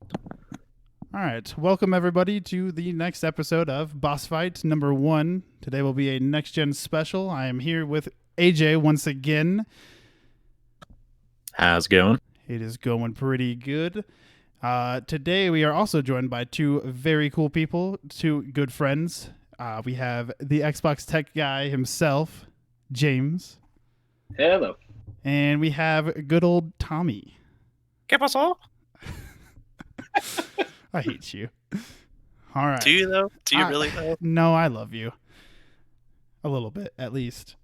All right, welcome everybody to the next episode of Boss Fight number 1. Today will be a next gen special. I am here with AJ once again. How's it going? It is going pretty good. Today we are also joined by two very cool people, two good friends. We have the Xbox tech guy himself, James, Hello. and we have good old Tommy. ¿Qué pasó? I hate you. All right. Do you though? Do you really though? No, I love you. A little bit, at least.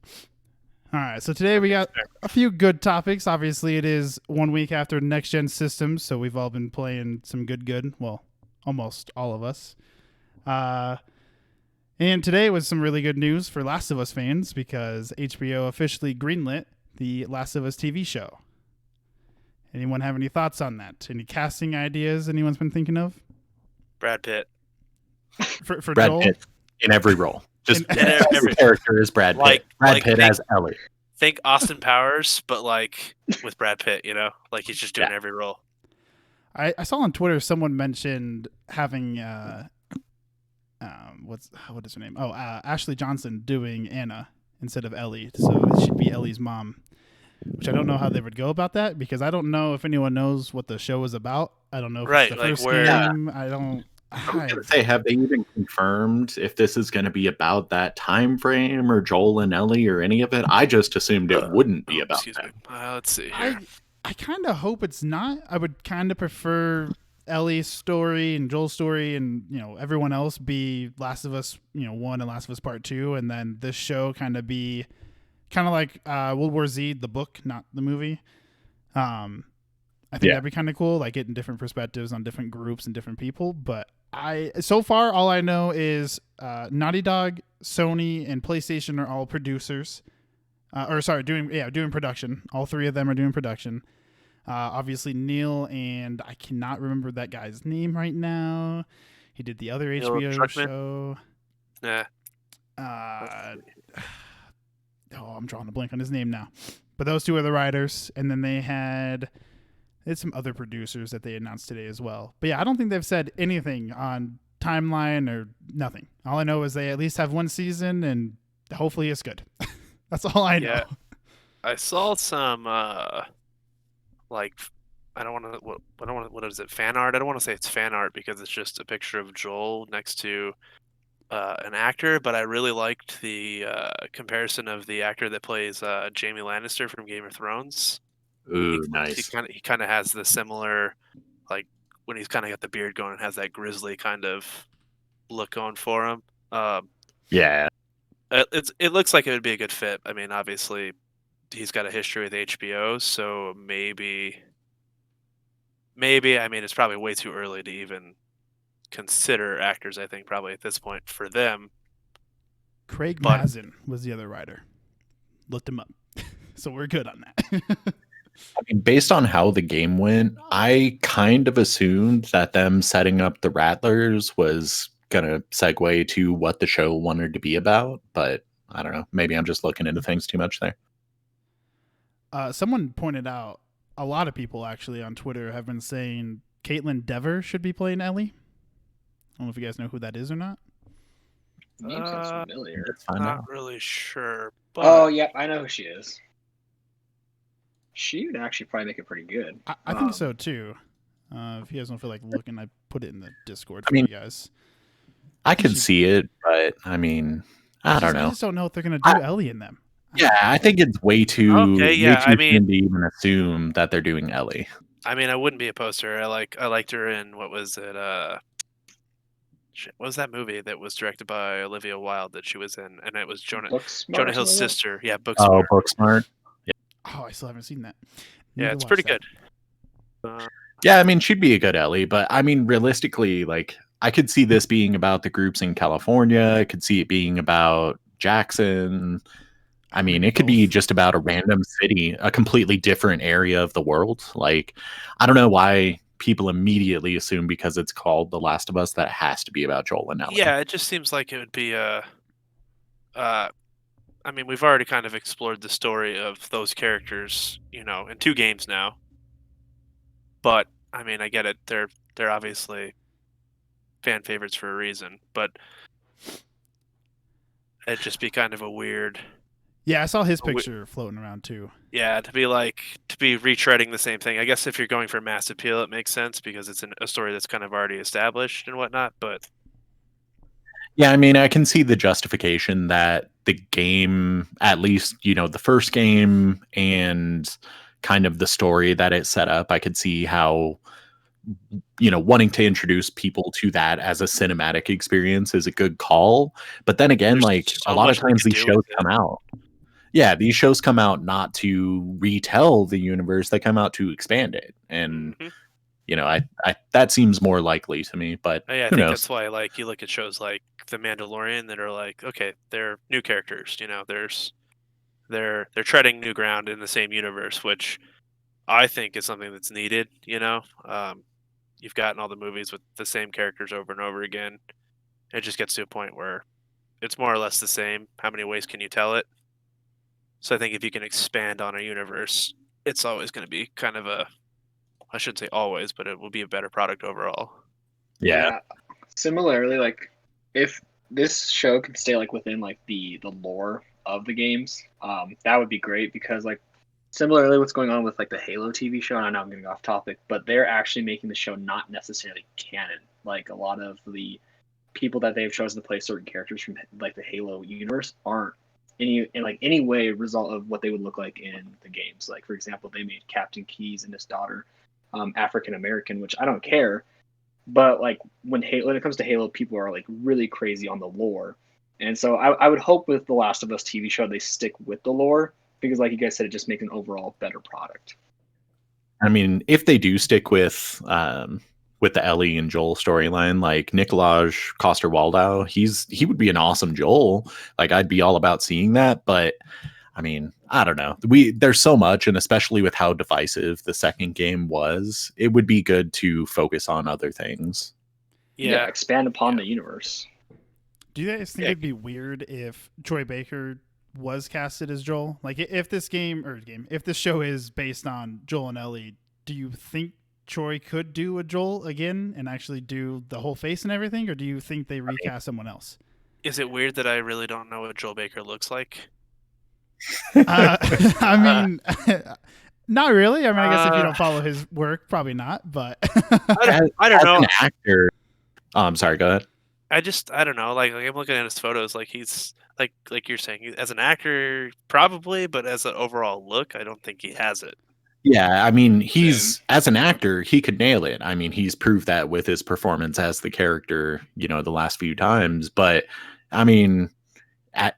All right, so today we got a few good topics. Obviously, it is 1 week after next gen systems, so we've all been playing some good. Well, almost all of us. And today was some really good news for Last of Us fans because HBO officially greenlit the Last of Us TV show. Anyone have any thoughts on that? Any casting ideas anyone's been thinking of? Brad Pitt. For Brad Joel? Pitt in every role. Just In every character is Brad Pitt. Brad Pitt as Ellie. Think Austin Powers, but like with Brad Pitt, you know? Like he's just doing every role. I saw on Twitter someone mentioned having what is her name? Oh, Ashley Johnson doing Anna instead of Ellie, so it should be Ellie's mom. Which I don't know how they would go about that because I don't know if anyone knows what the show is about. I don't know if it's the Like first where- game. I don't. I was gonna say, have they even confirmed if this is going to be about that time frame or Joel and Ellie or any of it? I just assumed it wouldn't be about Excuse that. me. Let's see here. I kind of hope it's not. I would kind of prefer Ellie's story and Joel's story and everyone else be Last of Us 1 and Last of Us Part 2, and then this show kind of be kind of like World War Z, the book, not the movie. I think that'd be kind of cool, like getting different perspectives on different groups and different people. But so far all I know is Naughty Dog, Sony, and PlayStation are all producers. Doing production. All three of them are doing production. Obviously Neil, and I cannot remember that guy's name right now. He did the other Neil HBO Druckmann? show. Nah. I'm drawing a blank on his name now. But those two are the writers, and then they had some other producers that they announced today as well. But yeah, I don't think they've said anything on timeline or nothing. All I know is they at least have one season, and hopefully it's good. That's all I know. Yeah. I saw some like what is it? Fan art? I don't want to say it's fan art because it's just a picture of Joel next to an actor, but I really liked the comparison of the actor that plays Jaime Lannister from Game of Thrones. Ooh, nice. He kind of has the similar, like when he's kind of got the beard going and has that grizzly kind of look going for him. Yeah. It looks like it would be a good fit. I mean, obviously, he's got a history with HBO, so maybe. I mean, it's probably way too early to even consider actors. I think probably at this point for them. Craig Mazin was the other writer. Looked him up, so we're good on that. I mean, based on how the game went, I kind of assumed that them setting up the Rattlers was gonna segue to what the show wanted to be about, but I don't know. Maybe I'm just looking into things too much there. Someone pointed out, a lot of people actually on Twitter have been saying Caitlin Dever should be playing Ellie. I don't know if you guys know who that is or not. Name sounds familiar. Let's find out. Not really sure. But Oh, yep, I know who she is. She would actually probably make it pretty good. I think so too. If you guys don't feel like looking, I put it in the Discord I for mean, you guys. I can see it, but I mean, I don't know. I just don't know if they're gonna do Ellie in them. Yeah, I think it's way too. Okay, yeah, Way too I mean- soon to even assume that they're doing Ellie. I mean, I wouldn't be opposed to her. I liked her in what was it? What was that movie that was directed by Olivia Wilde that she was in? And it was Jonah Booksmart, Hill's something like sister. Yeah, Oh, Booksmart. Booksmart. Oh, I still haven't seen that. Yeah, Need to it's watch pretty that. good. Yeah, I mean, she'd be a good Ellie, but I mean, realistically, like, I could see this being about the groups in California. I could see it being about Jackson. I mean, it could be just about a random city, a completely different area of the world. Like, I don't know why people immediately assume because it's called The Last of Us that it has to be about Joel and Ellie. Yeah, it just seems like it would be a. I mean, we've already kind of explored the story of those characters, in 2 games now. But I mean, I get it. They're obviously fan favorites for a reason, but it'd just be kind of a weird. Yeah, I saw his A we- picture floating around too. Yeah, to be retreading the same thing. I guess if you're going for mass appeal, it makes sense because it's a story that's kind of already established and whatnot. But Yeah, I mean, I can see the justification that the game, at least, the first game and kind of the story that it set up, I could see how, wanting to introduce people to that as a cinematic experience is a good call. But then again, there's like a so lot of much they times could these do shows with it. come out. Yeah, these shows come out not to retell the universe, they come out to expand it. And, Mhm. I that seems more likely to me, but Yeah, I who think knows? that's why you look at shows like The Mandalorian that are like, okay, they're new characters. They're treading new ground in the same universe, which I think is something that's needed. You've gotten all the movies with the same characters over and over again. It just gets to a point where it's more or less the same. How many ways can you tell it? So I think if you can expand on a universe, it's always going to be kind of I shouldn't say always, but it will be a better product overall. Yeah. Similarly, like if this show can stay like within like the lore of the games, that would be great because like similarly what's going on with like the Halo TV show, and I know I'm getting off topic, but they're actually making the show not necessarily canon. Like a lot of the people that they've chosen to play certain characters from like the Halo universe aren't in like any way a result of what they would look like in the games. Like for example, they made Captain Keyes and his daughter African American, which I don't care. But like when it comes to Halo, people are like really crazy on the lore, and so I would hope with the Last of Us TV show they stick with the lore because, like you guys said, it just makes an overall better product. I mean, if they do stick with the Ellie and Joel storyline, like Nikolaj Coster-Waldau, he would be an awesome Joel. Like I'd be all about seeing that, but I mean, I don't know. There's so much, and especially with how divisive the second game was, it would be good to focus on other things. Yeah, expand upon yeah. the universe. Do you guys think Yeah. it'd be weird if Troy Baker was casted as Joel? Like, if this if this show is based on Joel and Ellie, do you think Troy could do a Joel again and actually do the whole face and everything, or do you think they recast someone else? Is it weird that I really don't know what Joel Baker looks like? I mean, not really. I mean, I guess if you Uh, don't follow his work, probably not. But I don't As know. an actor, I'm sorry, go ahead. I don't know. Like I'm looking at his photos. Like he's like you're saying, as an actor, probably, but as an overall look, I don't think he has it. Yeah, I mean, Same. as an actor, he could nail it. I mean, he's proved that with his performance as the character, the last few times. But I mean,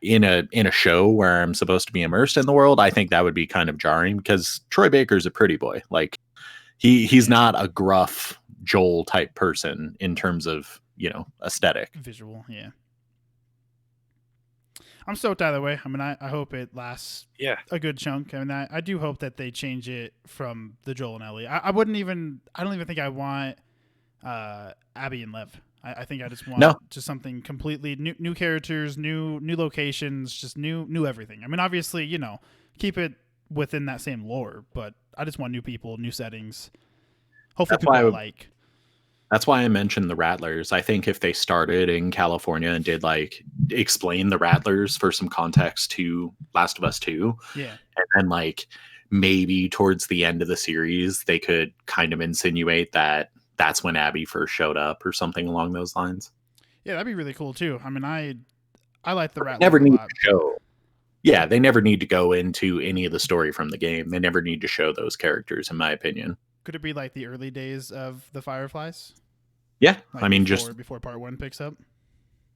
in a show where I'm supposed to be immersed in the world, I think that would be kind of jarring because Troy Baker's a pretty boy. Like he's not a gruff Joel type person in terms of aesthetic. visual, yeah. I'm stoked either way. I mean, I hope it lasts Yeah. a good chunk. I mean, I do hope that they change it from the Joel and Ellie. I don't even think I want Abby and Lev. I think I just want just something completely new characters, new locations, just new everything. I mean, obviously, keep it within that same lore, but I just want new people, new settings. Hopefully, people I like. That's why I mentioned the Rattlers. I think if they started in California and did like explain the Rattlers for some context to Last of Us 2, yeah, and then like maybe towards the end of the series, they could kind of insinuate that that's when Abby first showed up or something along those lines. Yeah, that'd be really cool too. I mean, I like the Rattlers Never a need lot. to show. Yeah, they never need to go into any of the story from the game. They never need to show those characters, in my opinion. Could it be like the early days of the Fireflies? Yeah, Like I mean, before part 1 picks up.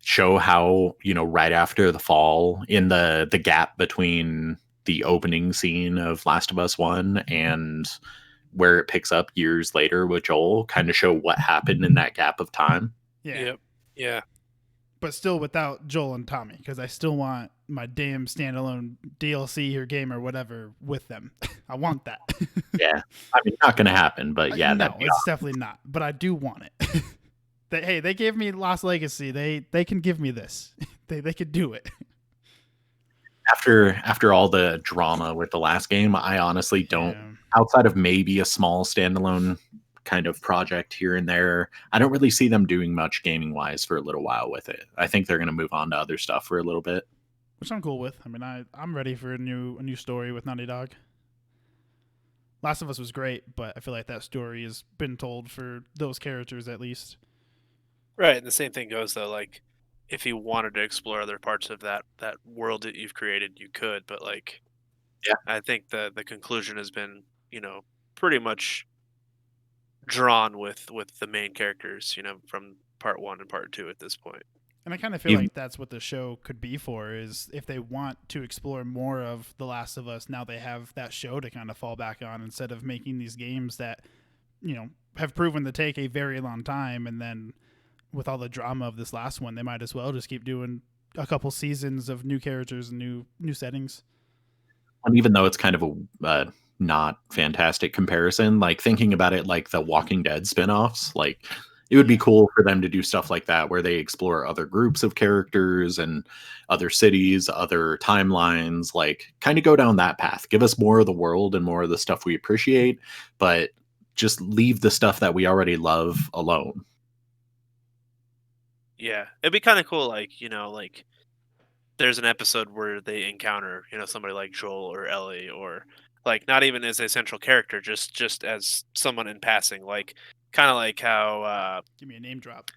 Show how right after the fall, in the gap between the opening scene of Last of Us 1 and where it picks up years later with Joel, kind of show what happened in that gap of time. Yeah. Yep. Yeah. But still without Joel and Tommy, because I still want my damn standalone DLC or game or whatever with them. I want that. Yeah, I mean, not going to happen, but yeah, no, it's definitely not. But I do want it. They gave me Lost Legacy. They can give me this. they could do it. After all the drama with the last game, I honestly don't. Yeah. Outside of maybe a small standalone kind of project here and there. I don't really see them doing much gaming wise for a little while with it. I think they're going to move on to other stuff for a little bit. Which I'm cool with. I mean, I'm ready for a new story with Naughty Dog. Last of Us was great, but I feel like that story has been told for those characters at least. Right, and the same thing goes though. Like, if you wanted to explore other parts of that world that you've created, you could. But like, Yeah. I think the conclusion has been, pretty much drawn with the main characters, from part 1 and part 2 at this point. And I kind of feel like that's what the show could be for, is if they want to explore more of The Last of Us, now they have that show to kind of fall back on instead of making these games that, have proven to take a very long time. And then with all the drama of this last one, they might as well just keep doing a couple seasons of new characters and new settings. And even though it's kind of a not fantastic comparison, like thinking about it like the Walking Dead spinoffs, like it would be cool for them to do stuff like that where they explore other groups of characters and other cities, other timelines, like kind of go down that path. Give us more of the world and more of the stuff we appreciate, but just leave the stuff that we already love alone. Yeah, it'd be kind of cool, like, like there's an episode where they encounter, somebody like Joel or Ellie, or like not even as a central character, just as someone in passing, like kind of like how Give me a name drop.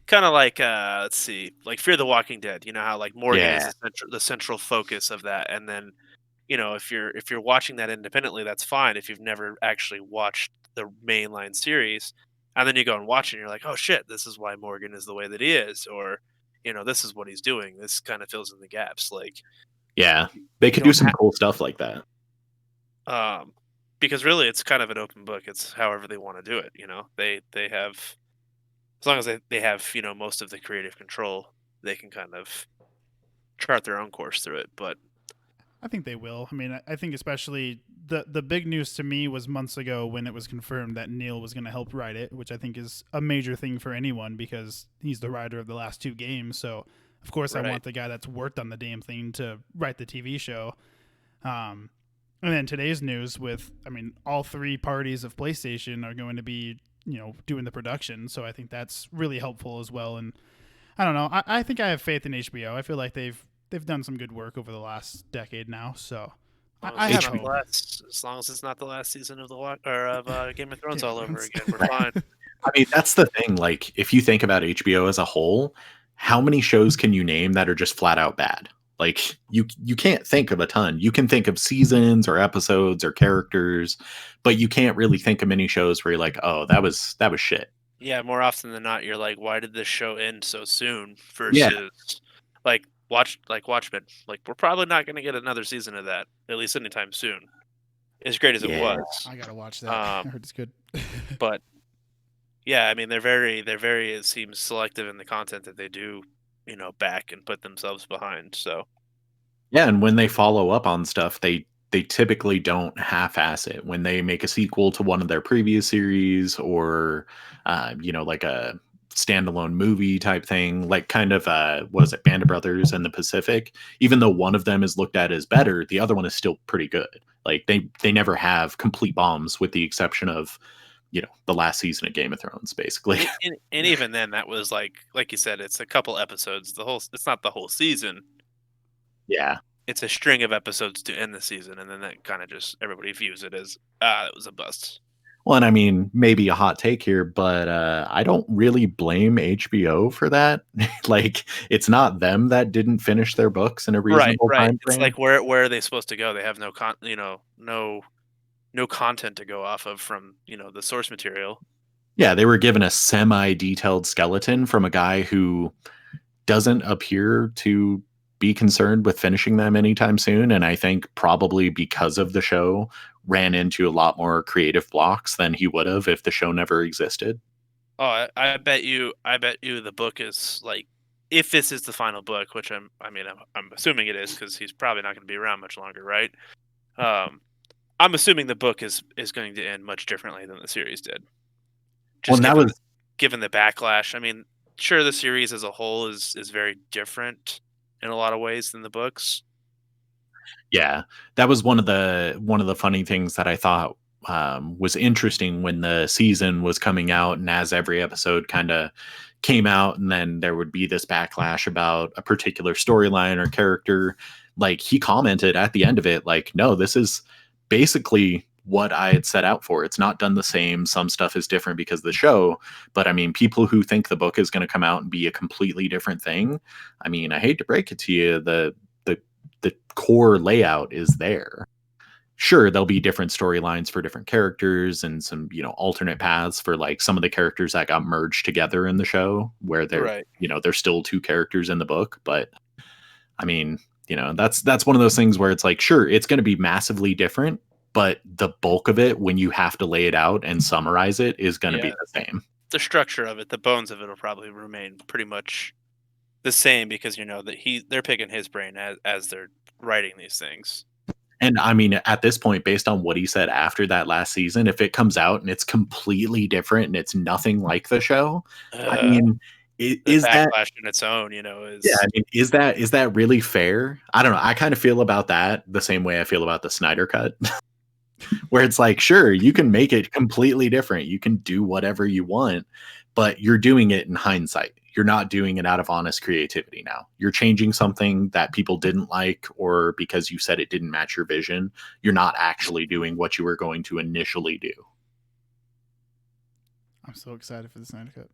kind of like let's see, like Fear the Walking Dead. You know how like Morgan is Yeah. the central focus of that, and then if you're watching that independently, that's fine. If you've never actually watched the mainline series, and then you go and watch it, and you're like, oh shit, this is why Morgan is the way that he is, or this is what he's doing. This kind of fills in the gaps, like Yeah, they could do some cool stuff like that. Because really, it's kind of an open book. It's however they want to do it. They have, as long as they have most of the creative control, they can kind of chart their own course through it. But I think they will. I mean, I think especially the big news to me was months ago when it was confirmed that Neil was going to help write it, which I think is a major thing for anyone because he's the writer of the last 2 games. So, of course, Right. I want the guy that's worked on the damn thing to write the TV show. And then today's news with, I mean, all 3 parties of PlayStation are going to be, doing the production. So I think that's really helpful as well. And I don't know. I think I have faith in HBO. I feel like they've done some good work over the last decade now. So I have hope. as long as it's not the last season of Game of Thrones all over again, we're fine. I mean, that's the thing. Like, if you think about HBO as a whole, how many shows can you name that are just flat out bad? Like, you can't think of a ton. You can think of seasons or episodes or characters, but you can't really think of many shows where you're like, oh, that was shit. Yeah, more often than not, you're like, why did this show end so soon? Versus, like Watchmen. Like, we're probably not going to get another season of that, at least anytime soon. As great as it was, I gotta watch that. I heard it's good. but yeah, I mean, they're very, it seems, selective in the content that they do, back and put themselves behind. So Yeah, and when they follow up on stuff, they typically don't half-ass it. When they make a sequel to one of their previous series, or like a standalone movie type thing, like kind of what is it, Band of Brothers and the Pacific. Even though one of them is looked at as better, the other one is still pretty good. Like they never have complete bombs, with the exception of the last season of Game of Thrones, basically. and even then, that was like you said, it's a couple episodes. It's not the whole season. Yeah. It's a string of episodes to end the season, and then that kind of just everybody views it as it was a bust. Well, and I mean, maybe a hot take here, but I don't really blame HBO for that. Like, it's not them that didn't finish their books in a reasonable time frame. It's like, where are they supposed to go? They have no no content to go off of from the source material. Yeah, they were given a semi-detailed skeleton from a guy who doesn't appear to be concerned with finishing them anytime soon, and I think probably because of the show ran into a lot more creative blocks than he would have if the show never existed. Oh, I bet you the book is like, if this is the final book, which I'm assuming it is, because he's probably not going to be around much longer, right? I'm assuming the book is going to end much differently than the series did. Just given the backlash. I mean, sure, the series as a whole is very different in a lot of ways than the books. Yeah, that was one of the funny things that I thought was interesting when the season was coming out, and as every episode kind of came out, and then there would be this backlash about a particular storyline or character. Like, he commented at the end of it, like, no, this is basically what I had set out for. It's not done the same. Some stuff is different because of the show. But I mean, people who think the book is going to come out and be a completely different thing, I mean, I hate to break it to you, the core layout is there. Sure, there'll be different storylines for different characters and some, alternate paths for like some of the characters that got merged together in the show, where they're, Right. There's still two characters in the book. But I mean, that's one of those things where it's like, sure, it's going to be massively different, but the bulk of it, when you have to lay it out and summarize it, is going to be the same. The structure of it, the bones of it will probably remain pretty much the same, because that they're picking his brain as they're writing these things. And I mean, at this point, based on what he said after that last season, if it comes out and it's completely different and it's nothing like the show, I mean, is that backlash in its own, is I mean, is that really fair? I don't know. I kind of feel about that the same way I feel about the Snyder Cut, where it's like, sure, you can make it completely different. You can do whatever you want, but you're doing it in hindsight. You're not doing it out of honest creativity now. You're changing something that people didn't like, or because you said it didn't match your vision. You're not actually doing what you were going to initially do. I'm so excited for the Snyder Cut.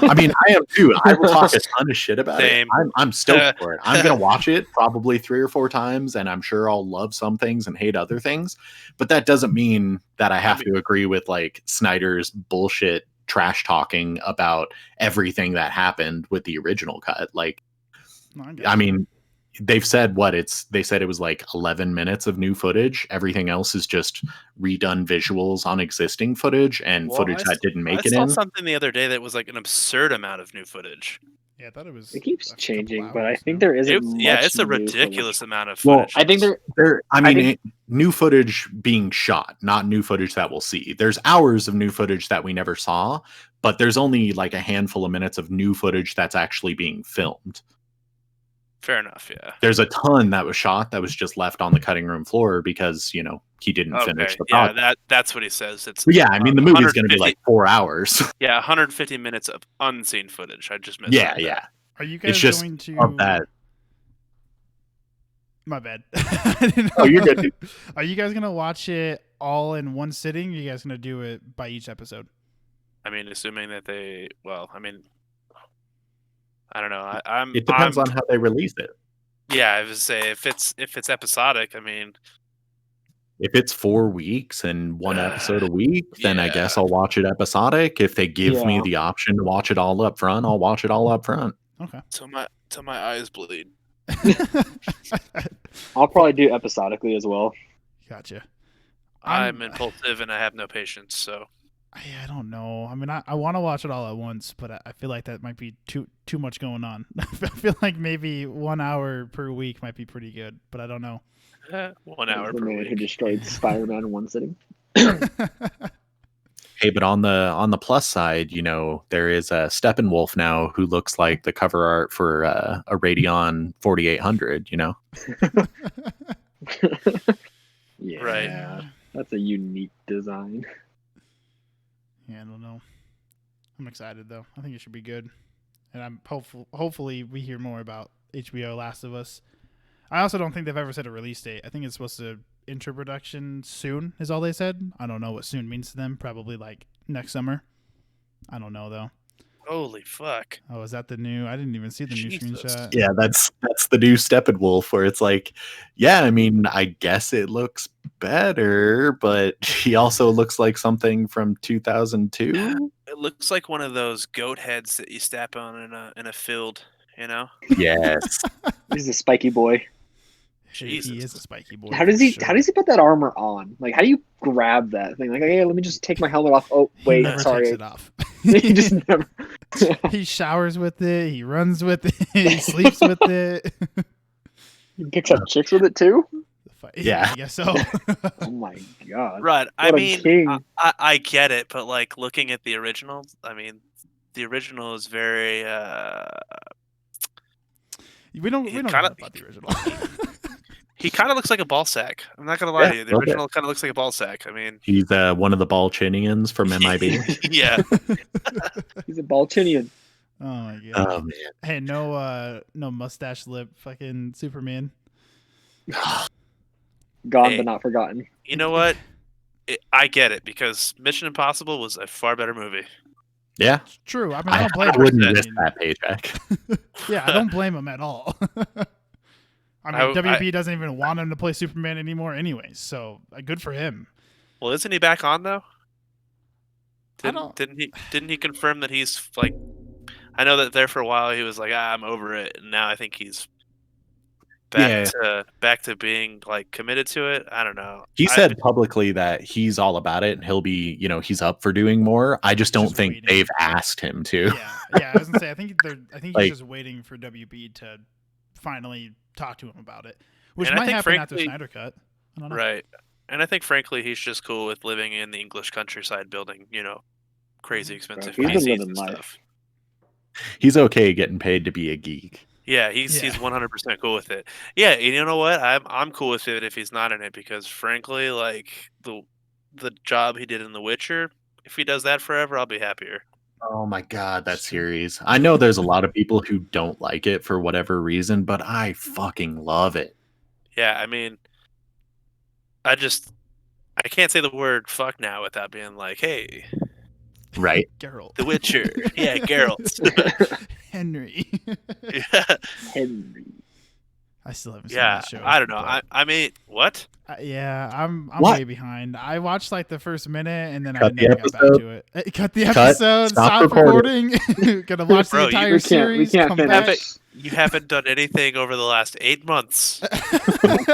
I mean, I am too. I will talk a ton of shit about it. I'm stoked for it. I'm going to watch it probably 3 or 4 times, and I'm sure I'll love some things and hate other things. But that doesn't mean that I have to agree with like Snyder's bullshit trash talking about everything that happened with the original cut. Like, I mean, they've said they said it was like 11 minutes of new footage. Everything else is just redone visuals on existing footage and footage that didn't make it in. I saw something the other day that was like an absurd amount of new footage. Yeah, I thought it was. It keeps changing, but I think there isn't. It's a ridiculous amount of footage. Well, I think new footage being shot, not new footage that we'll see. There's hours of new footage that we never saw, but there's only like a handful of minutes of new footage that's actually being filmed. Fair enough, yeah. There's a ton that was shot that was just left on the cutting room floor because, he didn't finish the project. Yeah, that's what he says. I mean, the movie's going to be like 4 hours. Yeah, 150 minutes of unseen footage. I just missed that. Yeah. Are you guys going to... of that. My bad. Oh, you're good. Are you guys going to watch it all in one sitting? Or are you guys going to do it by each episode? I mean, assuming that I don't know. It depends on how they release it. Yeah, I would say if it's episodic, I mean, if it's 4 weeks and 1 episode a week, then I guess I'll watch it episodic. If they give me the option to watch it all up front, I'll watch it all up front. Okay. Till my eyes bleed. I'll probably do episodically as well. Gotcha. I'm impulsive and I have no patience, so. I don't know. I mean, I want to watch it all at once, but I feel like that might be too much going on. I feel like maybe 1 hour per week might be pretty good, but I don't know. 1 hour per week. Who destroyed Spider-Man in one sitting. Hey, but on the plus side, there is a Steppenwolf now who looks like the cover art for a Radeon 4800. Yeah, right. That's a unique design. Yeah, I don't know. I'm excited though. I think it should be good, and I'm hopefully we hear more about HBO Last of Us. I also don't think they've ever said a release date. I think it's supposed to enter production soon is all they said. I don't know what soon means to them. Probably like next summer. I don't know though. Holy fuck. Oh, is that the new? I didn't even see the new screenshot. Yeah, that's the new Steppenwolf, where it's like, yeah, I mean, I guess it looks better, but he also looks like something from 2002. It looks like one of those goat heads that you step on in a field, Yes. He's a spiky boy. Jesus. He is a spiky boy. How does he put that armor on? Like, how do you grab that thing? Like, hey, let me just take my helmet off. Oh, wait, he never sorry. takes it off. He just never. He showers with it. He runs with it. He sleeps with it. He picks up chicks with it too. Yeah, I guess so. Oh my god. Right. I mean, king. I get it, but like looking at the original, I mean, the original is very. We don't know about the original. He kind of looks like a ball sack. I'm not gonna lie Yeah, to you. The a little bit. original kind of looks like a ball sack. I mean, He's one of the Balchinians from MIB. yeah. He's a Baltinian. Oh my god. Oh man. Hey, no mustache lip fucking Superman. Gone Hey. but not forgotten. You know what? I get it because Mission Impossible was a far better movie. Yeah. It's true. I mean, I I don't blame wouldn't him. risk that paycheck. Yeah, I don't blame him at all. I mean, I- WB doesn't even want him to play Superman anymore anyways, so good for him. Well, isn't he back on though? I don't- Didn't he confirm that he's like? I know that there for a while he was like, I'm over it, and now I think he's back to being like committed to it. I don't know. He said publicly that he's all about it and he'll be, he's up for doing more. I just don't think waiting. they've asked him to. Yeah. I was gonna say, I think he's Like- just waiting for WB to finally talk to him about it, which And I might think happen after frankly- Snyder Cut. I don't know. Right. And I think, frankly, he's just cool with living in the English countryside, building, crazy expensive he's been PCs living and life. stuff. He's okay getting paid to be a geek. Yeah, he's 100% cool with it. Yeah, and you know what? I'm cool with it if he's not in it because, frankly, like the job he did in The Witcher, if he does that forever, I'll be happier. Oh my god, that series. I know there's a lot of people who don't like it for whatever reason, but I fucking love it. Yeah, I mean, I can't say the word fuck now without being like, hey, Right? Geralt. The Witcher. Yeah, Geralt. Henry. Yeah. Henry. I still haven't seen Yeah, that show. I don't know. but- I mean, what? Yeah, I'm What? way behind. I watched like the first minute and then Cut I the never got back episode. to it. Cut the Cut. episode. Stop Stop recording. Gonna watch Bro, the you- entire We can't series. Come finish. back. You haven't done anything over the last 8 months.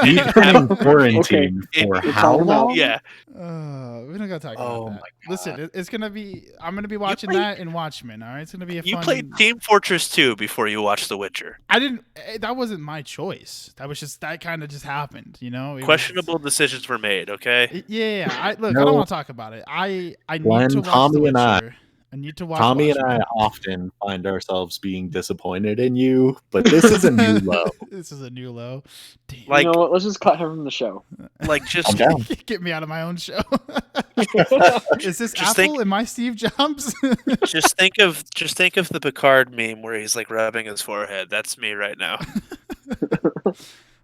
You've been in quarantine Okay. for It's how all about- long? Yeah. We don't gotta talk Oh about my that. Listen, it's gonna be. I'm gonna be watching played- that and Watchmen. All right, it's gonna be a You fun. played Team Fortress 2 before you watched The Witcher. I didn't. That wasn't my choice. That kind of just happened. It was- Questionable decisions were made, okay? Yeah. I don't No. want to talk about it. I Glenn, need to watch Tommy, The and I- Witcher. I need to watch. Tommy and I Watchmen. often find ourselves being disappointed in you, but this is a new low. This is a new low. Damn. Like- you know what? Let's just cut him from the show. Like I'm just down. Get me out of my own show. Is this Just Apple? think- Am I Steve Jobs? just think of the Picard meme where he's like rubbing his forehead. That's me right now.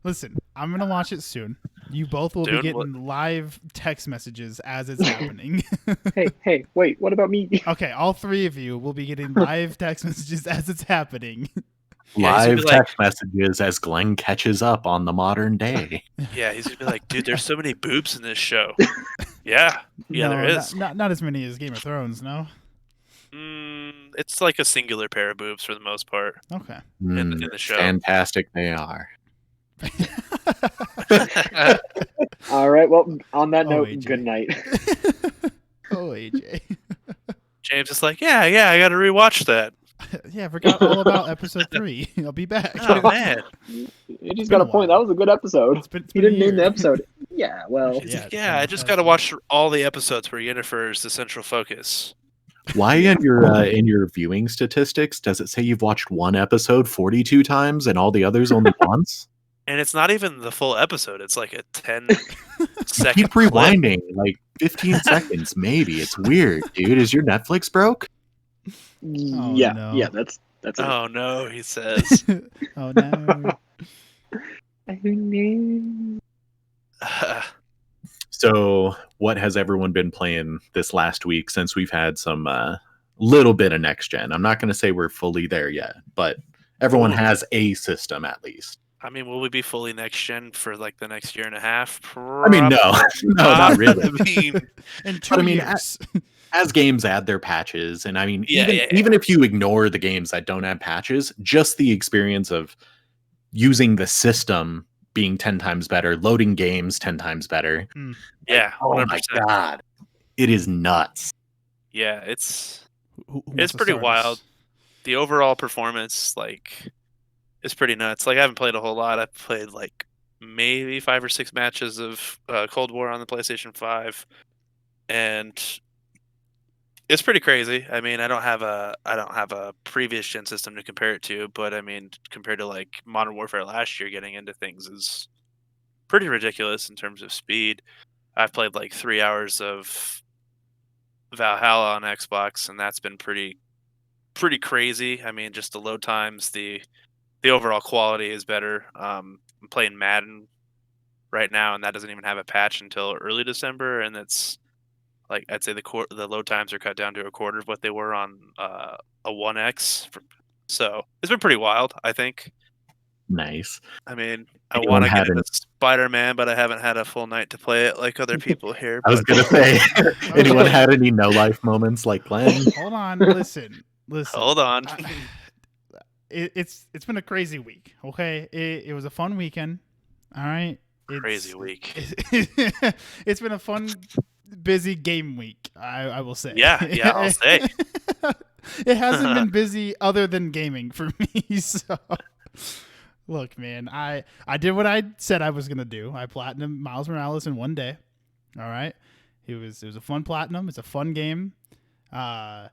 Listen, I'm gonna watch it soon. You both will Dude, be what- getting live text messages as it's happening. hey, wait, what about me? Okay, all three of you will be getting live text messages as it's happening. Yeah, he's gonna Live be like- text messages as Glenn catches up on the modern day. Yeah, he's gonna be like, dude, there's so many boobs in this show. Yeah, no, there is. Not as many as Game of Thrones, no. It's like a singular pair of boobs for the most part Okay. in the show. Fantastic they are. All right. Well, on that Oh, note, AJ. good night. Oh, AJ. James is like, yeah, I got to rewatch that. Yeah, I forgot all about episode 3. I'll be back. Oh man, You just got a point. That was a good episode. It's He been a didn't name the year. episode. Yeah, well, He's like, yeah, I just got to watch all the episodes where Yennefer is the central focus. Why in your viewing statistics does it say you've watched one episode 42 times and all the others only once? And it's not even the full episode. It's like a 10 second Keep clip. rewinding like 15 seconds, maybe. It's weird, dude. Is your Netflix broke? yeah, no. yeah. That's it. Oh no, he says. Oh no. So, what has everyone been playing this last week since we've had some little bit of next gen? I'm not going to say we're fully there yet, but everyone Ooh. has a system at least. I mean, will we be fully next gen for like the next year and a half? I mean, no, no, not really. I mean, In 2 But I mean, years. As games add their patches, and I mean, Yeah, even, yeah. even if you ignore the games that don't add patches, just the experience of using the system being 10 times better, loading games 10 times better. yeah, Oh 100%. my god, it is nuts. Yeah, it's Who wants it's to pretty start wild. us? The overall performance, like, is pretty nuts. Like, I haven't played a whole lot. I've played like maybe 5 or 6 matches of Cold War on the PlayStation 5, and it's pretty crazy. I mean, I don't have a previous gen system to compare it to, but I mean, compared to like Modern Warfare last year, getting into things is pretty ridiculous in terms of speed. I've played like 3 hours of Valhalla on Xbox, and that's been pretty crazy. I mean, just the load times, the overall quality is better. I'm playing Madden right now, and that doesn't even have a patch until early December, and it's like I'd say the load times are cut down to a quarter of what they were on a One X. So it's been pretty wild, I think. Nice. I mean, I Anyone want to get had into Spider-Man, but I haven't had a full night to play it like other people here. I was But gonna say, anyone Okay. had any no life moments like Glenn? Hold on, listen. hold on. It's been a crazy week. Okay, it was a fun weekend. All right, Crazy week. It's been a fun, busy game week. I will say. Yeah, I'll say. It hasn't been busy other than gaming for me. So, look, man, I did what I said I was gonna do. I platinum Miles Morales in one day. All right, it was a fun platinum. It's a fun game. I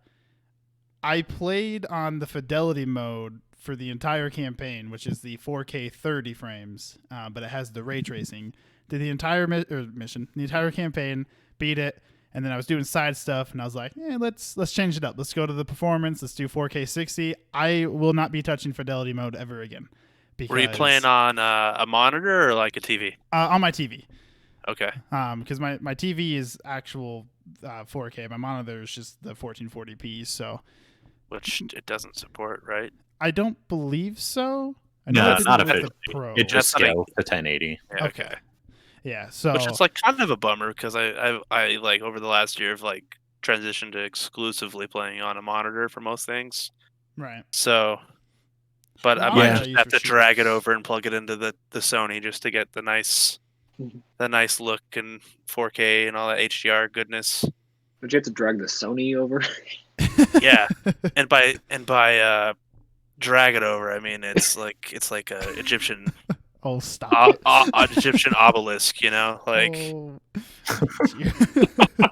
played on the fidelity mode for the entire campaign, which is the 4K 30 frames, but it has the ray tracing. Did the entire mission, the entire campaign, beat it, and then I was doing side stuff, and I was like, let's change it up. Let's go to the performance. Let's do 4K 60. I will not be touching fidelity mode ever again. Were you playing on a monitor or like a TV? On my TV. Okay. Because my TV is actual 4K. My monitor is just the 1440p. So, which it doesn't support, right? I don't believe so. I No, it not didn't officially. with the Pro. It just That's not scales to 1080. Yeah, Okay. Yeah. So, which is like kind of a bummer because I like over the last year have like transitioned to exclusively playing on a monitor for most things. right. So, but Well, I I might use just for have to drag it shooters. over and plug it into the Sony just to get the nice look and 4K and all that HDR goodness. But you have to drag the Sony over. Yeah, and by drag it over, I mean it's like a Egyptian Oh, stop it. Egyptian obelisk, like Oh. I'm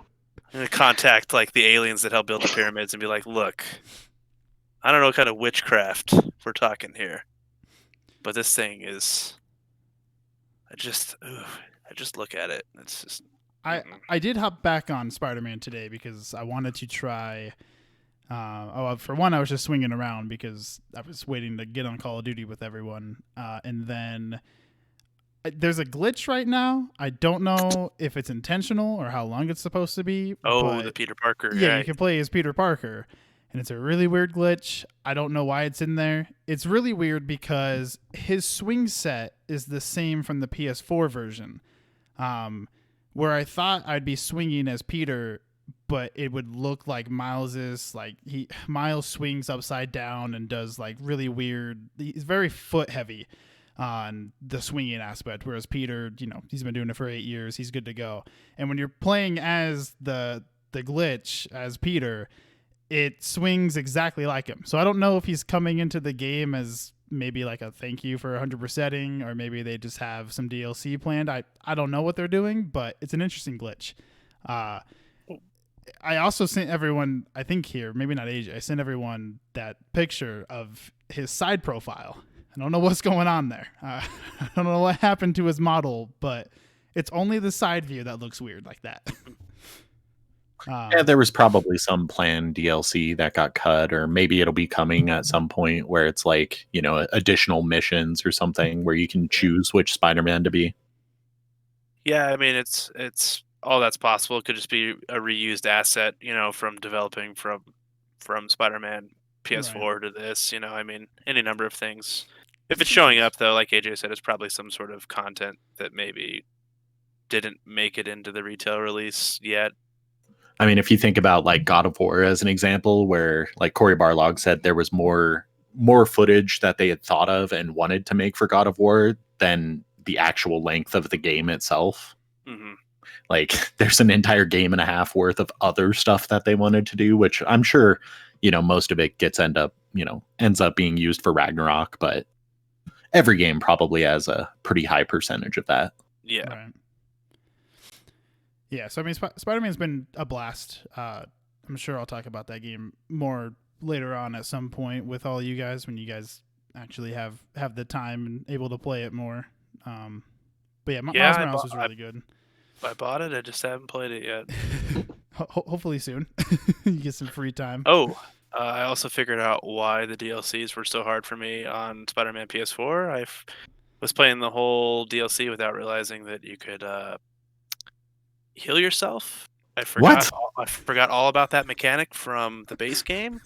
gonna contact like the aliens that helped build the pyramids and be like, look, I don't know what kind of witchcraft we're talking here, but this thing is. I just look at it. It's just. I did hop back on Spider-Man today because I wanted to try. For one, I was just swinging around because I was waiting to get on Call of Duty with everyone, and then there's a glitch right now. I don't know if it's intentional or how long it's supposed to be. Oh, but the Peter Parker. yeah, right. you can play as Peter Parker, and it's a really weird glitch. I don't know why it's in there. It's really weird because his swing set is the same from the PS4 version, where I thought I'd be swinging as Peter, but it would look like Miles's. Like Miles swings upside down and does like really weird. He's very foot heavy on the swinging aspect, whereas Peter, he's been doing it for 8 years. He's good to go. And when you're playing as the glitch as Peter, it swings exactly like him. So I don't know if he's coming into the game as maybe like a thank you for 100%ing, or maybe they just have some DLC planned. I don't know what they're doing, but it's an interesting glitch. I also sent everyone, I think here, maybe not AJ, I sent everyone that picture of his side profile. I don't know what's going on there. I don't know what happened to his model, but it's only the side view that looks weird like that. Yeah, there was probably some planned DLC that got cut, or maybe it'll be coming at some point where it's like, additional missions or something where you can choose which Spider-Man to be. Yeah, I mean it's all that's possible. It could just be a reused asset, from developing from Spider-Man PS4 to this. I mean any number of things. If it's showing up though, like AJ said, it's probably some sort of content that maybe didn't make it into the retail release yet. I mean, if you think about like God of War as an example, where like Cory Barlog said there was more footage that they had thought of and wanted to make for God of War than the actual length of the game itself. Mm-hmm. Like there's an entire game and a half worth of other stuff that they wanted to do, which I'm sure, most of it ends up being used for Ragnarok, but every game probably has a pretty high percentage of that. Yeah. Right. Yeah, so I mean, Spider-Man's been a blast. I'm sure I'll talk about that game more later on at some point with all you guys when you guys actually have the time and able to play it more. But yeah, Yeah, Miles Morales was really good. I bought it. I just haven't played it yet. Hopefully soon. You get some free time. Oh, I also figured out why the DLCs were so hard for me on Spider-Man PS4. Was playing the whole DLC without realizing that you could heal yourself. What? I forgot all about that mechanic from the base game.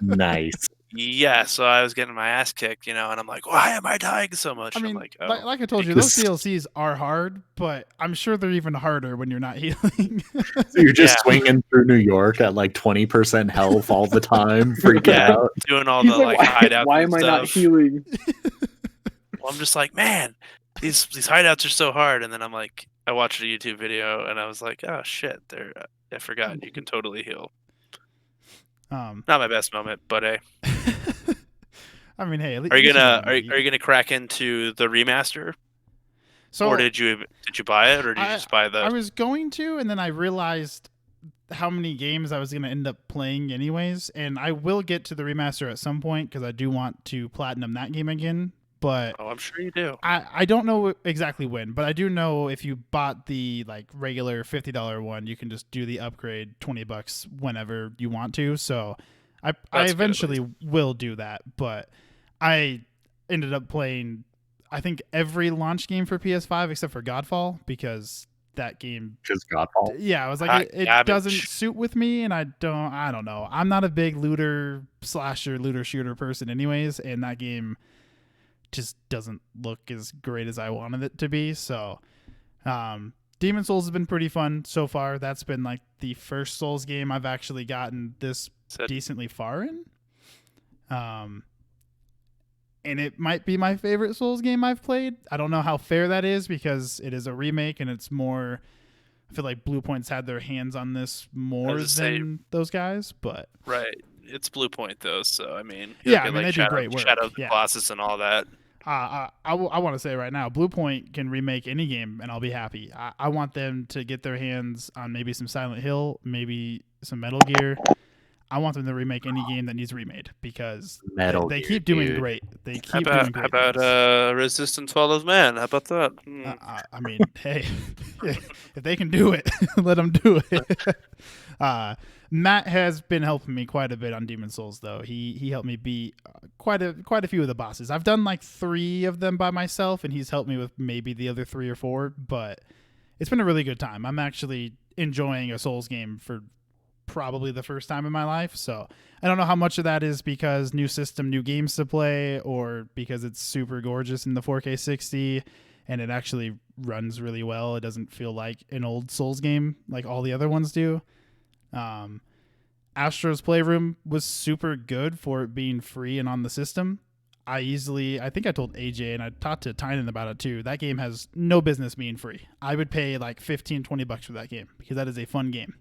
Nice. Yeah, so I was getting my ass kicked, and I'm like, why am I dying so much? I And mean, I'm like, oh, like I told you, because- those DLCs are hard, but I'm sure they're even harder when you're not healing. So you're just Yeah. swinging through New York at like 20% health all the time, freaking Yeah. out. doing all He's the like, hideouts. why and am I not stuff. healing? Well, I'm just like, man, these hideouts are so hard. And then I'm like, I watched a YouTube video and I was like, oh shit, I forgot you can totally heal. Not my best moment, but hey. I mean, hey, at least Are you you got gonna it beat. are you gonna crack into the remaster, So or did you buy it, or did you just buy the? I was going to, and then I realized how many games I was going to end up playing anyways, and I will get to the remaster at some point because I do want to platinum that game again. But Oh, I'm sure you do. I don't know exactly when, but I do know if you bought the like regular $50 one, you can just do the upgrade $20 whenever you want to. So I That's good, at eventually will do that, but I ended up playing I think every launch game for PS5 except for Godfall because that game Just Godfall. yeah, I was like it Garbage. doesn't suit with me and I don't know. I'm not a big looter shooter person anyways, and that game just doesn't look as great as I wanted it to be. So Demon Souls has been pretty fun so far. That's been like the first Souls game I've actually gotten this decently far in. And it might be my favorite Souls game I've played. I don't know how fair that is because it is a remake and it's more I feel like Blue Point's had their hands on this more than those guys, but right. It's Blue Point though, so I mean, yeah, I mean they do great work. Shadow of the Colossus and all that. I want to say right now, Blue Point can remake any game and I'll be happy. I want them to get their hands on maybe some Silent Hill, maybe some Metal Gear. I want them to remake any game that needs remade because they keep doing great. They keep doing great. How about Resistance Fall of Man? How about that? I mean, hey, if they can do it, let them do it. Matt has been helping me quite a bit on Demon Souls, though. He helped me beat quite a few of the bosses. I've done like 3 of them by myself, and he's helped me with maybe the other 3 or 4. But it's been a really good time. I'm actually enjoying a Souls game for probably the first time in my life. So I don't know how much of that is because new system, new games to play, or because it's super gorgeous in the 4K 60 and it actually runs really well. It doesn't feel like an old Souls game like all the other ones do. Astro's Playroom was super good for it being free and on the system. I think I told AJ and I talked to Tynan about it too. That game has no business being free. I would pay like $15-$20 for that game because that is a fun game.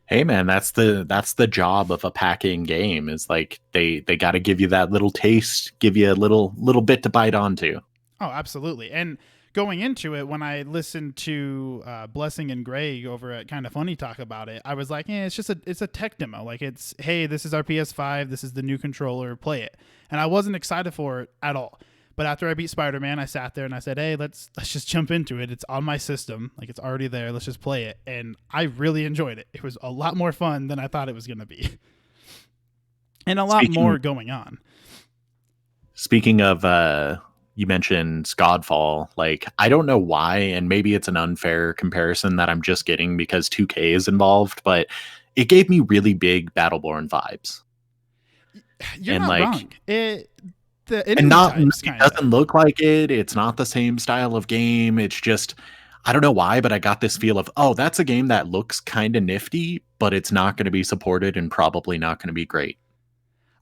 Hey man, that's the job of a packing game. Is like they got to give you that little taste, give you a little bit to bite onto. Oh, absolutely. And going into it, when I listened to Blessing and Greg over at Kinda Funny talk about it, I was like, it's a tech demo. Like it's, hey, this is our PS5, this is the new controller, play it. And I wasn't excited for it at all. But after I beat Spider-Man, I sat there and I said, hey, let's just jump into it. It's on my system. Like it's already there. Let's just play it. And I really enjoyed it. It was a lot more fun than I thought it was going to be. And a lot more going on. Speaking of, you mentioned Godfall. Like, I don't know why, and maybe it's an unfair comparison that I'm just getting because 2K is involved, but it gave me really big Battleborn vibes. You're not wrong. It doesn't look like it. It's not the same style of game. It's just, I don't know why, but I got this feel of, oh, that's a game that looks kind of nifty, but it's not going to be supported and probably not going to be great.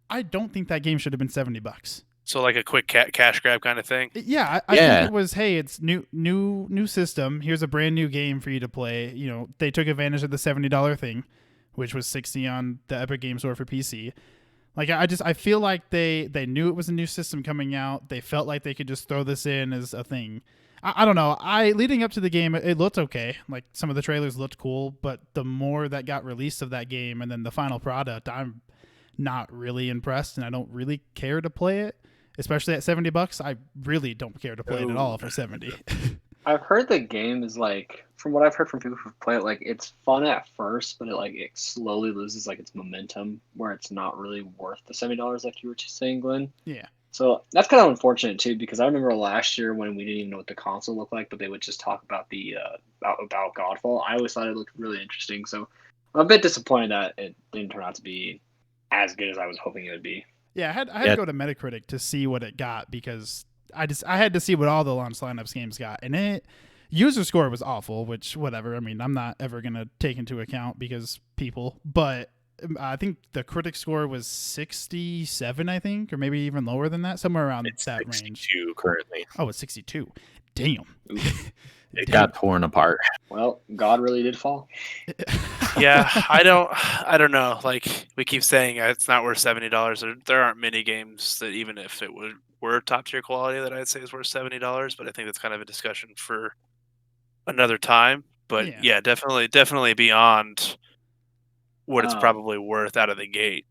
I don't think that game should have been $70. So like a quick cash grab kind of thing. Yeah, I think it was, hey, it's new system. Here's a brand new game for you to play. You know, they took advantage of the $70 thing, which was $60 on the Epic Game Store for PC. Like I feel like they knew it was a new system coming out. They felt like they could just throw this in as a thing. I don't know. Leading up to the game, it looked okay. Like some of the trailers looked cool, but the more that got released of that game and then the final product, I'm not really impressed, and I don't really care to play it, especially at $70. I really don't care to play it at all for $70. I've heard the game is like, from what I've heard from people who play it, like it's fun at first, but it slowly loses like its momentum, where it's not really worth the $70, like you were just saying, Glenn. Yeah. So that's kind of unfortunate too, because I remember last year when we didn't even know what the console looked like, but they would just talk about the about Godfall. I always thought it looked really interesting, so I'm a bit disappointed that it didn't turn out to be as good as I was hoping it would be. Yeah, I had to go to Metacritic to see what it got because I had to see what all the launch lineups games got, and user score was awful. Which whatever. I mean, I'm not ever gonna take into account because people, but I think the critic score was 67, I think, or maybe even lower than that, somewhere around It's that 62 range. currently. Oh, it's 62. Damn. It got torn apart. Well, God really did fall. Yeah, I don't know. Like we keep saying, it's not worth $70. There aren't many games that even if it were top tier quality that I'd say is worth $70. But I think that's kind of a discussion for another time. But Yeah. yeah, definitely beyond what it's Um, probably worth out of the gate.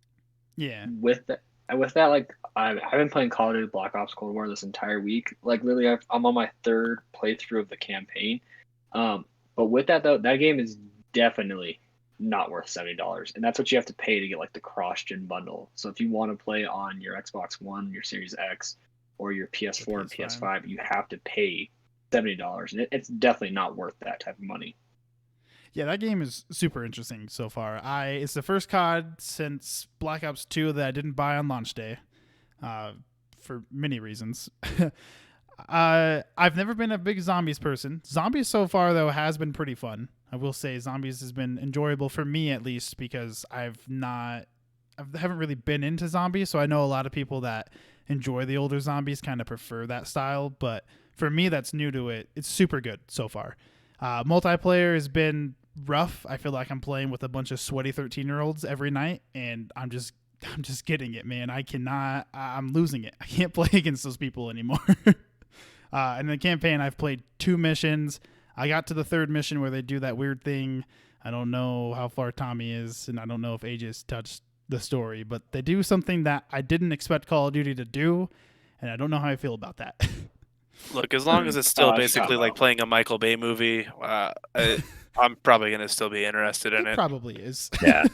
Yeah. with that, like I've been playing Call of Duty Black Ops Cold War this entire week. Like literally, I'm on my third playthrough of the campaign. But with that though, that game is definitely not worth $70, and that's what you have to pay to get like the cross-gen bundle. So if you want to play on your Xbox One, your Series X, or your PS4 and PS5, you have to pay $70, and it's definitely not worth that type of money. Yeah, that game is super interesting so far. It's the first COD since Black Ops 2 that I didn't buy on launch day, for many reasons. I've never been a big zombies person. Zombies so far though has been pretty fun. I will say zombies has been enjoyable for me at least because I haven't really been into zombies, so I know a lot of people that enjoy the older zombies kind of prefer that style, but for me that's new to it. It's super good so far. Multiplayer has been rough. I feel like I'm playing with a bunch of sweaty 13-year-olds every night, and I'm just getting it, man. I'm losing it. I can't play against those people anymore. In the campaign, I've played 2 missions. I got to the 3rd mission where they do that weird thing. I don't know how far Tommy is, and I don't know if AJ's touched the story, but they do something that I didn't expect Call of Duty to do, and I don't know how I feel about that. Look, as long as it's still basically Shut like up. playing a Michael Bay movie, I'm probably gonna still be interested in It it. probably is. Yeah.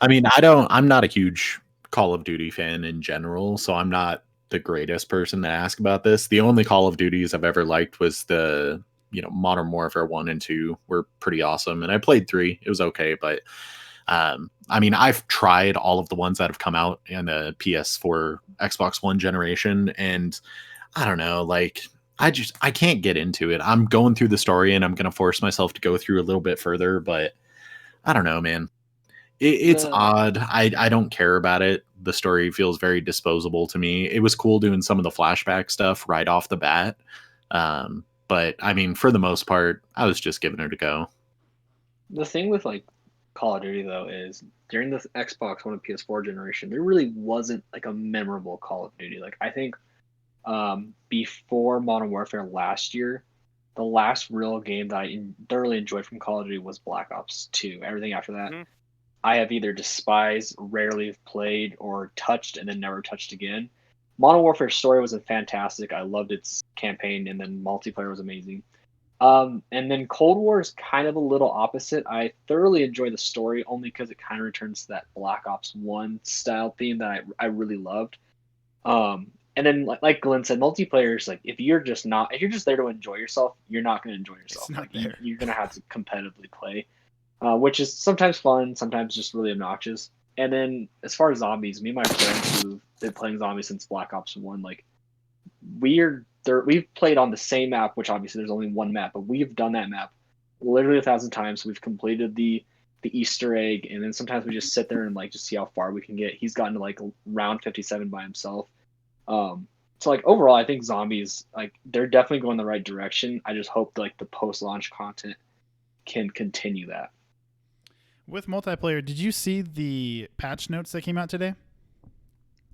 I mean, I'm not a huge Call of Duty fan in general, so I'm not the greatest person to ask about this. The only Call of Duties I've ever liked was the, Modern Warfare 1 and 2 were pretty awesome. And I played 3. It was okay, but I mean, I've tried all of the ones that have come out in the PS4, Xbox One generation, and I don't know, like I can't get into it. I'm going through the story and I'm going to force myself to go through a little bit further, but I don't know, man. It's odd. I don't care about it. The story feels very disposable to me. It was cool doing some of the flashback stuff right off the bat. But I mean, for the most part, I was just giving it a go. The thing with like Call of Duty though is during the Xbox One and PS4 generation, there really wasn't like a memorable Call of Duty. Like I think before Modern Warfare last year, the last real game that I thoroughly enjoyed from Call of Duty was Black Ops 2. Everything after that, Mhm. I have either despised, rarely played, or touched and then never touched again. Modern Warfare story was fantastic. I loved its campaign, and then multiplayer was amazing. And then Cold War is kind of a little opposite. I thoroughly enjoy the story only because it kind of returns to that Black Ops 1 style theme that I really loved. And then like Glenn said, multiplayer is like if you're just there to enjoy yourself, you're not going to enjoy yourself. It's not Like there. you're going to have to competitively play, which is sometimes fun, sometimes just really obnoxious. And then as far as zombies, me and my friends who've been playing zombies since Black Ops 1, like we've played on the same map, which obviously there's only one map, but we've done that map literally 1,000 times. We've completed the Easter egg, and then sometimes we just sit there and like just see how far we can get. He's gotten to like round 57 by himself. So like overall, I think zombies like they're definitely going the right direction. I just hope like the post launch content can continue that. With multiplayer, did you see the patch notes that came out today?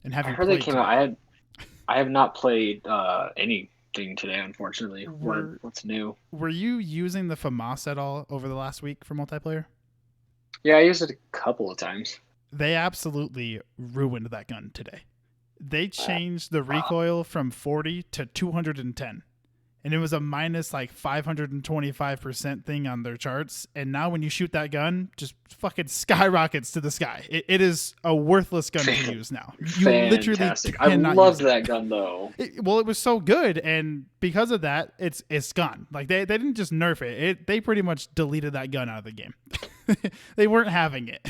And have I you heard they played came out. today? I have not played anything today, unfortunately. What's new? Were you using the FAMAS at all over the last week for multiplayer? Yeah, I used it a couple of times. They absolutely ruined that gun today. They changed the recoil from 40 to 210. and it was a minus like 525% thing on their charts. And now when you shoot that gun, just fucking skyrockets to the sky. It is a worthless gun to use now. You literally Fantastic. I cannot loved use it. that gun though. Well, it was so good, and because of that, it's gone. Like they didn't just nerf it. They pretty much deleted that gun out of the game. They weren't having it.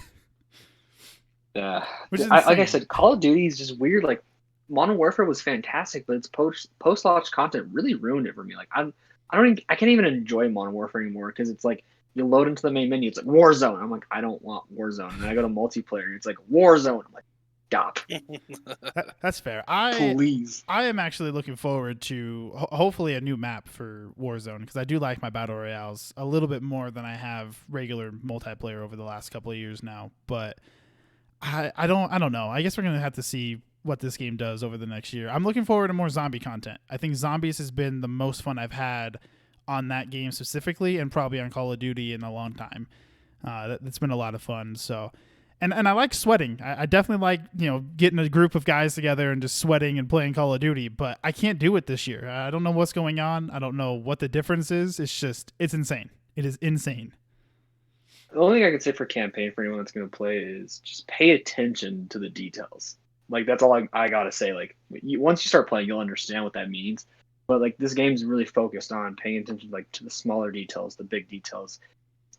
Yeah. Which is Like I insane. said, Call of Duty is just weird. Like Modern Warfare was fantastic, but its post launch content really ruined it for me. Like I can't even enjoy Modern Warfare anymore because it's like you load into the main menu, it's like Warzone. I'm like, I don't want Warzone. And then I go to multiplayer, it's like Warzone. I'm like, stop, That's fair. please. I am actually looking forward to hopefully a new map for Warzone because I do like my battle royales a little bit more than I have regular multiplayer over the last couple of years now. But I don't know. I guess we're gonna have to see what this game does over the next year. I'm looking forward to more zombie content. I think zombies has been the most fun I've had on that game specifically, and probably on Call of Duty in a long time. That's been a lot of fun. So, and I like sweating. I definitely like getting a group of guys together and just sweating and playing Call of Duty. But I can't do it this year. I don't know what's going on. I don't know what the difference is. It's insane. It is insane. The only thing I can say for campaign for anyone that's going to play is just pay attention to the details. Like that's all I gotta say. Like once you start playing, you'll understand what that means. But like this game's really focused on paying attention like to the smaller details, the big details,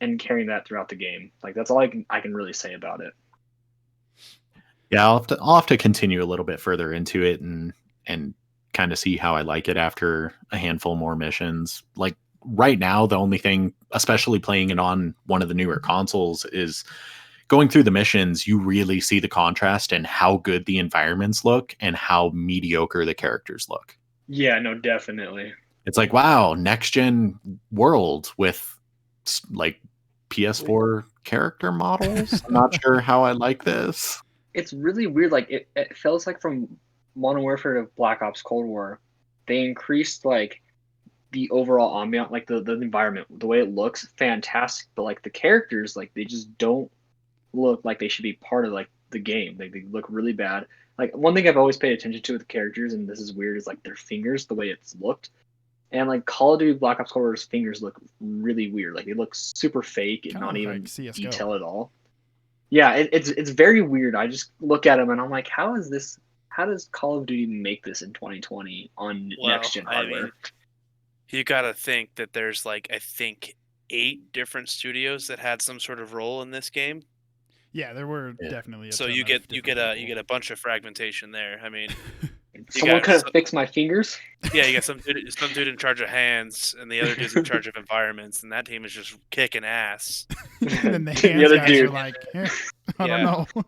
and carrying that throughout the game. Like that's all I can really say about it. Yeah, I'll have to continue a little bit further into it and kind of see how I like it after a handful more missions. Like right now, the only thing, especially playing it on one of the newer consoles, is going through the missions. You really see the contrast and how good the environments look and how mediocre the characters look. Yeah, no, definitely. It's like, wow, next gen world with like PS4 character models. I'm not sure how I like this. It's really weird. Like it feels like from Modern Warfare to Black Ops Cold War, they increased like the overall ambient, like the environment, the way it looks, fantastic. But like the characters, like they just don't look like they should be part of like the game. They look really bad. Like one thing I've always paid attention to with the characters, and this is weird, is like their fingers, the way it's looked. And like Call of Duty Black Ops Cold War's fingers look really weird. Like they look super fake and Kinda not look even like CS:GO. detail at all. Yeah, it's very weird. I just look at them and I'm like, how does Call of Duty make this in 2020 on next gen hardware? mean, you got to think that there's like I think 8 different studios that had some sort of role in this game. Yeah, there were definitely. So you get a bunch of fragmentation there. I mean, Someone could have fixed my fingers. yeah, you got some dude in charge of hands, and the other dude's in charge of environments, and that team is just kicking ass. And then the The hands other guys dude. are like, I Yeah. don't know.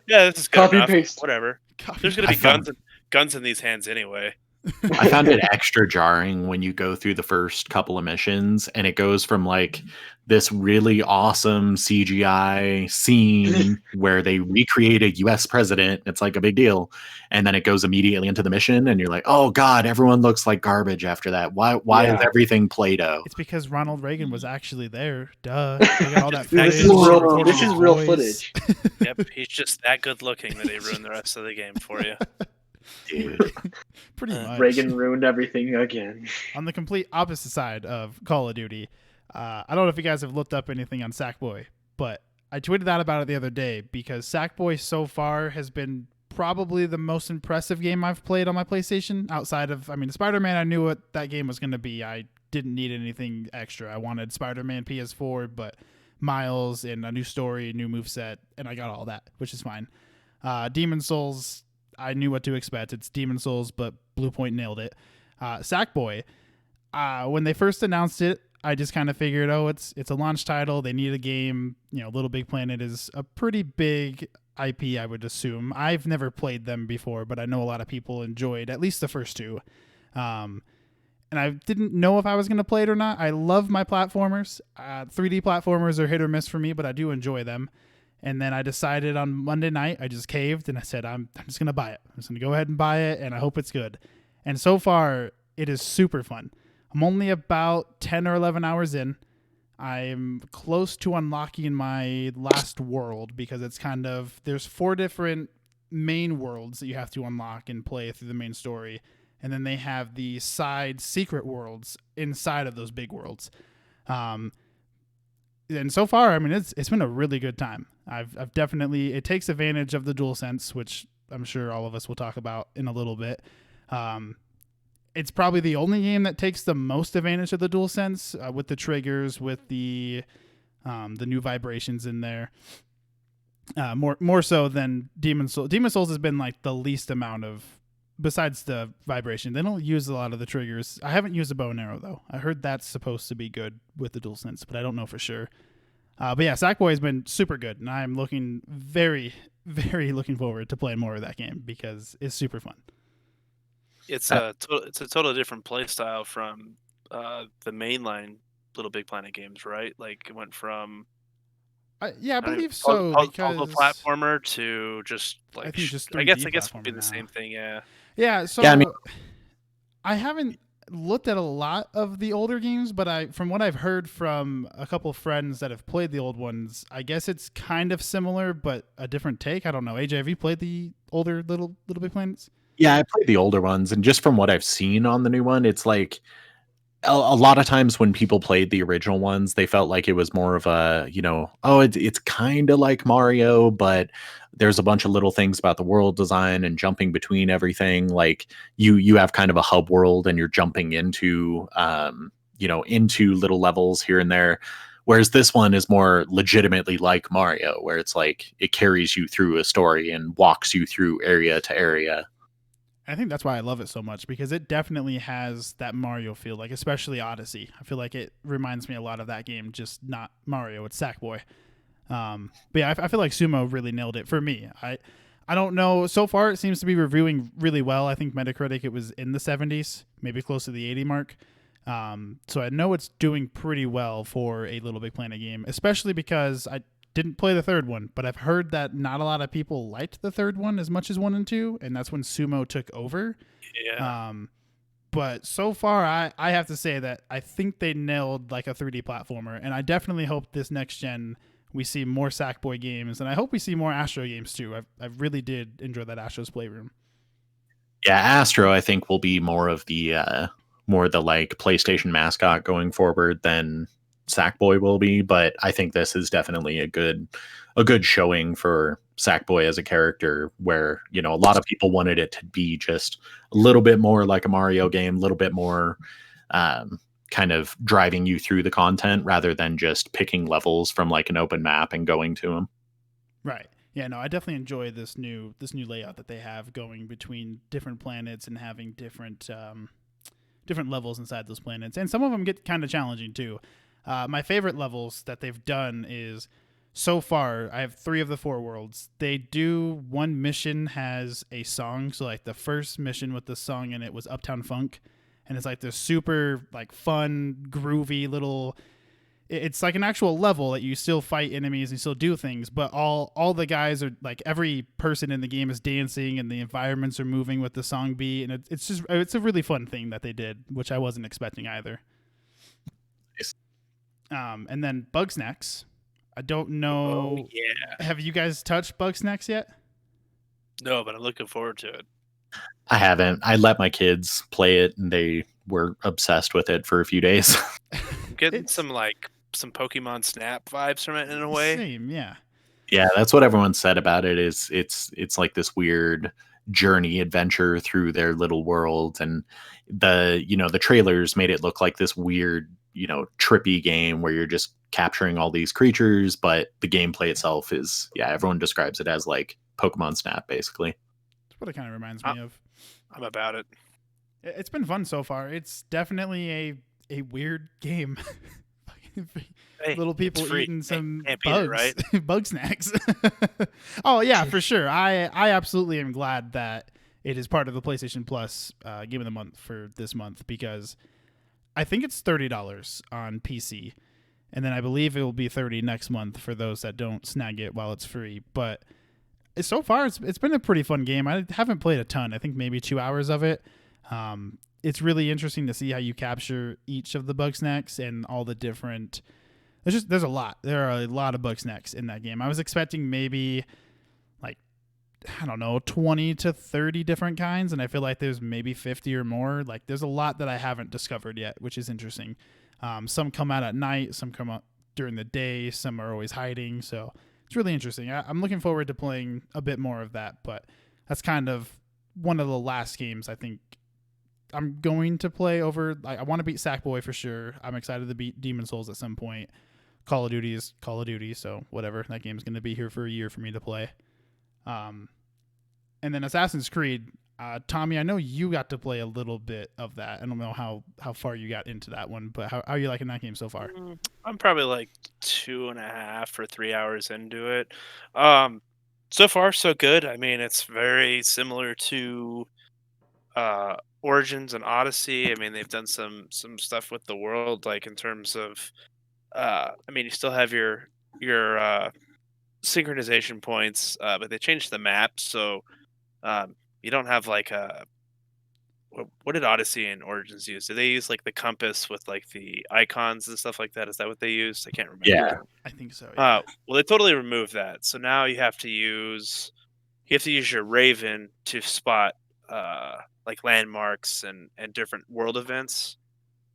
Yeah, this is good Copy enough. paste. Whatever. Copy There's gonna be guns in these hands anyway. I found it extra jarring when you go through the first couple of missions and it goes from like this really awesome CGI scene where they recreate a US president. It's like a big deal. And then it goes immediately into the mission and you're like, oh God, everyone looks like garbage after that. Why Yeah. is everything Play-Doh? It's because Ronald Reagan was actually there. Duh. They got all that This footage. is real- this is real footage. Yep, he's just that good looking that he ruined the rest of the game for you. Dude. Pretty much. Reagan ruined everything again. On the complete opposite side of Call of Duty, I don't know if you guys have looked up anything on Sackboy, but I tweeted out about it the other day because Sackboy so far has been probably the most impressive game I've played on my PlayStation outside of, Spider-Man. I knew what that game was going to be. I didn't need anything extra. I wanted Spider-Man PS4, but Miles and a new story, new moveset, and I got all that, which is fine. Demon Souls, I knew what to expect. It's Demon Souls, but Blue Point nailed it. Sackboy, when they first announced it, I just kind of figured, it's a launch title. They need a game. Little Big Planet is a pretty big IP, I would assume. I've never played them before, but I know a lot of people enjoyed at least the first two. And I didn't know if I was going to play it or not. I love my platformers. 3D platformers are hit or miss for me, but I do enjoy them. And then I decided on Monday night, I just caved and I said, I'm just going to buy it. I'm just going to go ahead and buy it, and I hope it's good. And so far, it is super fun. I'm only about 10 or 11 hours in. I'm close to unlocking my last world because it's there's 4 different main worlds that you have to unlock and play through the main story. and then they have the side secret worlds inside of those big worlds. And so far, I mean, it's been a really good time. I've definitely, it takes advantage of the DualSense, which I'm sure all of us will talk about in a little bit. It's probably the only game that takes the most advantage of the DualSense, with the triggers, with the new vibrations in there. More so than Demon's Souls. Demon's Souls has been like the least amount of, besides the vibration. They don't use a lot of the triggers. I haven't used a bow and arrow though. I heard that's supposed to be good with the DualSense, but I don't know for sure. But yeah, Sackboy has been super good, and I'm looking very, very looking forward to playing more of that game because it's super fun. It's a totally different play style from the mainline Little Big Planet games, right? Like it went from I believe so. Because puzzle platformer to just like I think just 3D I guess it would platformer be the now. same thing. Yeah. Yeah. So Yeah, I mean, I haven't looked at a lot of the older games, but from what I've heard from a couple of friends that have played the old ones, I guess it's kind of similar but a different take. I don't know. AJ, have you played the older Little Big Planets? yeah, I played the older ones, and just from what I've seen on the new one, it's like a lot of times when people played the original ones, they felt like it was more of a, oh, it's kind of like Mario, but there's a bunch of little things about the world design and jumping between everything. Like you have kind of a hub world, and you're jumping into into little levels here and there. Whereas this one is more legitimately like Mario, where it's like it carries you through a story and walks you through area to area. I think that's why I love it so much, because it definitely has that Mario feel, like especially Odyssey. I feel like it reminds me a lot of that game, just not Mario. It's Sackboy. But yeah, I feel like Sumo really nailed it for me. I don't know. So far, it seems to be reviewing really well. I think Metacritic, it was in the 70s, maybe close to the 80 mark. So I know it's doing pretty well for a Little Big Planet game, especially because I didn't play the third one, but I've heard that not a lot of people liked the third one as much as 1 and 2, and that's when Sumo took over. Yeah. But so far, I have to say that I think they nailed like a 3D platformer, and I definitely hope this next gen we see more Sackboy games, and I hope we see more Astro games too. I really did enjoy that Astro's Playroom. Yeah, Astro, I think, will be more the like PlayStation mascot going forward than Sackboy will be, but I think this is definitely a good showing for Sackboy as a character, where a lot of people wanted it to be just a little bit more like a Mario game, a little bit more kind of driving you through the content rather than just picking levels from like an open map and going to them. Right. Yeah, no, I definitely enjoy this new layout that they have, going between different planets and having different levels inside those planets, and some of them get kind of challenging too. My favorite levels that they've done is, so far, I have 3 of the 4 worlds. They do, one mission has a song. So like the first mission with the song in it was Uptown Funk. And it's like this super like fun, groovy little, it's like an actual level that you still fight enemies and still do things, but all the guys are like, every person in the game is dancing and the environments are moving with the song beat. And it's a really fun thing that they did, which I wasn't expecting either. And then Bugsnax. I don't know. Oh, yeah. Have you guys touched Bugsnax yet? No, but I'm looking forward to it. I haven't. I let my kids play it, and they were obsessed with it for a few days. I'm getting some Pokemon Snap vibes from it in a way. Same, yeah. Yeah, that's what everyone said about it. Is it's like this weird journey adventure through their little world, and the trailers made it look like this weird trippy game where you're just capturing all these creatures, but the gameplay itself is, everyone describes it as like Pokemon Snap, basically. That's what it kind of reminds me of. I'm about it. It's been fun so far. It's definitely a weird game. Hey, little people eating some bugs, right? Bug snacks. Oh yeah, for sure. I absolutely am glad that it is part of the PlayStation Plus Game of the Month for this month, because I think it's $30 on PC, and then I believe it will be $30 next month for those that don't snag it while it's free. But so far, it's been a pretty fun game. I haven't played a ton. I think maybe 2 hours of it. It's really interesting to see how you capture each of the bug snacks and all the different. There's a lot. There are a lot of bug snacks in that game. I was expecting maybe like I don't know, 20 to 30 different kinds, and I feel like there's maybe 50 or more. Like there's a lot that I haven't discovered yet, which is interesting. Some come out at night, some come out during the day, some are always hiding. So it's really interesting. I'm looking forward to playing a bit more of that, but that's kind of one of the last games I think I'm going to play over. I want to beat Sackboy for sure. I'm excited to beat Demon Souls at some point. Call of Duty is Call of Duty, so whatever. That game's going to be here for a year for me to play. And then Assassin's Creed, Tommy, I know you got to play a little bit of that. I don't know how far you got into that one, but how are you liking that game so far? I'm probably like 2.5 or 3 hours into it. So far so good. I mean, it's very similar to Origins and Odyssey. I mean, they've done some stuff with the world, like in terms of I mean, you still have your synchronization points, but they changed the map, so you don't have like a what did Odyssey and Origins use? Did they use like the compass with like the icons and stuff like that? Is that what they used? I can't Yeah. remember. I think so, yeah. Well, they totally removed that. So now you have to use your Raven to spot like landmarks and different world events.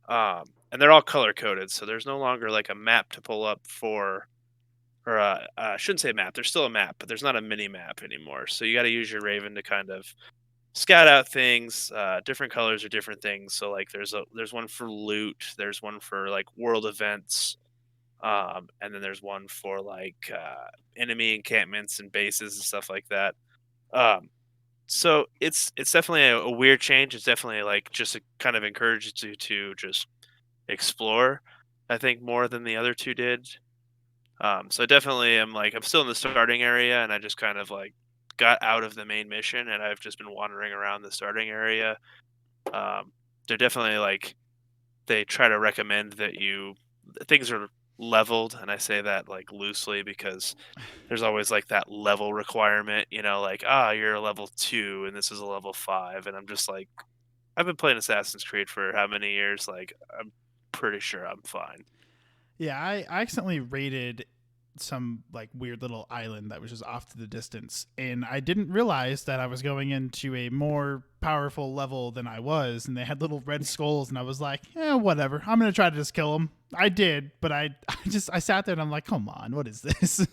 And they're all color coded, so there's no longer like a map to pull up for, or I shouldn't say map. There's still a map, but there's not a mini map anymore. So you got to use your Raven to kind of scout out things. Different colors are different things. So like there's one for loot. There's one for like world events. And then there's one for like enemy encampments and bases and stuff like that. Um, so it's definitely a weird change. It's definitely like just kind of encourages you to just explore. I think more than the other two did. So I definitely am like I'm still in the starting area, and I just kind of like got out of the main mission, and I've just been wandering around the starting area. Um, they're definitely like they try to recommend that things are leveled, and I say that like loosely because there's always like that level requirement, like you're a level 2 and this is a level 5, and I'm just like I've been playing Assassin's Creed for how many years? Like I'm pretty sure I'm fine. Yeah, I accidentally raided some like weird little island that was just off to the distance, and I didn't realize that I was going into a more powerful level than I was, and they had little red skulls, and I was like, whatever, I'm gonna try to just kill them. I did, but I sat there and I'm like, come on, what is this?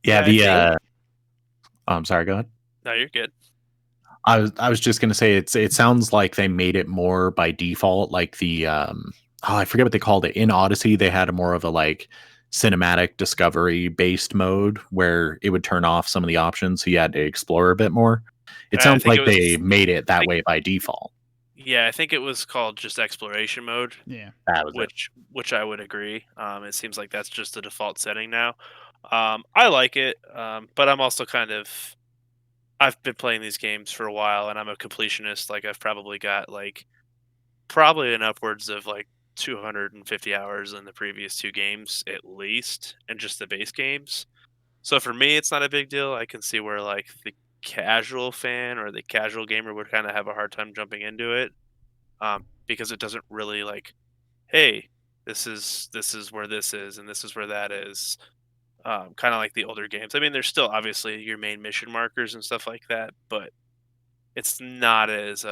Yeah, I think. I'm sorry, go ahead. No, you're good. I was just gonna say it sounds like they made it more by default, like the I forget what they called it. In Odyssey, they had a more of a like cinematic discovery based mode where it would turn off some of the options, so you had to explore a bit more. It I sounds think like it was. they made it I that think, way by default. yeah, I think it was called just exploration mode, Yeah. That was it. which I would agree. It seems like that's just the default setting now. I like it, but I'm also kind of I've been playing these games for a while, and I'm a completionist. Like I've probably got like probably an upwards of like 250 hours in the previous two games at least, and just the base games. So for me, it's not a big deal. I can see where like the casual fan or the casual gamer would kind of have a hard time jumping into it, because it doesn't really like, hey, this is where this is and this is where that is. Kind of like the older games. I mean, there's still obviously your main mission markers and stuff like that, but it's not as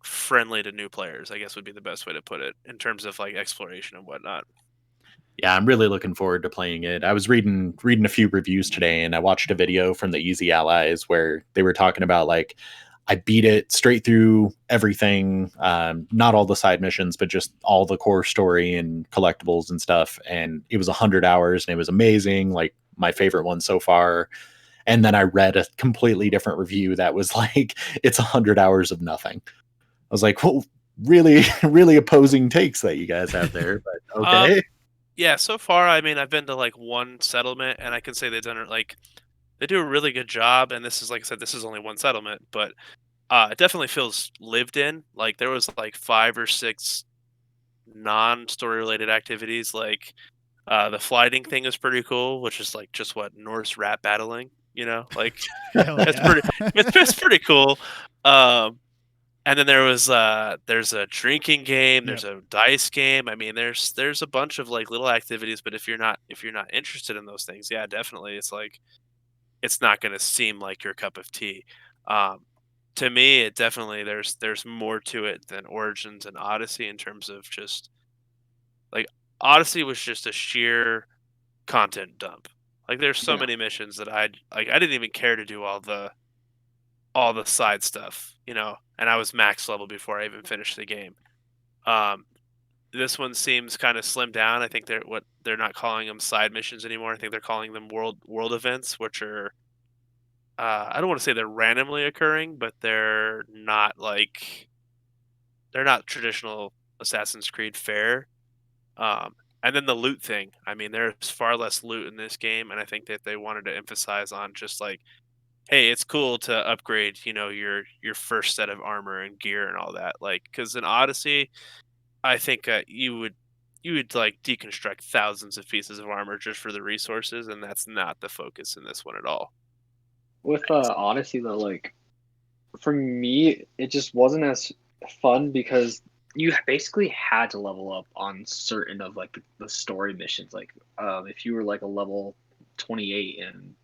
friendly to new players, I guess would be the best way to put it in terms of like exploration and whatnot. Yeah, I'm really looking forward to playing it. I was reading a few reviews today, and I watched a video from the Easy Allies where they were talking about like I beat it straight through everything, not all the side missions, but just all the core story and collectibles and stuff. And it was 100 hours, and it was amazing. Like my favorite one so far. And then I read a completely different review that was like it's 100 hours of nothing. I was like, well, really, really opposing takes that you guys have there, but okay. Yeah, so far, I mean, I've been to like one settlement, and I can say they've done it like they do a really good job. And this is like I said, this is only one settlement, but it definitely feels lived in. Like there was like 5 or 6 non-story related activities. Like the flighting thing is pretty cool, which is like just what Norse rat battling. Like Hell it's yeah. pretty, it's pretty cool. Um, And then there's a drinking game, there's a dice game. I mean, there's a bunch of like little activities, but if you're not interested in those things, yeah, definitely it's like it's not going to seem like your cup of tea. Um, to me, it definitely there's more to it than Origins and Odyssey in terms of just like Odyssey was just a sheer content dump. Like there's so Yeah. many missions that I didn't even care to do all the side stuff, you know, and I was max level before I even finished the game. Um, this one seems kind of slimmed down. I think they're not calling them side missions anymore. I think they're calling them world events, which are I don't want to say they're randomly occurring, but they're not traditional Assassin's Creed fare. And then the loot thing. I mean, there's far less loot in this game, and I think that they wanted to emphasize on just like, hey, it's cool to upgrade, you know, your first set of armor and gear and all that. Like, because in Odyssey, I think you would like deconstruct thousands of pieces of armor just for the resources, and that's not the focus in this one at all. With Odyssey though, like for me, it just wasn't as fun because you basically had to level up on certain of like the story missions. Like, if you were like a level 28 and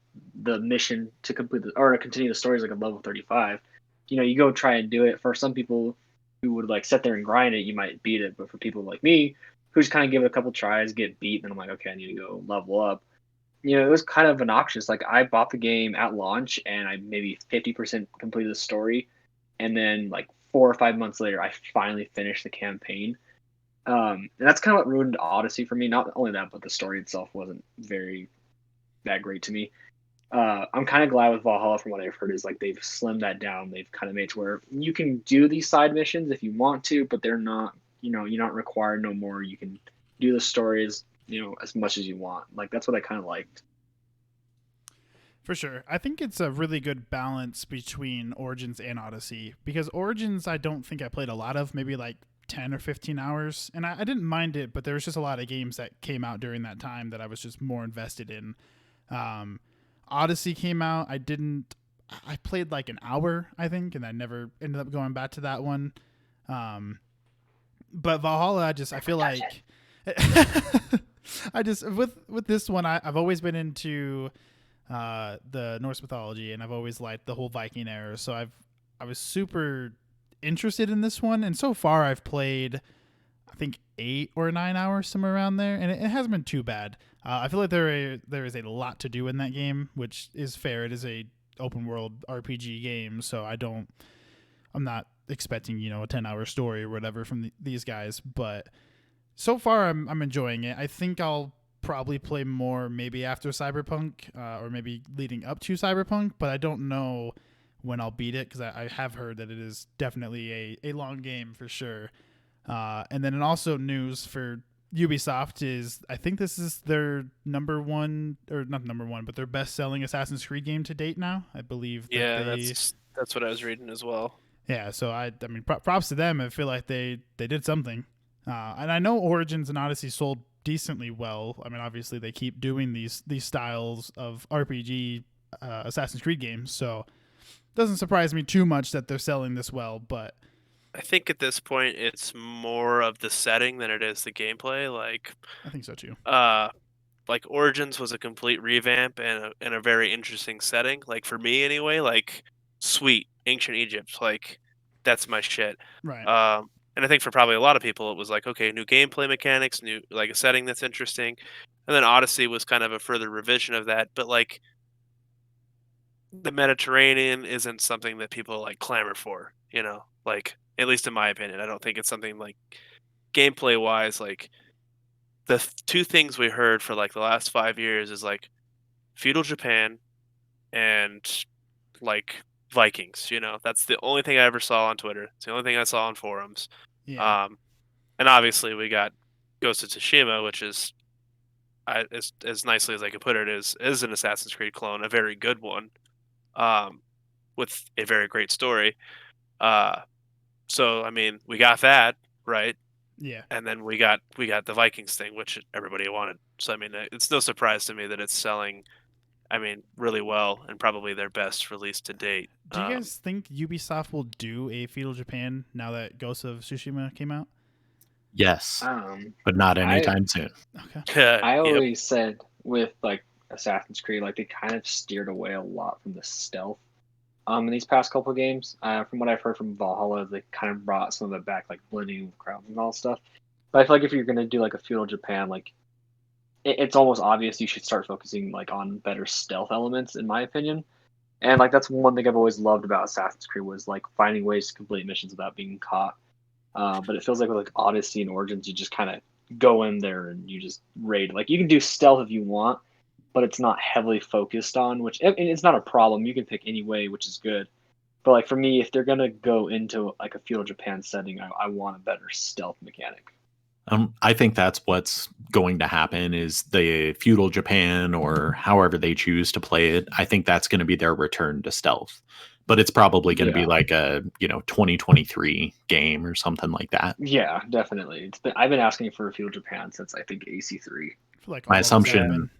the mission to complete the or to continue the story is like a level 35, you know, you go try and do it. For some people who would like sit there and grind it, you might beat it. But for people like me, who just kind of give it a couple tries, get beat, and I'm like, okay, I need to go level up. You know, it was kind of obnoxious. Like I bought the game at launch and I maybe 50% completed the story, and then like 4 or 5 months later, I finally finished the campaign. And that's kind of what ruined Odyssey for me. Not only that, but the story itself wasn't very that great to me. I'm kind of glad with Valhalla from what I've heard is like they've slimmed that down. They've kind of made it to where you can do these side missions if you want to, but they're not, you know, you're not required no more. You can do the stories, you know, as much as you want. Like that's what I kind of liked. For sure. I think it's a really good balance between Origins and Odyssey because Origins, I don't think I played a lot of, maybe like 10 or 15 hours. And I didn't mind it, but there was just a lot of games that came out during that time that I was just more invested in. Um, Odyssey came out. I played like an hour, I think, and I never ended up going back to that one. Um, but Valhalla, I feel like. I just, with this one, I've always been into the Norse mythology, and I've always liked the whole Viking era. So I was super interested in this one, and so far I've played I think 8 or 9 hours somewhere around there, and it hasn't been too bad. I feel like there is a lot to do in that game, which is fair. It is a open world RPG game, so I'm not expecting a 10-hour story or whatever from these guys, but so far I'm enjoying it. I think I'll probably play more maybe after Cyberpunk or maybe leading up to Cyberpunk, but I don't know when I'll beat it because I have heard that it is definitely a long game for sure. And then also news for Ubisoft is I think this is their number one, or not number one, but their best selling Assassin's Creed game to date now. I believe that Yeah, they. that's what I was reading as well. Yeah, so I mean, props to them. I feel like they did something. And I know Origins and Odyssey sold decently well. I mean, obviously they keep doing these styles of RPG Assassin's Creed games, so it doesn't surprise me too much that they're selling this well. But I think at this point it's more of the setting than it is the gameplay. I think so too. Uh, like Origins was a complete revamp and a very interesting setting. Like for me anyway, like sweet ancient Egypt, like that's my shit. Right. And I think for probably a lot of people it was like, okay, new gameplay mechanics, new like a setting that's interesting. And then Odyssey was kind of a further revision of that, but like the Mediterranean isn't something that people like clamor for, you know? Like at least in my opinion, I don't think it's something like gameplay wise like two things we heard for like the last 5 years is like feudal Japan and like Vikings. You know, that's the only thing I ever saw on Twitter. It's the only thing I saw on forums. Yeah. Um, and obviously we got Ghost of Tsushima, which is as nicely as I could put it, is an Assassin's Creed clone, a very good one, um, with a very great story. Uh, so I mean, we got that right, Yeah. and then we got the Vikings thing, which everybody wanted. So I mean, it's no surprise to me that it's selling I mean, really well, and probably their best release to date. Do you guys think Ubisoft will do a Feudal Japan now that Ghost of Tsushima came out? Yes, Um, but not I anytime soon. Okay. I Yep. always said with like Assassin's Creed, like they kind of steered away a lot from the stealth. In these past couple games, from what I've heard from Valhalla, they kind of brought some of it back, like blending with crowds and all stuff. But I feel like if you're gonna do like a feudal Japan, like it's almost obvious you should start focusing like on better stealth elements, in my opinion. And like that's one thing I've always loved about Assassin's Creed was like finding ways to complete missions without being caught. But it feels like with like Odyssey and Origins, you just kind of go in there and you just raid. Like you can do stealth if you want, but it's not heavily focused on. Which and it's not a problem. You can pick any way, which is good. But like for me, if they're gonna go into like a feudal Japan setting, I want a better stealth mechanic. I think that's what's going to happen is the feudal Japan or however they choose to play it. I think that's going to be their return to stealth, but it's probably going to be Yeah, like a 2023 game or something like that. yeah, definitely. I've been asking for a feudal Japan since I think AC3. I feel like My all of us have assumption, been.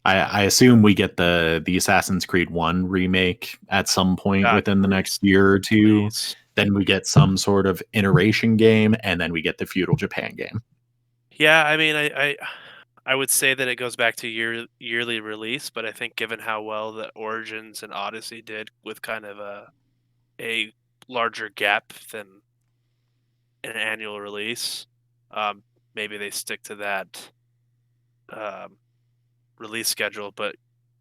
I assume we get the Assassin's Creed 1 remake at some point God, within the please, next year or two. please. Then we get some sort of iteration game, and then we get the feudal Japan game. Yeah, I mean, I would say that it goes back to yearly release, but I think given how well the Origins and Odyssey did with kind of a larger gap than an annual release, maybe they stick to that um, release schedule. But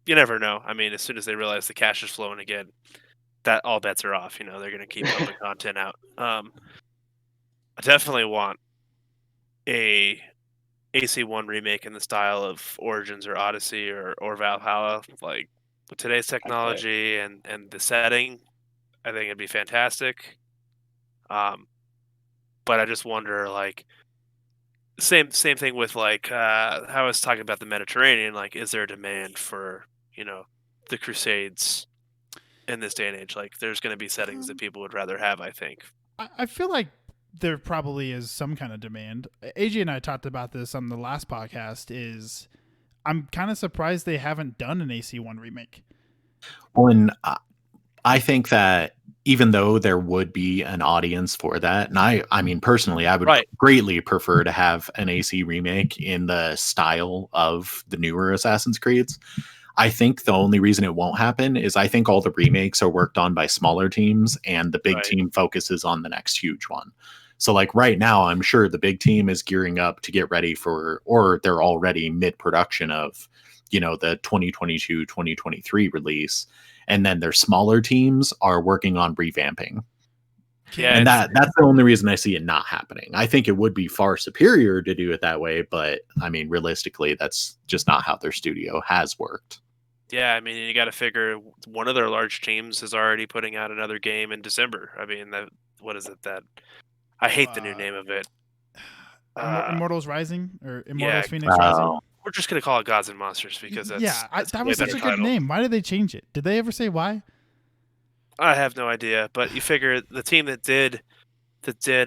you never know. I mean, as soon as they realize the cash is flowing again, that all bets are off. They're going to keep pumping content out. I definitely want a AC1 remake in the style of Origins or Odyssey or Valhalla. Like with today's I'd play it. technology and the setting, I think it'd be fantastic. Um, but I just wonder, like, same thing with like how I was talking about the Mediterranean. Like, is there a demand for the Crusades in this day and age? Like, there's going to be settings that Um, people would rather have. I think. I feel like there probably is some kind of demand. AJ and I talked about this on the last podcast. Is I'm kind of surprised they haven't done an AC1 remake. Well, and I think that even though there would be an audience for that, and I mean, personally, I would Right. greatly prefer to have an AC remake in the style of the newer Assassin's Creeds. I think the only reason it won't happen is I think all the remakes are worked on by smaller teams and the big Right. team focuses on the next huge one. So like right now, I'm sure the big team is gearing up to get ready for, or they're already mid production of, the 2022, 2023 release. And then their smaller teams are working on revamping. Yeah. And It's that's the only reason I see it not happening. I think it would be far superior to do it that way, but I mean, realistically, that's just not how their studio has worked. Yeah, I mean, you got to figure one of their large teams is already putting out another game in December. I mean, what is it that I hate the new name of it. Immortals Rising or Yeah, Immortals Phoenix Rising. we're just gonna call it Gods and Monsters because Yeah, that's a that way was better such a good title. name. Why did they change it? Did they ever say why? I have no idea, but you figure the team that did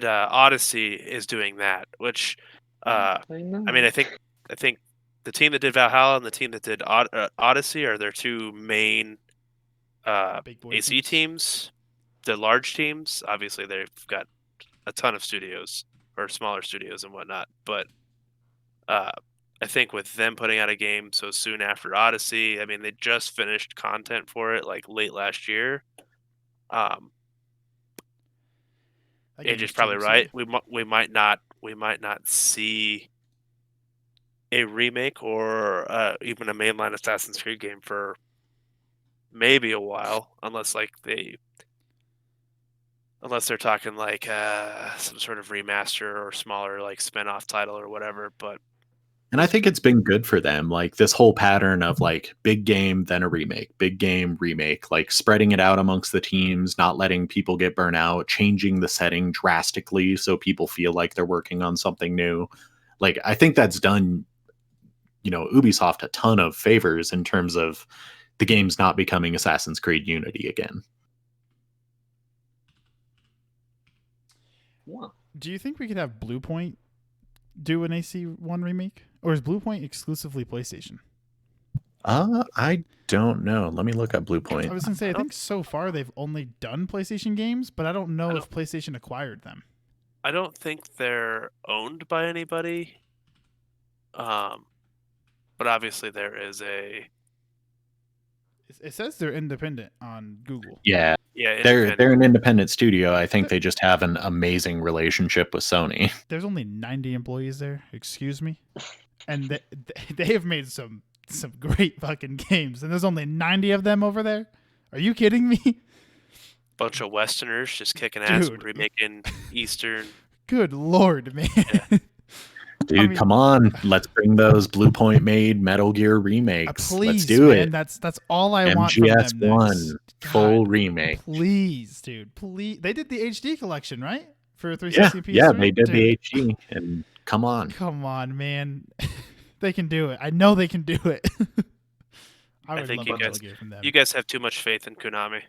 Odyssey is doing that, which I I mean, know. I think the team that did Valhalla and the team that did Odyssey are their two main Big boy AC teams. teams. The large teams, obviously, they've got a ton of studios or smaller studios and whatnot. But uh, I think with them putting out a game so soon after Odyssey, I mean, they just finished content for it like late last year. Um, That game AJ's was 2 probably weeks right. away. We might not see a remake or even a mainline Assassin's Creed game for maybe a while, unless they're talking like some sort of remaster or smaller like spin-off title or whatever. But And I think it's been good for them. Like this whole pattern of like big game, then a remake, big game, remake, like spreading it out amongst the teams, not letting people get burnt out, changing the setting drastically so people feel like they're working on something new. Like I think that's done, Ubisoft a ton of favors in terms of the game's not becoming Assassin's Creed Unity again. Wow. Do you think we could have Blue Point do an AC1 remake? Or is Blue Point exclusively PlayStation? I don't know. Let me look up Blue Point. I was gonna say I think so far they've only done PlayStation games, but I don't know if PlayStation acquired them. I don't think they're owned by anybody. But obviously there is a It says they're independent on Google. Yeah, they're an independent studio. I think they just have an amazing relationship with Sony. There's only 90 employees there. Excuse me, and they have made some great fucking games, and there's only 90 of them over there. Are you kidding me? Bunch of Westerners just kicking ass and remaking Eastern. Good Lord, man. Yeah. Dude, I mean, come on. Let's bring those Blue Point made Metal Gear remakes. Please, let's do man. it. That's all I want from them. MGS1 full remake. Please, dude. Please. They did the HD collection, right? For 360 Yeah, they did the HD. And come on. Come on, man. They can do it. I know they can do it. I think you guys have too much faith in Konami.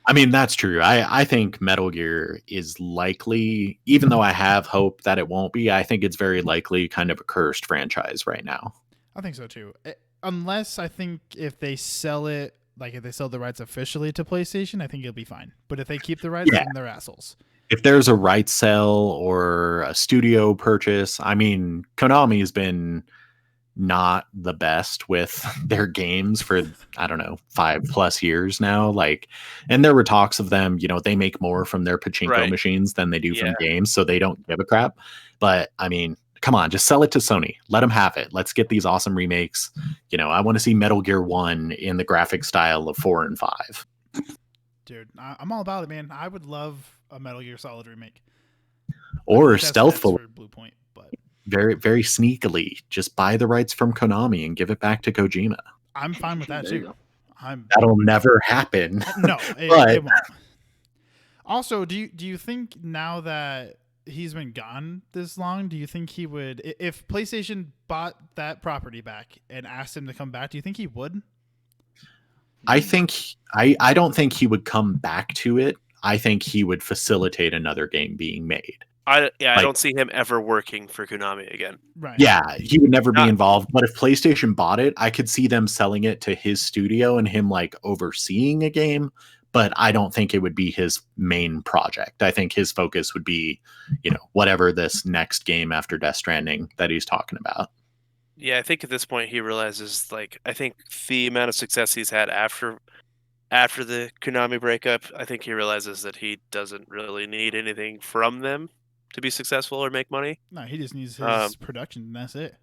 I mean, that's true. I think Metal Gear is likely, even though I have hope that it won't be, I think it's very likely kind of a cursed franchise right now. I think so too. Unless I think if they sell it, like if they sell the rights officially to PlayStation, I think it'll be fine. But if they keep the rights, then they're assholes. If there's a rights sell or a studio purchase, I mean, Konami's been not the best with their games for, I don't know, 5+ years now. Like, and there were talks of them, they make more from their pachinko machines than they do from games, so they don't give a crap. But I mean, come on, just sell it to Sony. Let them have it. Let's get these awesome remakes. I want to see Metal Gear 1 in the graphic style of 4 and 5. Dude, I'm all about it, man. I would love a Metal Gear Solid remake. Or stealthful. Blue Point, but very, very sneakily, just buy the rights from Konami and give it back to Kojima. I'm fine with that too. That'll never happen. No, it won't. Also, do you think now that he's been gone this long, do you think he would, if PlayStation bought that property back and asked him to come back, do you think he would? I don't think he would come back to it. I think he would facilitate another game being made. I don't see him ever working for Konami again. Right. Yeah, he would never be involved. But if PlayStation bought it, I could see them selling it to his studio and him like overseeing a game. But I don't think it would be his main project. I think his focus would be, whatever this next game after Death Stranding that he's talking about. Yeah, I think at this point he realizes, I think the amount of success he's had after the Konami breakup, I think he realizes that he doesn't really need anything from them to be successful or make money. No, he just needs his production, and that's it.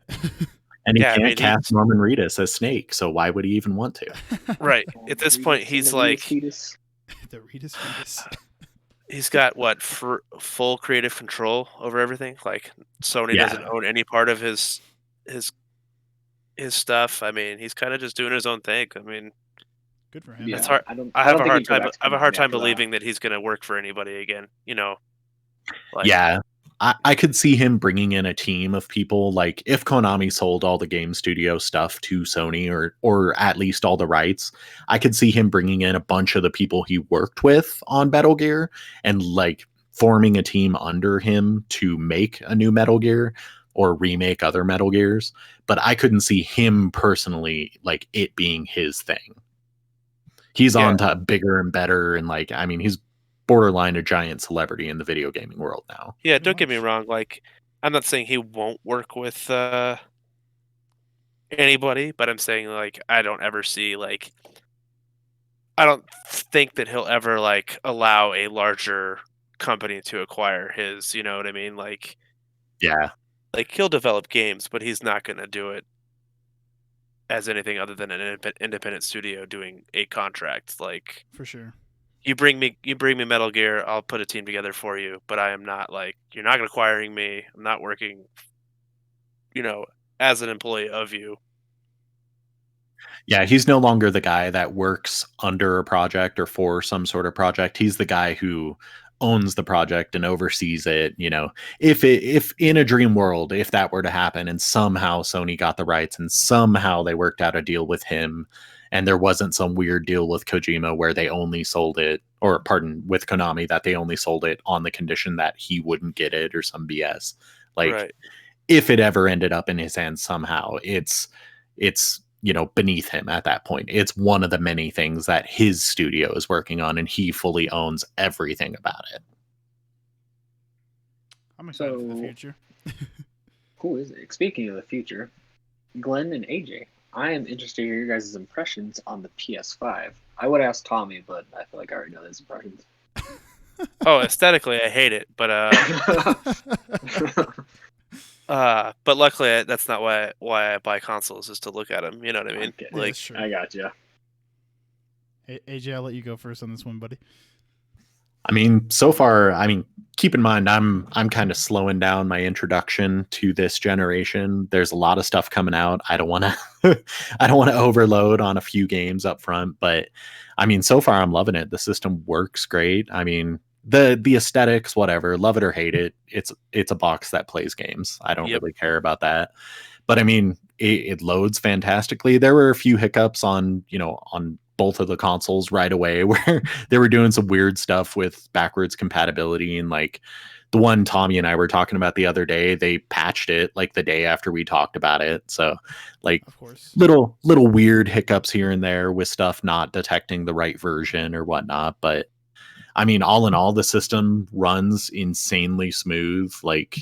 And he can't cast Norman Reedus as Snake, so why would he even want to? Right. At this point, he's like... The Reedus fetus. He's got, full creative control over everything? Like, Sony doesn't own any part of his stuff. I mean, he's kind of just doing his own thing. I mean... Good for him. Yeah, it's hard. I have a hard time believing that he's going to work for anybody again. I could see him bringing in a team of people. Like if Konami sold all the game studio stuff to Sony, or at least all the rights, I could see him bringing in a bunch of the people he worked with on Metal Gear and like forming a team under him to make a new Metal Gear or remake other Metal Gears. But I couldn't see him personally, like it being his thing. He's on to bigger and better, and he's borderline a giant celebrity in the video gaming world now. Yeah, don't get me wrong. Like, I'm not saying he won't work with anybody, but I'm saying I don't ever see I don't think that he'll ever allow a larger company to acquire his. You know what I mean? He'll develop games, but he's not going to do it as anything other than an independent studio doing a contract. For sure. You bring me Metal Gear, I'll put a team together for you, but I am not you're not acquiring me. I'm not working, as an employee of you. Yeah, he's no longer the guy that works under a project or for some sort of project. He's the guy who owns the project and oversees it. If in a dream world, if that were to happen and somehow Sony got the rights and somehow they worked out a deal with him, and there wasn't some weird deal with Kojima where they only sold it, or with Konami, that they only sold it on the condition that he wouldn't get it or some BS. If it ever ended up in his hands somehow, it's beneath him at that point. It's one of the many things that his studio is working on, and he fully owns everything about it. I'm excited for the future. Who is it? Speaking of the future, Glen and AJ, I am interested to hear your guys' impressions on the PS5. I would ask Tommy, but I feel like I already know his impressions. Oh, aesthetically, I hate it, but but luckily that's not why I buy consoles, is to look at them. You know what I mean? Okay. Like, I got you. Hey, AJ, I'll let you go first on this one, buddy. I mean, so far, keep in mind, I'm kind of slowing down my introduction to this generation. There's a lot of stuff coming out. I don't want to, I don't want to overload on a few games up front, but I mean, so far I'm loving it. The system works great. I mean, the aesthetics, whatever, love it or hate it, it's a box that plays games. I don't really care about that. But I mean, it loads fantastically. There were a few hiccups on both of the consoles right away where they were doing some weird stuff with backwards compatibility, and like the one Tommy and I were talking about the other day, they patched it like the day after we talked about it. So like, of course, little weird hiccups here and there with stuff not detecting the right version or whatnot. But I mean, all in all, the system runs insanely smooth. Like,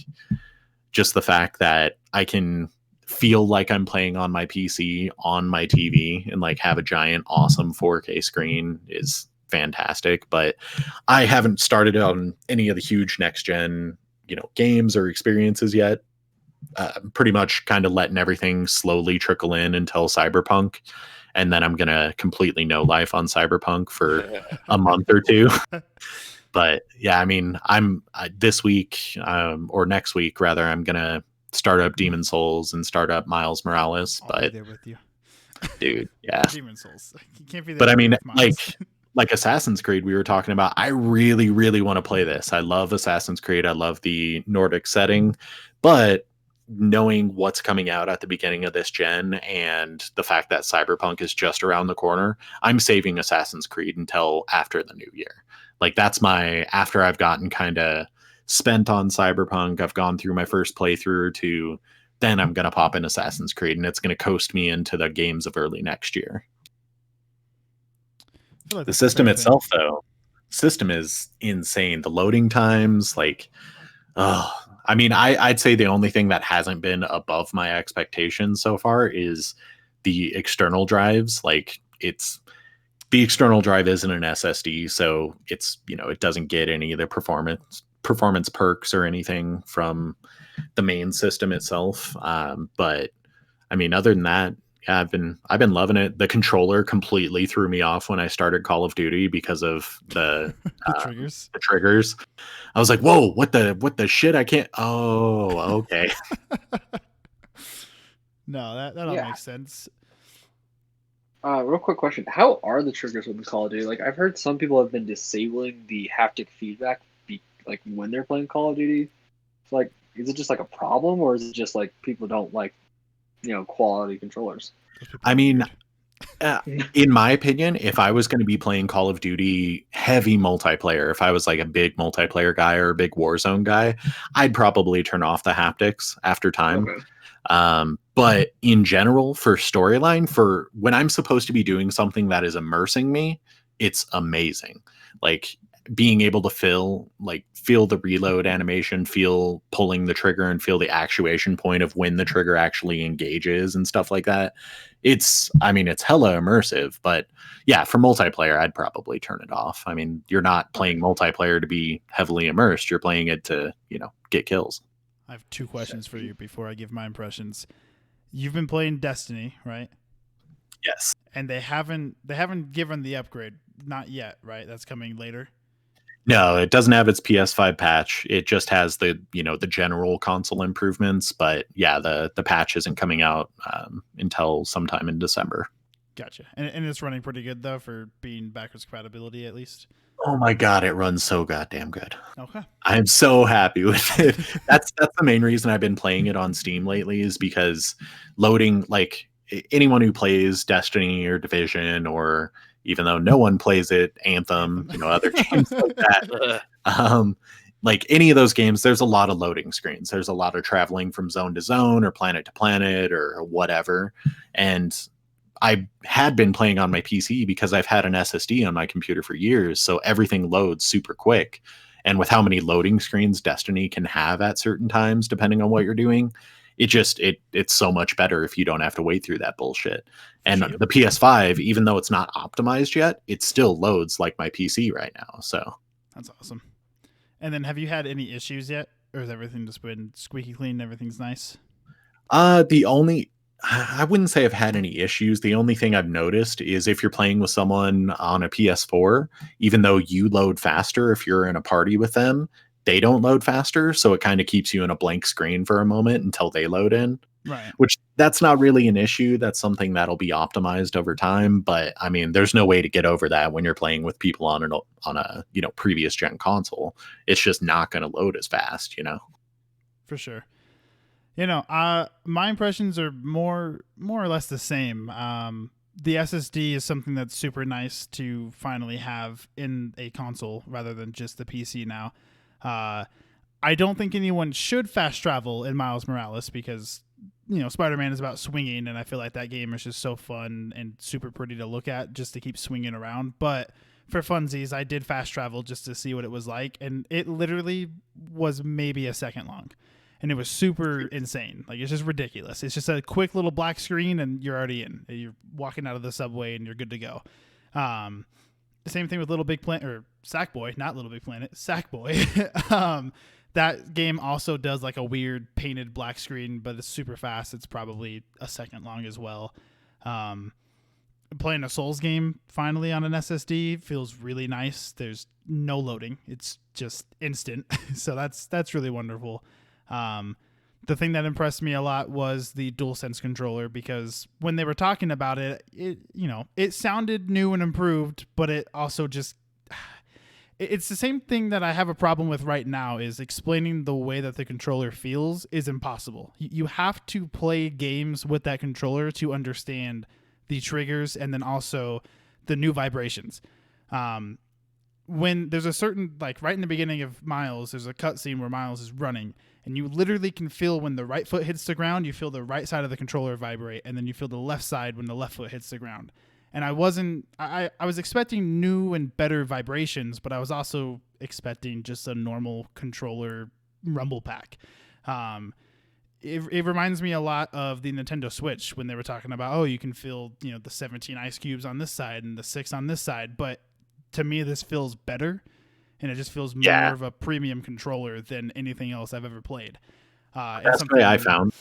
just the fact that I can feel like I'm playing on my PC on my TV and like have a giant awesome 4K screen is fantastic. But I haven't started on any of the huge next gen games or experiences yet. Pretty much kind of letting everything slowly trickle in until Cyberpunk, and then I'm gonna completely no life on Cyberpunk for a month or two. But yeah, I mean, I'm this week or next week rather, I'm gonna start up Demon Souls and start up Miles Morales. I'll be but there with you, dude, yeah. Demon Souls. You can't be there. But I mean, with Miles. like Assassin's Creed we were talking about, I really, really want to play this. I love Assassin's Creed. I love the Nordic setting, but knowing what's coming out at the beginning of this gen and the fact that Cyberpunk is just around the corner, I'm saving Assassin's Creed until after the new year. Like, that's after I've gotten kind of spent on Cyberpunk, I've gone through my first playthrough or two, then I'm going to pop in Assassin's Creed, and it's going to coast me into the games of early next year. Like the system itself, though, system is insane. The loading times, like, I mean, I'd say the only thing that hasn't been above my expectations so far is the external drives. Like, the external drive isn't an SSD, so it's it doesn't get any of the performance perks or anything from the main system itself. But I mean, other than that, yeah, I've been loving it. The controller completely threw me off when I started Call of Duty because of the triggers. The triggers. I was like, "Whoa, what the shit? I can't." Oh, okay. No, that all makes sense. Real quick question: how are the triggers with the Call of Duty? Like, I've heard some people have been disabling the haptic feedback, like when they're playing Call of Duty. So, like, is it just like a problem, or is it just like people don't like, quality controllers? I mean, in my opinion, if I was going to be playing Call of Duty heavy multiplayer, if I was like a big multiplayer guy or a big Warzone guy, I'd probably turn off the haptics after time. Okay. But in general, for storyline, for when I'm supposed to be doing something that is immersing me, it's amazing. Like, being able to feel the reload animation, feel pulling the trigger, and feel the actuation point of when the trigger actually engages and stuff like that. It's hella immersive. But yeah, for multiplayer, I'd probably turn it off. I mean, you're not playing multiplayer to be heavily immersed. You're playing it to, get kills. I have two questions for you before I give my impressions. You've been playing Destiny, right? Yes. And they haven't given the upgrade, not yet, right? That's coming later. No, it doesn't have its PS5 patch. It just has the general console improvements. But yeah, the patch isn't coming out until sometime in December. Gotcha. And it's running pretty good though for being backwards compatibility at least. Oh my god, it runs so goddamn good. Okay. I'm so happy with it. That's the main reason I've been playing it on Steam lately, is because loading, like, anyone who plays Destiny or Division, or even though no one plays it, Anthem, other games like that. Like, any of those games, there's a lot of loading screens. There's a lot of traveling from zone to zone or planet to planet or whatever. And I had been playing on my PC because I've had an SSD on my computer for years, so everything loads super quick. And with how many loading screens Destiny can have at certain times, depending on what you're doing, it's so much better if you don't have to wait through that bullshit. And Sure. the PS5, even though it's not optimized yet, it still loads like my PC right now. So That's awesome. And then have you had any issues yet? Or has everything just been squeaky clean? Everything's nice? I wouldn't say I've had any issues. The only thing I've noticed is if you're playing with someone on a PS4, even though you load faster, if you're in a party with them, they don't load faster. So it kind of keeps you in a blank screen for a moment until they load in, Right. which that's not really an issue. That's something that'll be optimized over time. But I mean, there's no way to get over that when you're playing with people on a previous gen console. It's just not going to load as fast, For sure. My impressions are more or less the same. The SSD is something that's super nice to finally have in a console rather than just the PC now. I don't think anyone should fast travel in Miles Morales because Spider-Man is about swinging, and I feel like that game is just so fun and super pretty to look at just to keep swinging around. But for funsies, I did fast travel just to see what it was like, and it literally was maybe a second long. And it was super insane. Like, it's just ridiculous. It's just a quick little black screen and you're already in. You're walking out of the subway and you're good to go. Same thing with Little Big Planet, or Sackboy, not Little Big Planet, Sackboy. That game also does like a weird painted black screen, but it's super fast. It's probably a second long as well. Playing a Souls game finally on an SSD feels really nice. There's no loading. It's just instant. So that's really wonderful. The thing that impressed me a lot was the DualSense controller, because when they were talking about it, it sounded new and improved, but it also just, it's the same thing that I have a problem with right now, is explaining the way that the controller feels is impossible. You have to play games with that controller to understand the triggers and then also the new vibrations. When there's a certain, like right in the beginning of Miles, there's a cutscene where Miles is running, and you literally can feel when the right foot hits the ground, you feel the right side of the controller vibrate, and then you feel the left side when the left foot hits the ground. And I was expecting new and better vibrations, but I was also expecting just a normal controller rumble pack. It reminds me a lot of the Nintendo Switch when they were talking about, you can feel, the 17 ice cubes on this side and the 6 on this side, but to me, this feels better, and it just feels more of a premium controller than anything else I've ever played. That's what I found.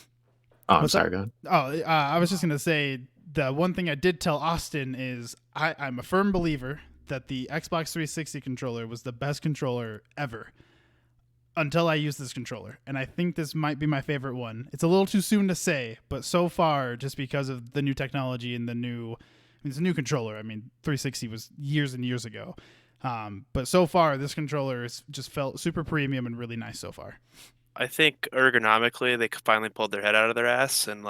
Oh, I'm sorry, go ahead. I was just going to say, the one thing I did tell Austin is I'm a firm believer that the Xbox 360 controller was the best controller ever until I used this controller. And I think this might be my favorite one. It's a little too soon to say, but so far, just because of the new technology and it's a new controller. I mean, 360 was years and years ago. But so far, this controller has just felt super premium and really nice so far. I think ergonomically, they finally pulled their head out of their ass and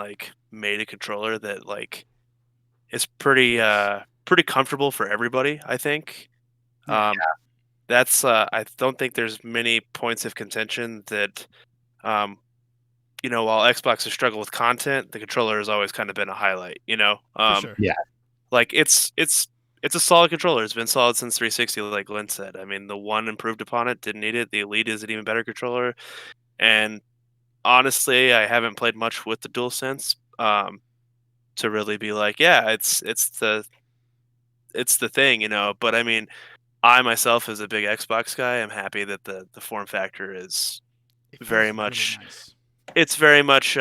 made a controller that is pretty comfortable for everybody. I think. That's I don't think there's many points of contention that, while Xbox has struggled with content, the controller has always kind of been a highlight. For sure. Yeah. It's a solid controller. It's been solid since 360, like Glen said. I mean, the one improved upon it, didn't need it. The Elite is an even better controller. And honestly, I haven't played much with the DualSense to really be like, yeah, it's the thing, But I mean, I myself, as a big Xbox guy, am happy that the form factor is very much. Really nice. It's very much.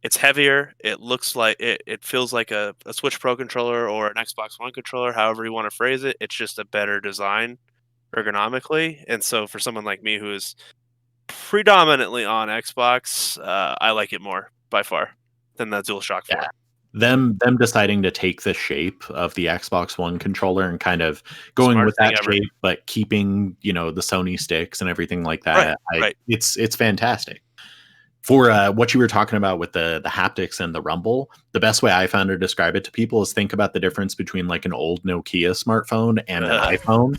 It's heavier. It looks like it feels like a Switch Pro controller or an Xbox One controller, however you want to phrase it. It's just a better design ergonomically. And so for someone like me who is predominantly on Xbox, I like it more by far than the DualShock 4. Yeah. Them deciding to take the shape of the Xbox One controller and kind of going Smartest with that thing ever. shape, but keeping, the Sony sticks and everything like that. Right. It's fantastic. For what you were talking about with the haptics and the rumble, the best way I found to describe it to people is think about the difference between like an old Nokia smartphone and an iPhone.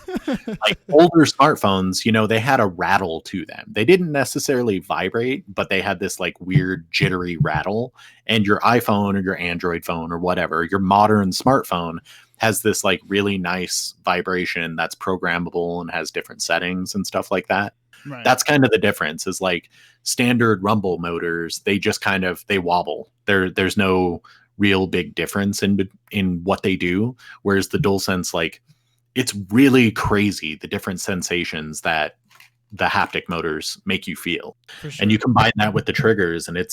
Like older smartphones, you know, they had a rattle to them. They didn't necessarily vibrate, but they had this like weird jittery rattle. And your iPhone or your Android phone or whatever, your modern smartphone has this like really nice vibration that's programmable and has different settings and stuff like that. Right. That's kind of the difference. Is like standard rumble motors, they just kind of they wobble. There's no real big difference in what they do. Whereas the DualSense, like, it's really crazy the different sensations that the haptic motors make you feel. For sure. And you combine that with the triggers, and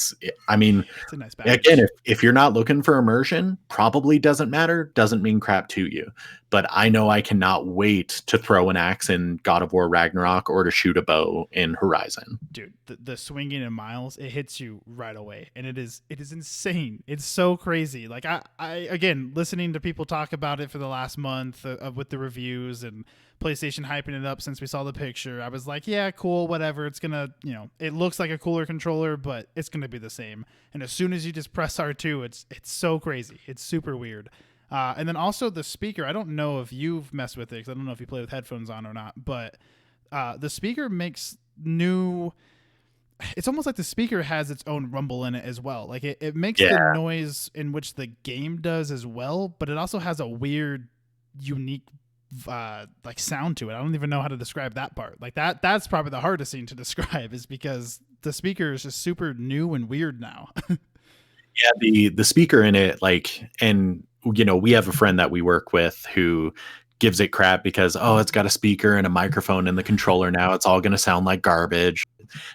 I mean, It's a nice balance. again, if you're not looking for immersion, probably doesn't matter, doesn't mean crap to you. But I know I cannot wait to throw an axe in God of War Ragnarok or to shoot a bow in Horizon. Dude, the swinging in Miles, it hits you right away, and it is insane. It's so crazy. Like I again, listening to people talk about it for the last month with the reviews and PlayStation hyping it up since we saw the picture, I was like, yeah, cool, whatever. It's gonna, you know, it looks like a cooler controller, but it's gonna be the same. And as soon as you just press R2, it's so crazy. It's super weird. And then also the speaker. I don't know if you've messed with it, because I don't know if you play with headphones on or not, but the speaker makes new. It's almost like the speaker has its own rumble in it as well. Like it makes the noise in which the game does as well, but it also has a weird, unique like sound to it. I don't even know how to describe that part. Like that's probably the hardest thing to describe, is because the speaker is just super new and weird now. Yeah, the speaker in it, like, and you know, we have a friend that we work with who gives it crap because, oh, it's got a speaker and a microphone in the controller now, it's all going to sound like garbage.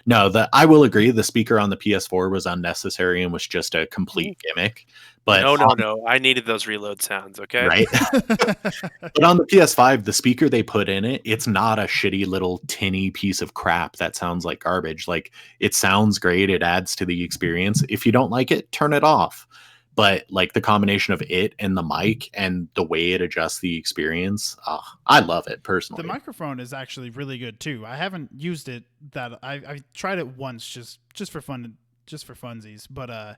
No, I will agree, the speaker on the PS4 was unnecessary and was just a complete gimmick. But no, I needed those reload sounds, okay? Right. But on the PS5, the speaker they put in it, it's not a shitty little tinny piece of crap that sounds like garbage. Like, it sounds great, it adds to the experience. If you don't like it, turn it off. But like the combination of it and the mic and the way it adjusts the experience, I love it personally. The microphone is actually really good too. I haven't used it that I tried it once just for fun, just for funsies. But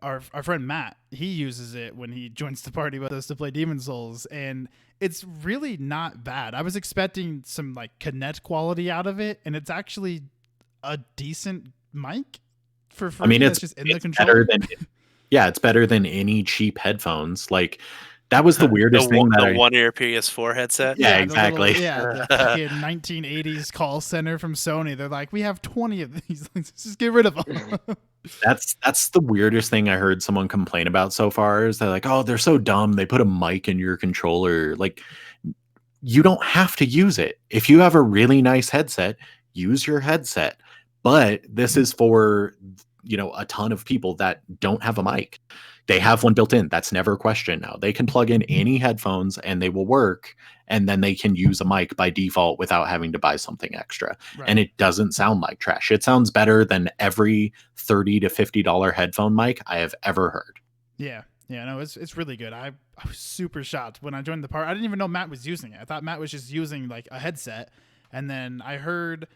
our friend Matt, he uses it when he joins the party with us to play Demon's Souls, and it's really not bad. I was expecting some like Kinect quality out of it, and it's actually a decent mic for free. I mean, it's just in the better controller. than yeah, it's better than any cheap headphones. Like, that was the weirdest thing. The one-ear PS4 headset? Yeah, exactly. The fucking 1980s call center from Sony. They're like, we have 20 of these. Let's just get rid of them. That's the weirdest thing I heard someone complain about so far, is they're like, oh, they're so dumb. They put a mic in your controller. Like, you don't have to use it. If you have a really nice headset, use your headset. But this is for, you know, a ton of people that don't have a mic. They have one built in. That's never a question now. They can plug in any headphones and they will work, and then they can use a mic by default without having to buy something extra. Right. And it doesn't sound like trash. It sounds better than every $30 to $50 headphone mic I have ever heard. Yeah. Yeah, no, it's really good. I was super shocked when I joined the party. I didn't even know Matt was using it. I thought Matt was just using like a headset, and then I heard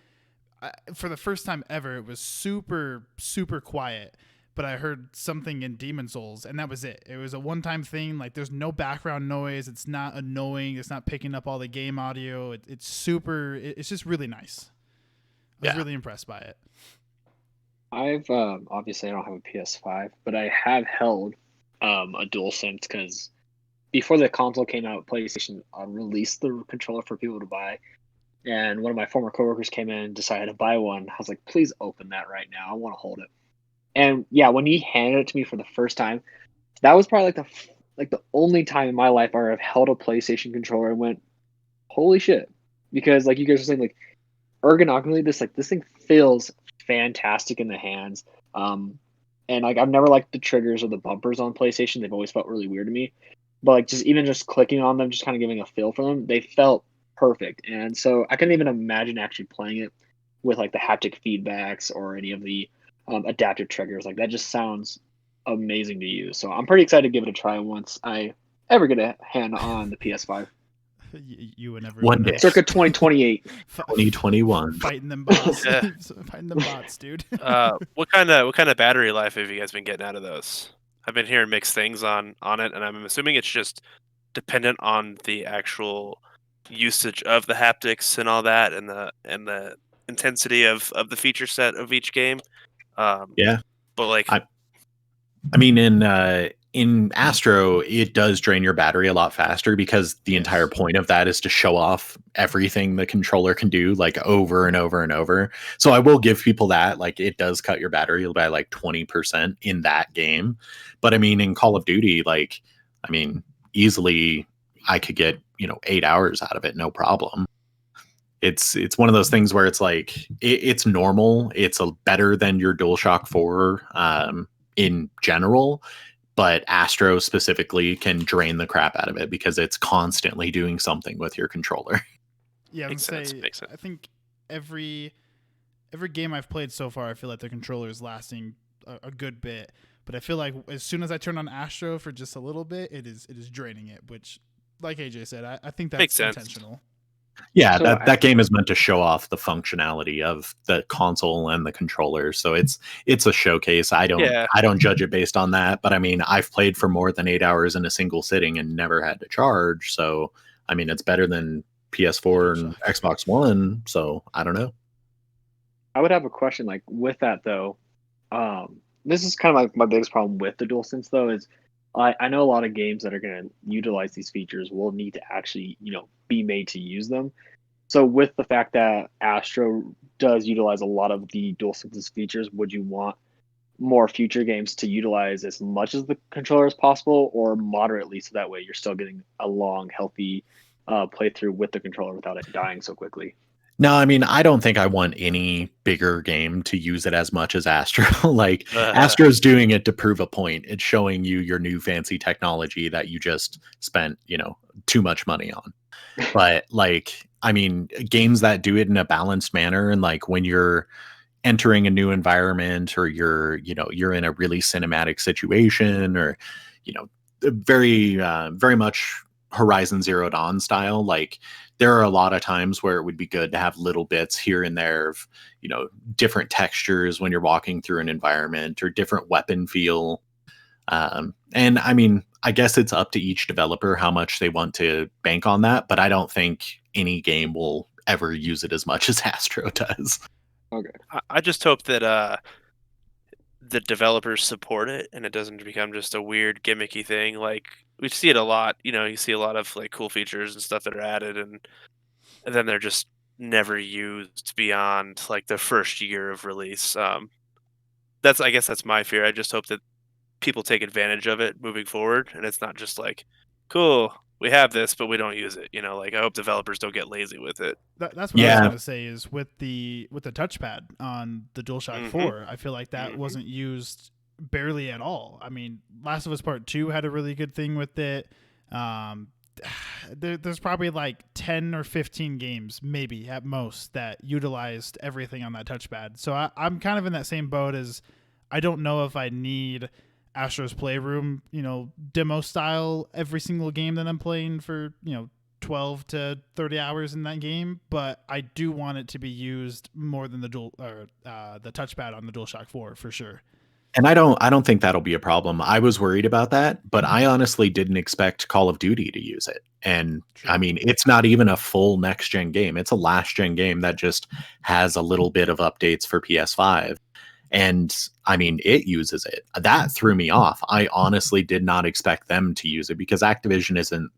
for the first time ever, it was super, super quiet, but I heard something in Demon's Souls, and that was it. It was a one-time thing. Like, there's no background noise. It's not annoying. It's not picking up all the game audio. It's super. It's just really nice. I was really impressed by it. I've obviously I don't have a PS5, but I have held a DualSense, because before the console came out, PlayStation released the controller for people to buy. And one of my former coworkers came in and decided to buy one. I was like, please open that right now. I want to hold it. And yeah, when he handed it to me for the first time, that was probably like the only time in my life where I've held a PlayStation controller and went, holy shit. Because like you guys were saying, like ergonomically, this thing feels fantastic in the hands. And like I've never liked the triggers or the bumpers on PlayStation. They've always felt really weird to me. But like just clicking on them, just kind of giving a feel for them, they felt perfect. And so I couldn't even imagine actually playing it with like the haptic feedbacks or any of the adaptive triggers. Like that just sounds amazing to use. So I'm pretty excited to give it a try once I ever get a hand on the PS5. You and everyone One day. else. Circa 2028. 2021. Fighting them bots. Yeah. Fighting them bots, dude. What kind of battery life have you guys been getting out of those? I've been hearing mixed things on it, and I'm assuming it's just dependent on the actual usage of the haptics and all that, and the intensity of the feature set of each game. Yeah. But like, I mean, in Astro, it does drain your battery a lot faster because the entire point of that is to show off everything the controller can do, like over and over and over. So I will give people that, like, it does cut your battery by like 20% in that game. But I mean, in Call of Duty, like, I mean, easily I could get 8 hours out of it, no problem. It's one of those things where it's like it's normal. It's better than your DualShock 4 in general, but Astro specifically can drain the crap out of it because it's constantly doing something with your controller. Yeah, I would Makes say sense, makes sense. I think every game I've played so far, I feel like the controller is lasting a good bit. But I feel like as soon as I turn on Astro for just a little bit, it is draining it. Which, like AJ said, I think that's Makes sense. intentional. Yeah, So that game is meant to show off the functionality of the console and the controller. So it's a showcase. I don't judge it based on that, but I mean, I've played for more than 8 hours in a single sitting and never had to charge. So I mean, it's better than PS4 and Xbox One. So I don't know. I would have a question like with that though. This is kind of like my biggest problem with the DualSense though is I know a lot of games that are going to utilize these features will need to actually be made to use them. So with the fact that Astro does utilize a lot of the DualSense's features, would you want more future games to utilize as much as the controller as possible, or moderately, so that way you're still getting a long, healthy playthrough with the controller without it dying so quickly? No, I mean, I don't think I want any bigger game to use it as much as Astro. Like, Astro's doing it to prove a point. It's showing you your new fancy technology that you just spent, too much money on. But like, I mean, games that do it in a balanced manner, and like when you're entering a new environment, or you're in a really cinematic situation, or very very much Horizon Zero Dawn style, like there are a lot of times where it would be good to have little bits here and there of different textures when you're walking through an environment, or different weapon feel. And I mean, I guess it's up to each developer how much they want to bank on that, but I don't think any game will ever use it as much as Astro does. Okay. I just hope that the developers support it and it doesn't become just a weird gimmicky thing. Like we see it a lot, you see a lot of like cool features and stuff that are added, and then they're just never used beyond like the first year of release. I guess that's my fear. I just hope that people take advantage of it moving forward, and it's not just like, cool, we have this, but we don't use it. Like I hope developers don't get lazy with it. That's what I was going to say is with the touchpad on the DualShock 4, I feel like that wasn't used barely at all. I mean, Last of Us Part 2 had a really good thing with it. There's probably like 10 or 15 games, maybe at most, that utilized everything on that touchpad. So I'm kind of in that same boat as I don't know if I need Astro's Playroom, demo style every single game that I'm playing for, 12 to 30 hours in that game, but I do want it to be used more than the touchpad on the DualShock 4 for sure. And I don't think that'll be a problem. I was worried about that, but I honestly didn't expect Call of Duty to use it. And true. I mean, it's not even a full next gen game. It's a last gen game that just has a little bit of updates for PS5. And I mean, it uses it. That threw me off. I honestly did not expect them to use it because Activision isn't,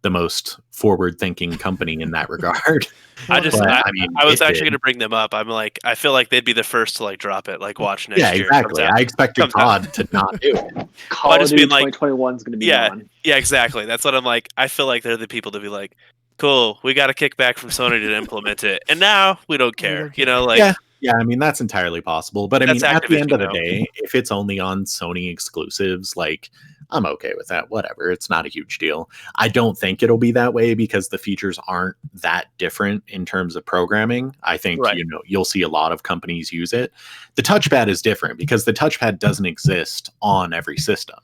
the most forward-thinking company in that regard. I was actually going to bring them up. I'm like, I feel like they'd be the first to like drop it, like watch next year. Yeah, exactly. I expected COD to not do it. Call of Duty 2021 is going to be on. Yeah, exactly. That's what I'm like. I feel like they're the people to be like, cool, we got a kickback from Sony to implement it, and now we don't care. Yeah, I mean, that's entirely possible. But I mean, at the end of the day, if it's only on Sony exclusives, like, I'm okay with that. Whatever. It's not a huge deal. I don't think it'll be that way because the features aren't that different in terms of programming. I think, Right. you'll see a lot of companies use it. The touchpad is different because the touchpad doesn't exist on every system,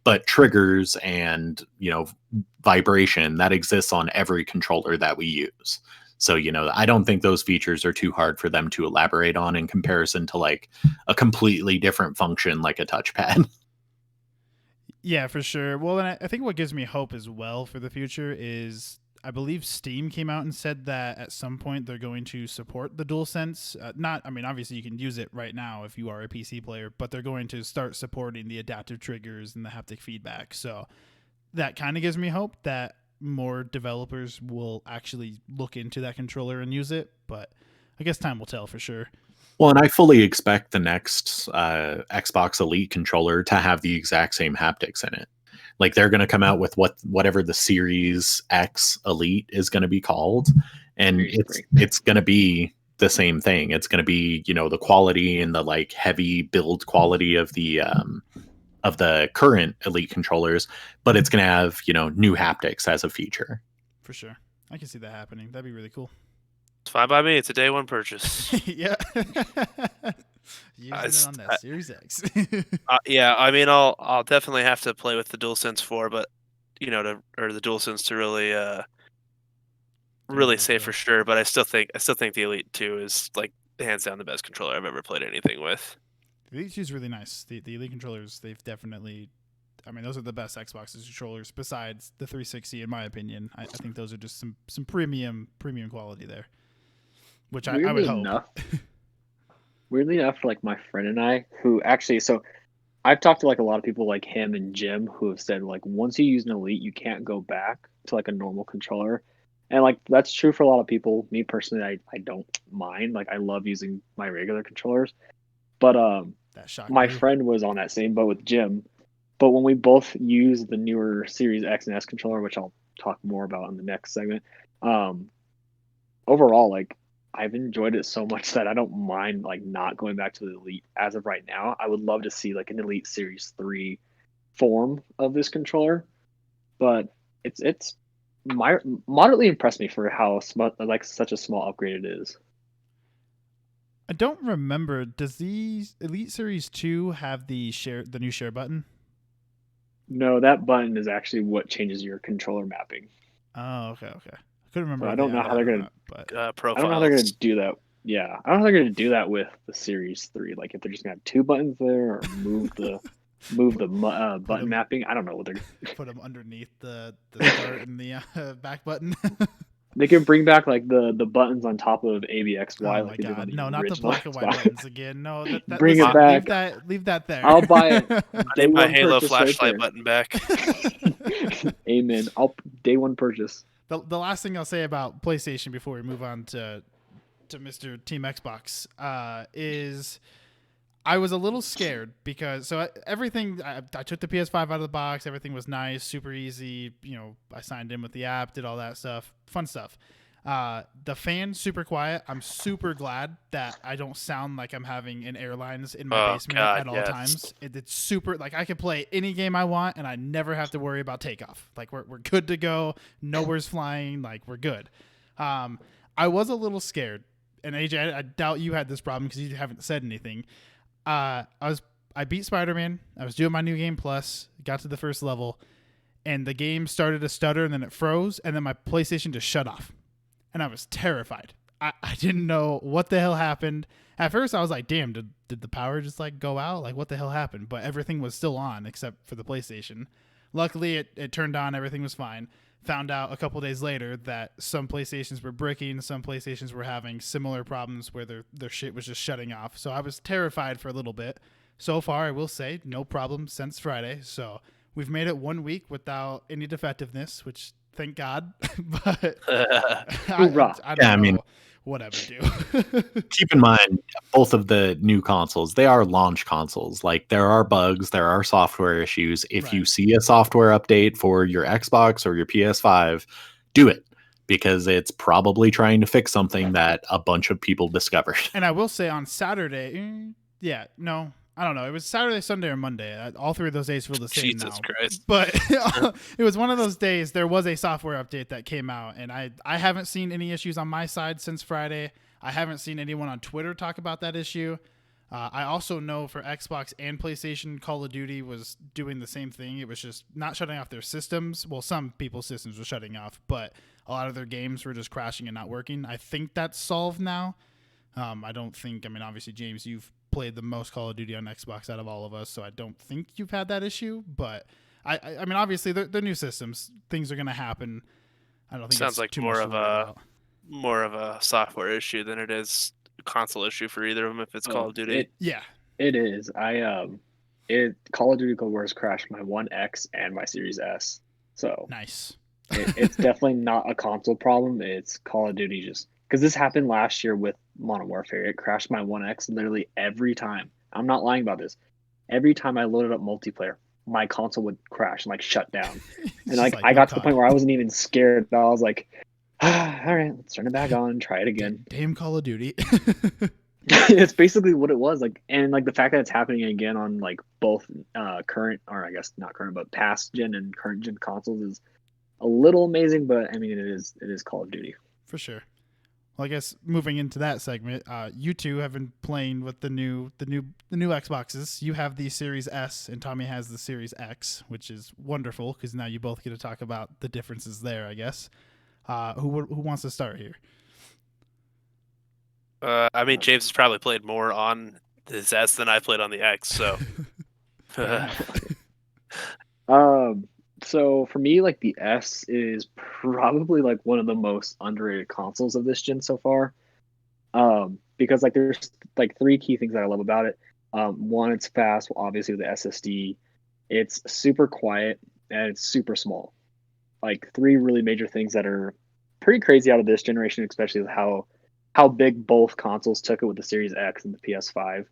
but triggers and, vibration that exists on every controller that we use. So, I don't think those features are too hard for them to elaborate on in comparison to like a completely different function like a touchpad. Yeah, for sure. Well, and I think what gives me hope as well for the future is I believe Steam came out and said that at some point they're going to support the DualSense. Obviously you can use it right now if you are a PC player, but they're going to start supporting the adaptive triggers and the haptic feedback. So that kind of gives me hope that more developers will actually look into that controller and use it. But I guess time will tell for sure. Well, and I fully expect the next Xbox Elite controller to have the exact same haptics in it. Like they're going to come out with whatever the Series X Elite is going to be called, and it's going to be the same thing. It's going to be the quality and the like heavy build quality of the current Elite controllers, but it's going to have new haptics as a feature. For sure, I can see that happening. That'd be really cool. It's fine by me. It's a day one purchase. Yeah. Using it on that Series X. Yeah, I'll definitely have to play with the DualSense 4, but the DualSense to really say for sure. But I still think the Elite 2 is like hands down the best controller I've ever played anything with. The Elite 2 is really nice. The Elite controllers, they've definitely. Those are the best Xbox controllers besides the 360, in my opinion. I think those are just some premium quality there. Which I would hope. Weirdly enough, like my friend and I, who actually, so I've talked to like a lot of people like him and Jim who have said like once you use an Elite, you can't go back to like a normal controller. And like that's true for a lot of people. Me personally, I don't mind. Like I love using my regular controllers. But my friend was on that same boat with Jim. But when we both use the newer Series X and S controller, which I'll talk more about in the next segment, overall, like I've enjoyed it so much that I don't mind like not going back to the Elite as of right now. I would love to see like an Elite Series 3 form of this controller, but it's moderately impressed me for how like such a small upgrade it is. I don't remember. Does the Elite Series 2 have the new share button? No, that button is actually what changes your controller mapping. Oh, okay. I couldn't remember. I don't know how they're gonna. Profiles. I don't know how they're gonna do that. Yeah, I don't know how they're gonna do that with the Series 3. Like if they're just gonna have two buttons there, or move the button mapping. I don't know what they're gonna put them underneath the start and the back button. They can bring back like the buttons on top of ABXY. Oh my god! No, not the black and white Xbox. buttons again. No, bring it back. Leave that there. I'll buy it. I need my Halo flashlight button back. Amen. Day one purchase. The last thing I'll say about PlayStation before we move on to Mr. Team Xbox is I was a little scared because everything I took the PS5 out of the box. Everything was nice, super easy. I signed in with the app, did all that stuff, fun stuff. The fan super quiet. I'm super glad that I don't sound like I'm having an airlines in my basement at all times. It's super like I can play any game I want and I never have to worry about takeoff. Like we're good to go. Nowhere's flying. Like we're good. I was a little scared, and AJ, I doubt you had this problem because you haven't said anything. I beat Spider-Man. I was doing my new game plus, got to the first level, and the game started to stutter and then it froze, and then my PlayStation just shut off. And I was terrified. I didn't know what the hell happened. At first I was like, damn, did the power just like go out? Like what the hell happened? But everything was still on except for the PlayStation. Luckily it turned on, everything was fine. Found out a couple days later that some PlayStations were bricking, some PlayStations were having similar problems where their shit was just shutting off. So I was terrified for a little bit. So far, I will say, no problem since Friday. So we've made it 1 week without any defectiveness, which thank God. But I don't know what I would do. Keep in mind, both of the new consoles, they are launch consoles. Like there are bugs, there are software issues. If you see a software update for your Xbox or your PS5, do it because it's probably trying to fix something that a bunch of people discovered. And I will say on Saturday, I don't know. It was Saturday, Sunday, or Monday. All three of those days feel the same Jesus now. Christ. But it was one of those days. There was a software update that came out, and I haven't seen any issues on my side since Friday. I haven't seen anyone on Twitter talk about that issue. I also know for Xbox and PlayStation, Call of Duty was doing the same thing. It was just not shutting off their systems. Well, some people's systems were shutting off, but a lot of their games were just crashing and not working. I think that's solved now. I don't think, I mean, obviously, James, you've played the most Call of Duty on Xbox out of all of us, so I don't think you've had that issue. But I mean, obviously, they're new systems. Things are going to happen. I don't think Sounds it's like too more much of to worry about. more of a software issue than it is a console issue for either of them if it's Call of Duty. Yeah. It is. Call of Duty Cold War has crashed my One X and my Series S. So Nice. it's definitely not a console problem. It's Call of Duty just because this happened last year with Modern Warfare. It crashed my One X literally every time. I'm not lying about this. Every time I loaded up multiplayer, my console would crash and like shut down. And It's like just I no got to the COD. point where I wasn't even scared. I was like, all right, let's turn it back on, try it again. Damn Call of Duty. It's basically what it was like, and like the fact that it's happening again on like both current, or I guess not current, but past gen and current gen consoles is a little amazing. But I mean, it is Call of Duty. For sure. Well, I guess moving into that segment, you two have been playing with the new Xboxes. You have the Series S, and Tommy has the Series X, which is wonderful because now you both get to talk about the differences there. I guess. Who wants to start here? I mean, James has probably played more on his S than I played on the X, so. So for me, like the S is probably like one of the most underrated consoles of this gen so far. Because like there's like three key things that I love about it. One, it's fast, well, obviously with the SSD. It's super quiet and it's super small. Like three really major things that are pretty crazy out of this generation, especially with how big both consoles took it with the Series X and the PS5.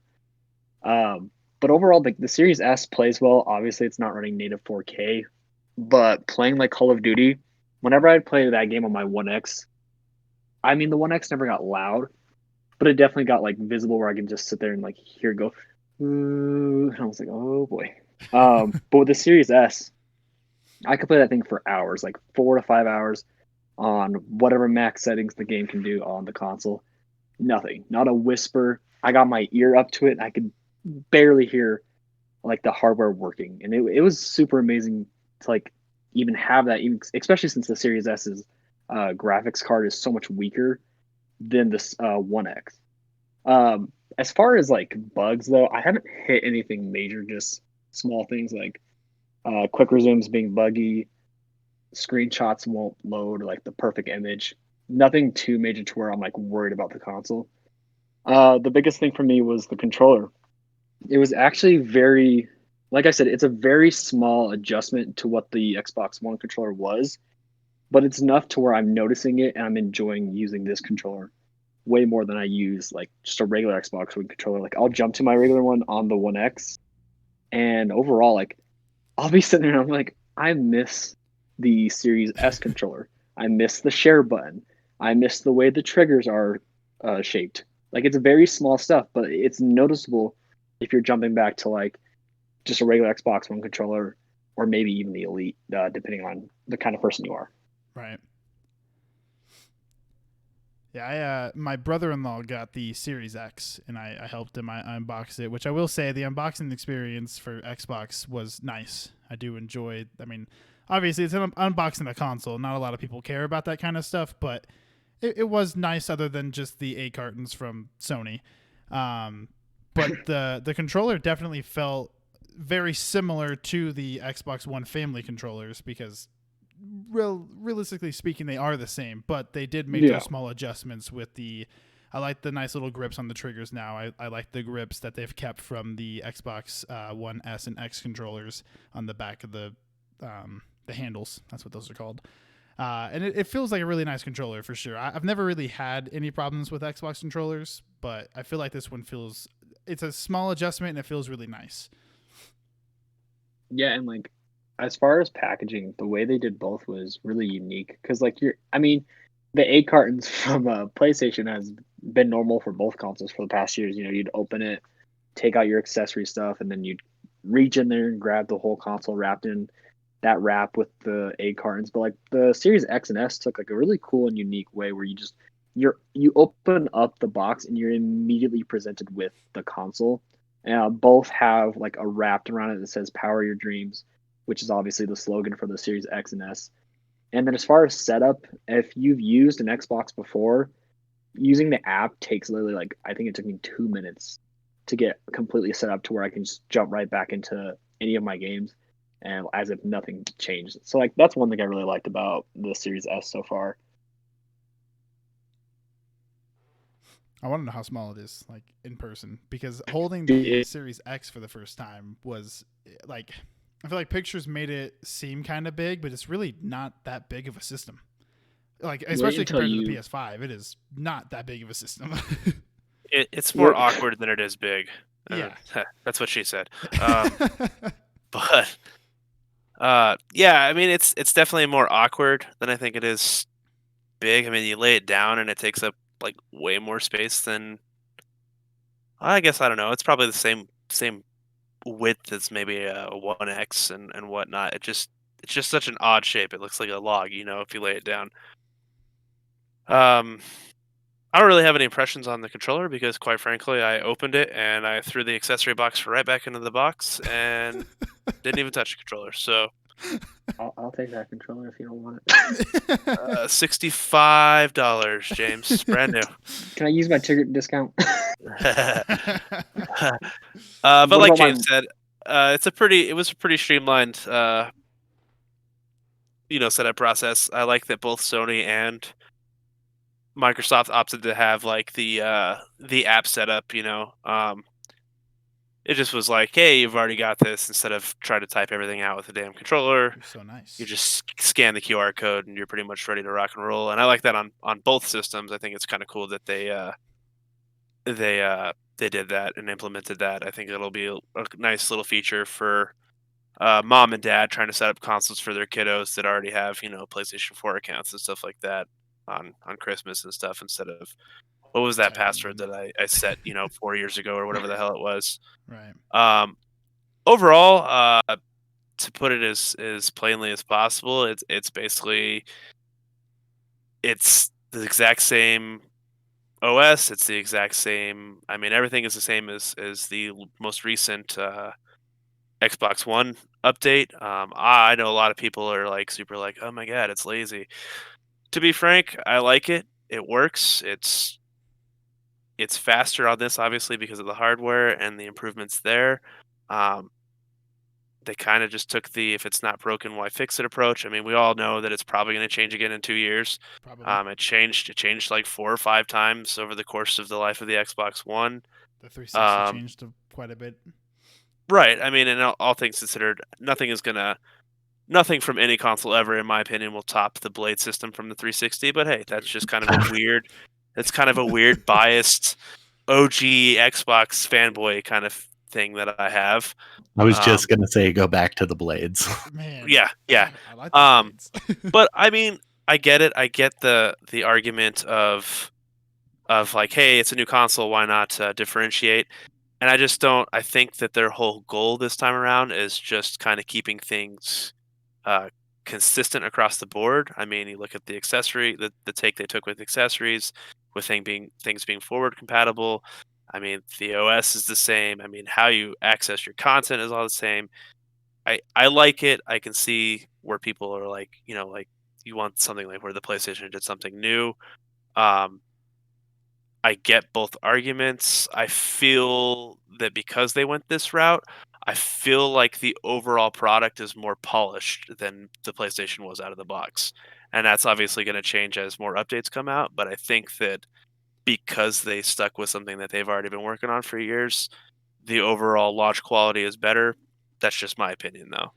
But overall, the Series S plays well. Obviously, it's not running native 4K, but playing like Call of Duty, whenever I play that game on my One X, I mean the One X never got loud, but it definitely got like visible where I can just sit there and like hear it go. Ooh, and I was like, oh boy. But with the Series S, I could play that thing for hours, like 4 to 5 hours on whatever max settings the game can do on the console. Nothing, not a whisper. I got my ear up to it. I could barely hear like the hardware working, and it was super amazing to like even have that, even especially since the Series S's graphics card is so much weaker than this One X. As far as like bugs though, I haven't hit anything major. Just small things like quick resumes being buggy, screenshots won't load like the perfect image. Nothing too major to where I'm like worried about the console. The biggest thing for me was the controller. It was actually very, like I said, it's a very small adjustment to what the Xbox One controller was, but it's enough to where I'm noticing it and I'm enjoying using this controller way more than I use like just a regular Xbox One controller. Like I'll jump to my regular one on the One X, and overall, like I'll be sitting there and I'm like, I miss the Series S controller. I miss the share button. I miss the way the triggers are shaped. Like it's very small stuff, but it's noticeable if you're jumping back to like just a regular Xbox One controller or maybe even the Elite, depending on the kind of person you are. Right. Yeah, my brother-in-law got the Series X, and I helped him. I unboxed it, which I will say the unboxing experience for Xbox was nice. I do enjoy. I mean, obviously it's unboxing a console. Not a lot of people care about that kind of stuff, but it was nice. Other than just the 8 cartons from Sony, but the controller definitely felt very similar to the Xbox One family controllers because realistically speaking, they are the same, but they did make those small adjustments with the. I like the nice little grips on the triggers now. I like the grips that they've kept from the Xbox One S and X controllers on the back of the handles. That's what those are called. And it feels like a really nice controller for sure. I've never really had any problems with Xbox controllers, but I feel like this one feels. It's a small adjustment and it feels really nice. Yeah, and like as far as packaging, the way they did both was really unique because like I mean, the 8 cartons from PlayStation has been normal for both consoles for the past years. You know, you'd open it, take out your accessory stuff, and then you'd reach in there and grab the whole console wrapped in that wrap with the A cartons. But like the Series X and S took like a really cool and unique way where you open up the box and you're immediately presented with the console. Both have like a wrapped around it that says "Power Your Dreams," which is obviously the slogan for the Series X and S. And then as far as setup, if you've used an Xbox before, using the app takes literally like I think it took me 2 minutes to get completely set up to where I can just jump right back into any of my games and as if nothing changed. So like that's one thing I really liked about the Series S so far. I want to know how small it is, like in person, because holding Dude, the Series X for the first time was like, I feel like pictures made it seem kind of big, but it's really not that big of a system. Like, especially compared to the PS5, it is not that big of a system. It's more awkward than it is big. Yeah. That's what she said. But yeah, I mean it's definitely more awkward than I think it is big. I mean, you lay it down and it takes up like way more space than I guess I don't know. It's probably the same width as maybe a 1X and whatnot. It's just such an odd shape. It looks like a log, if you lay it down. I don't really have any impressions on the controller because, quite frankly, I opened it and I threw the accessory box right back into the box and didn't even touch the controller. So, I'll take that controller if you don't want it. $65, James, brand new. Can I use my ticket discount? But like James said, it was a pretty streamlined, setup process. I like that both Sony and Microsoft opted to have like the app setup. It just was like, hey, you've already got this. Instead of trying to type everything out with a damn controller, You're so nice. you just scan the QR code and you're pretty much ready to rock and roll. And I like that on both systems. I think it's kind of cool that they did that and implemented that. I think it'll be a nice little feature for mom and dad trying to set up consoles for their kiddos that already have PlayStation 4 accounts and stuff like that on Christmas and stuff, instead of what was that password that I set 4 years ago or whatever the hell it was. Right. Overall, to put it as plainly as possible, it's basically it's the exact same OS. It's the exact same. I mean, everything is the same as the most recent Xbox One update. I know a lot of people are like super like, oh my god, it's lazy. To be frank, I like it. It works. It's faster on this, obviously, because of the hardware and the improvements there. Um, they kind of just took the "if it's not broken, why fix it" approach. I mean, we all know that it's probably going to change again in 2 years. Probably. It changed like 4 or 5 times over the course of the life of the Xbox One. The 360 changed quite a bit. Right. I mean, and all things considered, nothing from any console ever, in my opinion, will top the Blade system from the 360. But hey, that's just kind of a weird. It's kind of a weird, biased, OG Xbox fanboy kind of thing that I have. I was just gonna say, go back to the blades. Man, yeah. I like the blades. But I mean, I get it. I get the argument of like, hey, it's a new console, why not differentiate? And I just don't. I think that their whole goal this time around is just kind of keeping things consistent across the board. I mean, you look at the accessory, the take they took with accessories, with things being forward compatible. I mean, the OS is the same. I mean, how you access your content is all the same. I like it. I can see where people are like, like you want something like where the PlayStation did something new. I get both arguments. I feel that because they went this route, I feel like the overall product is more polished than the PlayStation was out of the box. And that's obviously going to change as more updates come out. But I think that because they stuck with something that they've already been working on for years, the overall launch quality is better. That's just my opinion, though.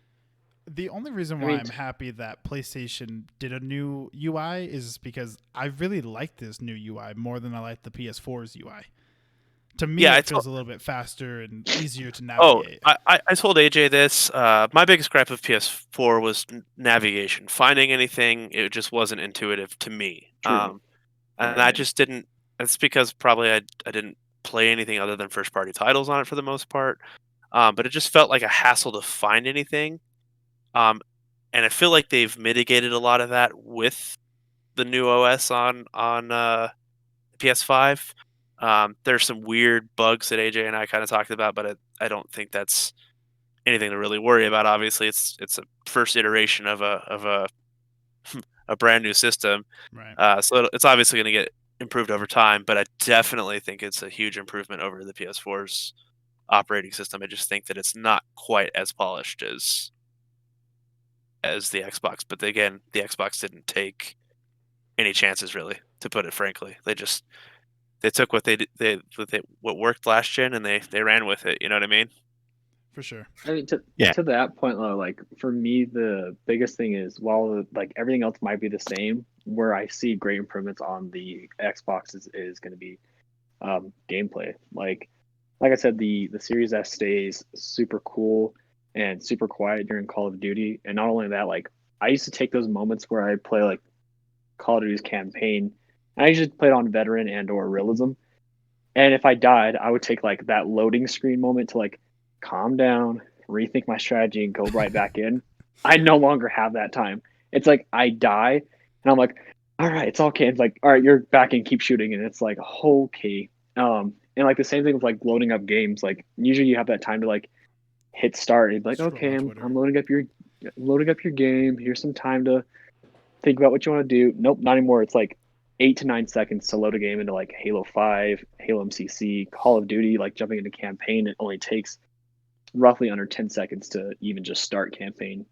The only reason why I'm happy that PlayStation did a new UI is because I really like this new UI more than I like the PS4's UI. To me, it feels a little bit faster and easier to navigate. Oh, I told AJ this. My biggest gripe of PS4 was navigation. Finding anything, it just wasn't intuitive to me. And I just didn't. It's because probably I didn't play anything other than first party titles on it for the most part. But it just felt like a hassle to find anything. Um, and I feel like they've mitigated a lot of that with the new OS on PS5. There's some weird bugs that AJ and I kind of talked about, but I don't think that's anything to really worry about. Obviously, it's a first iteration of a brand new system, Right. so it's obviously going to get improved over time. But I definitely think it's a huge improvement over the PS4's operating system. I just think that it's not quite as polished as the Xbox. But again, the Xbox didn't take any chances really, to put it frankly. They took what what worked last gen and they ran with it. You know what I mean? For sure. I mean, Yeah. to that point though, like for me, the biggest thing is while like everything else might be the same, where I see great improvements on the Xbox is going to be gameplay. Like I said, the Series S stays super cool and super quiet during Call of Duty, and not only that, like I used to take those moments where I play like Call of Duty's campaign, and I usually played on veteran and or realism. And if I died, I would take like that loading screen moment to like calm down, rethink my strategy, and go right back in. I no longer have that time. It's like I die, and I'm like, all right, it's okay. It's like, all right, you're back and keep shooting, and it's like, okay. And like the same thing with like loading up games. Like usually you have that time to like hit start and be like, Scroll okay, on I'm, Twitter. I'm loading up your game. Here's some time to think about what you want to do. Nope, not anymore. It's like 8 to 9 seconds to load a game into like Halo 5, Halo MCC, Call of Duty, like jumping into campaign. It only takes roughly under 10 seconds to even just start campaign.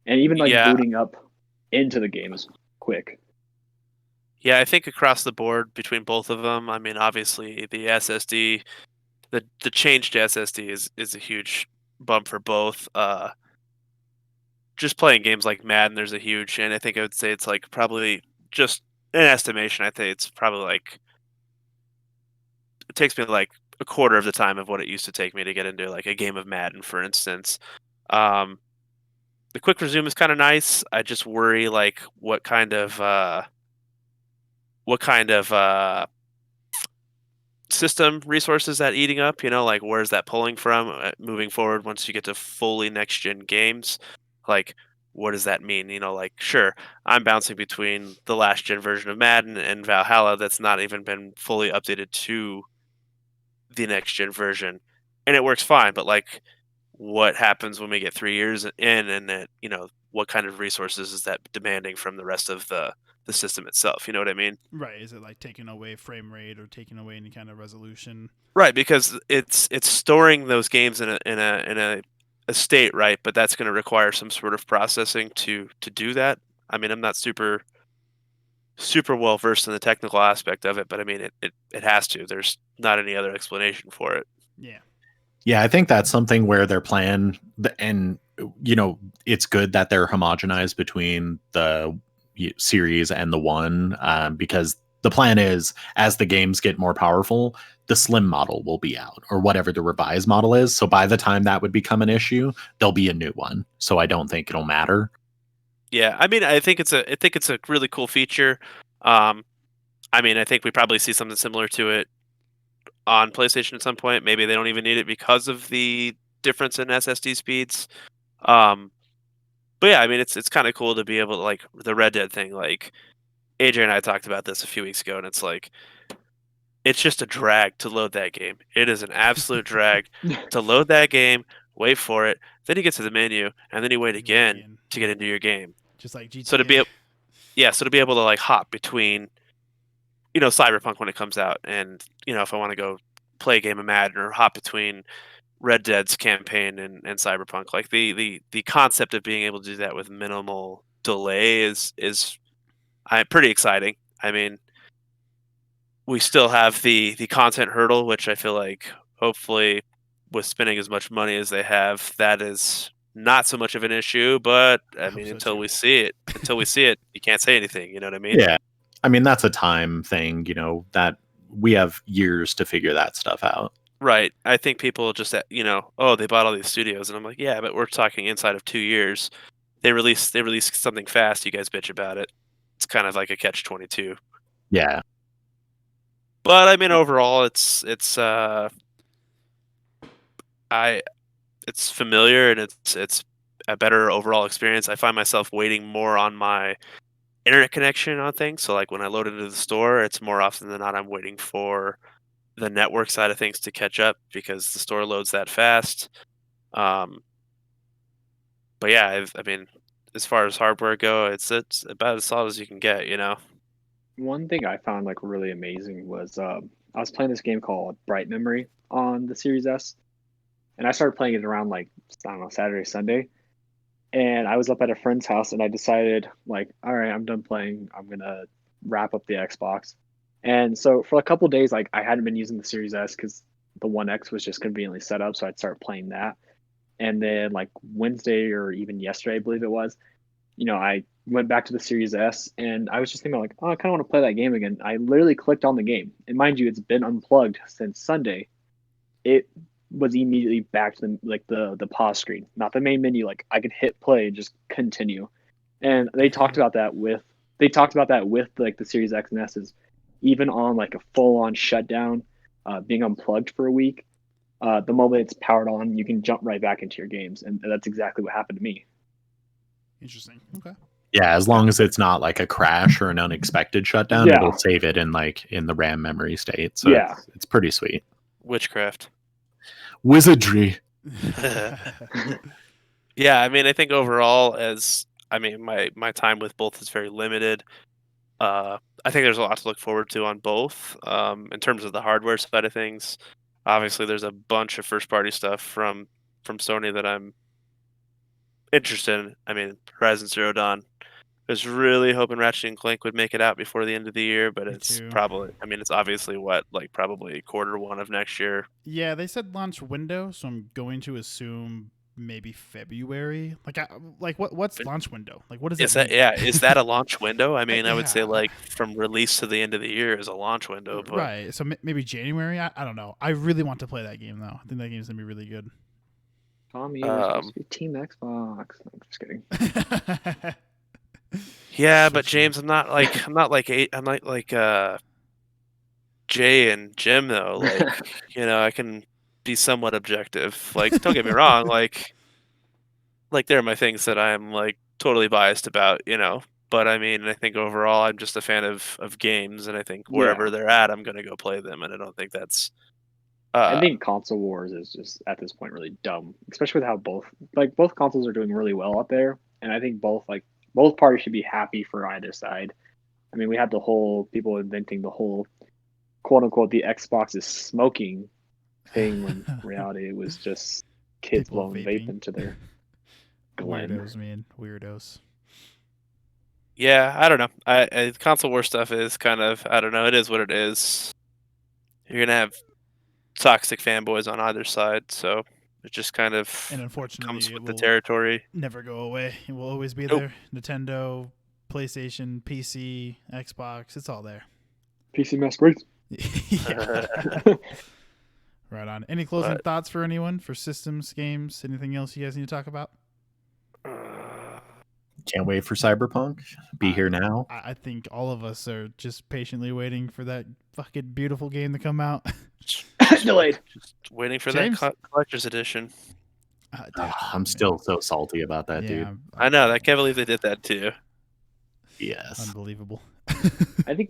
And even like Yeah, booting up into the game is quick. yeah. I think across the board between both of them. I mean, obviously the SSD, the change to SSD is a huge bump for both. Just playing games like Madden, there's a huge, and I think I would say it's like probably just an estimation. I think it's probably like it takes me like a quarter of the time of what it used to take me to get into like a game of Madden, for instance. Um, the quick resume is kind of nice. I just worry like what kind of system resources that eating up. You know, like where's that pulling from moving forward once you get to fully next gen games? Like, what does that mean? You know, like sure, I'm bouncing between the last gen version of Madden and Valhalla that's not even been fully updated to the next gen version, and it works fine. But like, what happens when we get 3 years in, and that what kind of resources is that demanding from the rest of the system itself? You know what I mean? Right. Is it like taking away frame rate or taking away any kind of resolution? Right, because it's storing those games in a state, right? But that's going to require some sort of processing to do that. I mean, I'm not super well versed in the technical aspect of it, but I mean, it has to. There's not any other explanation for it. Yeah. Yeah, I think that's something where their plan, and it's good that they're homogenized between the series and the one, because the plan is as the games get more powerful, the slim model will be out or whatever the revised model is. So by the time that would become an issue, there'll be a new one. So I don't think it'll matter. Yeah, I mean, I think it's a really cool feature. Um, I mean, I think we probably see something similar to it on PlayStation at some point. Maybe they don't even need it because of the difference in SSD speeds. Um, but yeah, I mean, it's kind of cool to be able to like the Red Dead thing. Like AJ and I talked about this a few weeks ago, and it's like it's just a drag to load that game. It is an absolute drag to load that game. Wait for it, then you get to the menu, and then you wait You wait again again. to get into your game. Just like So to GTA. be so to be able to like hop between Cyberpunk when it comes out, and if I want to go play a game of Madden or hop between Red Dead's campaign and Cyberpunk, like the concept of being able to do that with minimal delay is pretty exciting. I mean, we still have the content hurdle, which I feel like hopefully with spending as much money as they have, that is not so much of an issue. But I I hope mean, so until too. we see it, you can't say anything. You know what I mean? Yeah. I mean, that's a time thing, that we have years to figure that stuff out. Right. I think people just, oh, they bought all these studios, and I'm like, yeah, but we're talking inside of 2 years. They release something fast. You guys bitch about it. It's kind of like a catch 22. Yeah. But I mean, overall, it's it's familiar and it's a better overall experience. I find myself waiting more on my internet connection on things. So like when I load into the store, it's more often than not I'm waiting for the network side of things to catch up because the store loads that fast. Um, but yeah, I mean, as far as hardware go, it's about as solid as you can get, you know. One thing I found like really amazing was I was playing this game called Bright Memory on the Series S, and I started playing it around like I don't know Saturday Sunday, and I was up at a friend's house and I decided like all right I'm done playing, I'm gonna wrap up the Xbox, and so for a couple of days like I hadn't been using the Series S because the One X was just conveniently set up, so I'd start playing that, and then like Wednesday or even yesterday I believe it was, I went back to the Series S and I was just thinking like, oh, I kind of want to play that game again. I literally clicked on the game, and mind you, it's been unplugged since Sunday. It was immediately back to the pause screen, not the main menu. Like I could hit play and just continue. And they talked about that with like the Series X and S's, even on like a full on shutdown, being unplugged for a week. The moment it's powered on, you can jump right back into your games, and that's exactly what happened to me. Interesting. Okay. Yeah, as long as it's not like a crash or an unexpected shutdown, Yeah. it'll save it in the RAM memory state. So Yeah. it's pretty sweet. Witchcraft. Wizardry. Yeah, I mean, I think overall, my time with both is very limited. I think there's a lot to look forward to on both. In terms of the hardware side of things, obviously there's a bunch of first party stuff from Sony that I'm interested in. I mean, Horizon Zero Dawn. I was really hoping Ratchet and Clank would make it out before the end of the year, but Me it's too. probably. I mean, it's obviously probably Q1 of next year. Yeah, they said launch window, so I'm going to assume maybe February. What's launch window? Like, what does Is that that mean? yeah? Is that a launch window? I mean, I would say Yeah. like from release to the end of the year is a launch window, but Right. So maybe January. I don't know. I really want to play that game though. I think that game's gonna be really good. Tommy, we're supposed to be Team Xbox. I'm just kidding. yeah, So but true. James, I'm not like Jay and Jim though. Like, I can be somewhat objective. Like, don't get me wrong. Like there are my things that I'm like totally biased about. But I mean, I think overall, I'm just a fan of games, and I think Yeah. wherever they're at, I'm gonna go play them, and I don't think that's. I think console wars is just at this point really dumb, especially with how both consoles are doing really well out there, and I think both parties should be happy for either side. I mean, we had the whole people inventing the whole quote unquote the Xbox is smoking thing when in reality it was just kids People blowing vape vaping. into their Glen. Weirdos, man. Weirdos. Yeah, I don't know. Console war stuff is kind of I don't know. It is what it is. You're gonna have toxic fanboys on either side, so it just kind of And unfortunately, comes it with the will territory. never go away. It will always be Nope. there. Nintendo, PlayStation, PC, Xbox. It's all there. PC Master Race. Yeah. Right on. Any closing thoughts for anyone for systems, games, anything else you guys need to talk about? Can't wait for Cyberpunk. Be here now. I think all of us are just patiently waiting for that fucking beautiful game to come out. Delayed. Just waiting for James? that collector's edition. Dude, I'm still so salty about that, dude. I know. I can't believe they did that too. Yes. Unbelievable. I think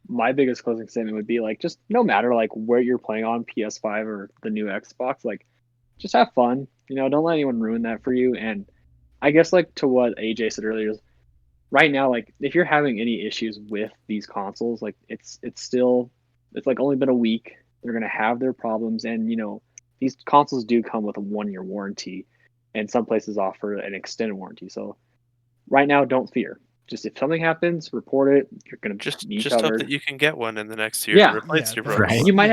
my biggest closing statement would be like just no matter like where you're playing on PS5 or the new Xbox, like just have fun. Don't let anyone ruin that for you. And I guess like to what AJ said earlier, right now, like if you're having any issues with these consoles, like it's like only been a week. They're gonna have their problems, and these consoles do come with a 1-year warranty, and some places offer an extended warranty. So right now, don't fear. Just if something happens, report it. You're gonna be Just hope covered. that you can get one in the next year to replace your broken right. one. You might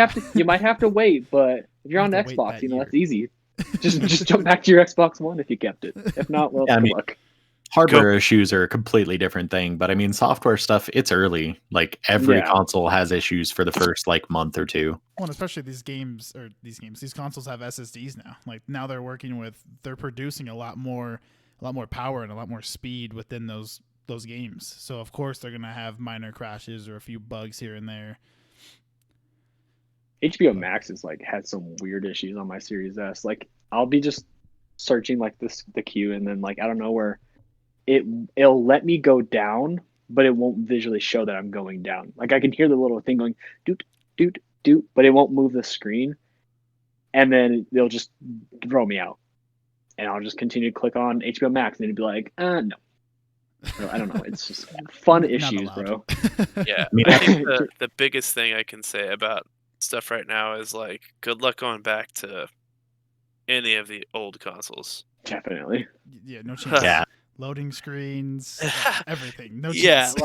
have to wait, but if you're on have to wait Xbox, that year. that's easy. Just jump back to your Xbox One if you kept it. If not, well, good luck. Hardware issues are a completely different thing, but I mean, software stuff, it's early. Like every console has issues for the first like month or two. Well, and especially these consoles have SSDs now. Like now they're producing a lot more power and a lot more speed within those games. So of course they're gonna have minor crashes or a few bugs here and there. HBO Max is like had some weird issues on my Series S. Like I'll be just searching like the queue, and then like I don't know where it'll let me go down, but it won't visually show that I'm going down. Like I can hear the little thing going doot doot doot, but it won't move the screen, and then they'll just throw me out, and I'll just continue to click on HBO Max, and it'd be like, no. So I don't know. It's just fun issues, bro. Yeah, I mean, I think the biggest thing I can say about stuff right now is like, good luck going back to any of the old consoles. Definitely. Yeah, no chance. Yeah. Loading screens, everything. No Yeah, chance.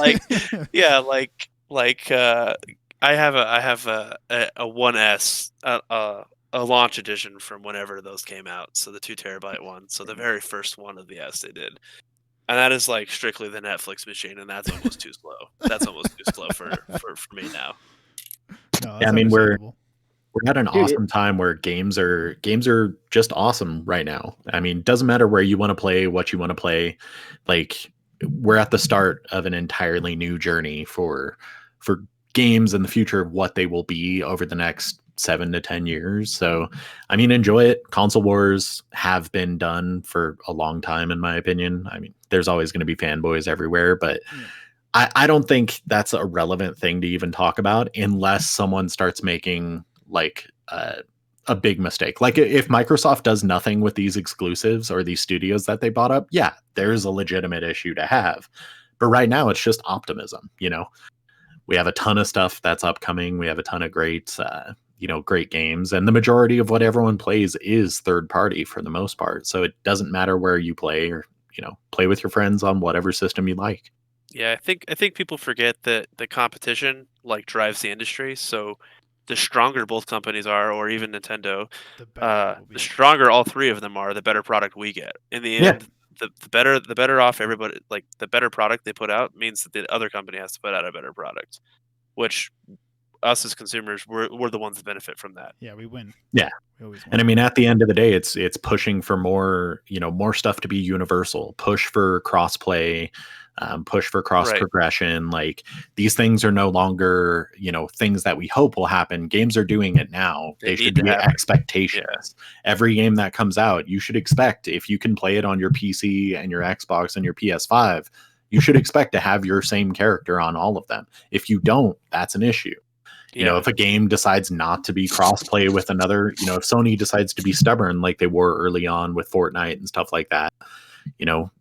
I have a 1S, a launch edition from whenever those came out. So the 2 terabyte one. So the very first one of the S they did. And that is like strictly the Netflix machine, and that's almost too slow. That's almost too slow for me now. No, Yeah, I that's mean, we're understandable. at an Dude, awesome time where games are just awesome right now. I mean, doesn't matter where you want to play, what you want to play. Like, we're at the start of an entirely new journey for games and the future of what they will be over the next 7 to 10 years. So, I mean, enjoy it. Console wars have been done for a long time, in my opinion. I mean, there's always going to be fanboys everywhere, but Yeah. I don't think that's a relevant thing to even talk about unless someone starts making like a big mistake. Like if Microsoft does nothing with these exclusives or these studios that they bought up, yeah, there's a legitimate issue to have. But right now, it's just optimism. You know, we have a ton of stuff that's upcoming. We have a ton of great, great games, and the majority of what everyone plays is third party for the most part. So it doesn't matter where you play, or play with your friends on whatever system you like. Yeah, I think people forget that the competition like drives the industry. So the stronger both companies are, or even Nintendo, The better it will the be. stronger all three of them are, the better product we get. In the Yeah. end, the better off everybody, like the better product they put out means that the other company has to put out a better product, which us as consumers, we're the ones that benefit from that. Yeah, we win. Yeah. We always win. And I mean, at the end of the day, it's pushing for more, more stuff to be universal, push for crossplay, push for cross progression. Like, these things are no longer, things that we hope will happen. Games are doing it now. They should be expectations. Yeah. Every game that comes out, you should expect, if you can play it on your PC and your Xbox and your PS5, you should expect to have your same character on all of them. If you don't, that's an issue. If a game decides not to be crossplay with another, if Sony decides to be stubborn like they were early on with Fortnite and stuff like that,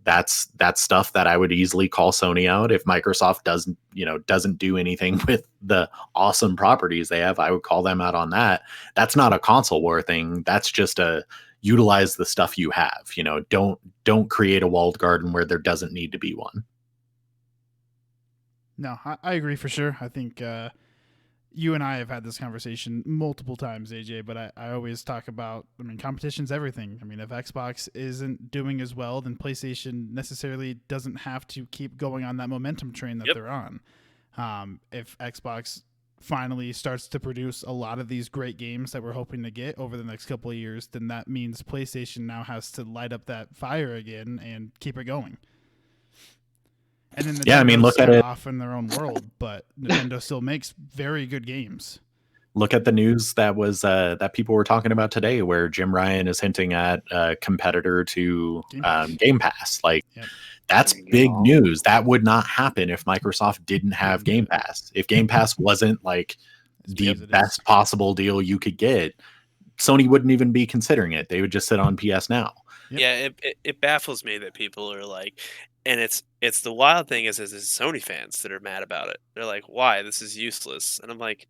that's stuff that I would easily call Sony out. If Microsoft doesn't do anything with the awesome properties they have, I would call them out on that. That's not a console war thing. That's just a utilize the stuff you have. Don't create a walled garden where there doesn't need to be one. No, I agree for sure. I think you and I have had this conversation multiple times, AJ, but I always talk about, competition's everything. I mean, if Xbox isn't doing as well, then PlayStation necessarily doesn't have to keep going on that momentum train that they're on. If Xbox finally starts to produce a lot of these great games that we're hoping to get over the next couple of years, then that means PlayStation now has to light up that fire again and keep it going. And then look at it off in their own world, but Nintendo still makes very good games. Look at the news that was that people were talking about today, where Jim Ryan is hinting at a competitor to Game Pass. Like, that's big news. That would not happen if Microsoft didn't have Game Pass. If Game Pass wasn't like the best possible deal you could get, Sony wouldn't even be considering it. They would just sit on PS Now. Yep. Yeah, it baffles me that people are like, and it's the wild thing is Sony fans that are mad about it. They're like, why? This is useless. And I'm like,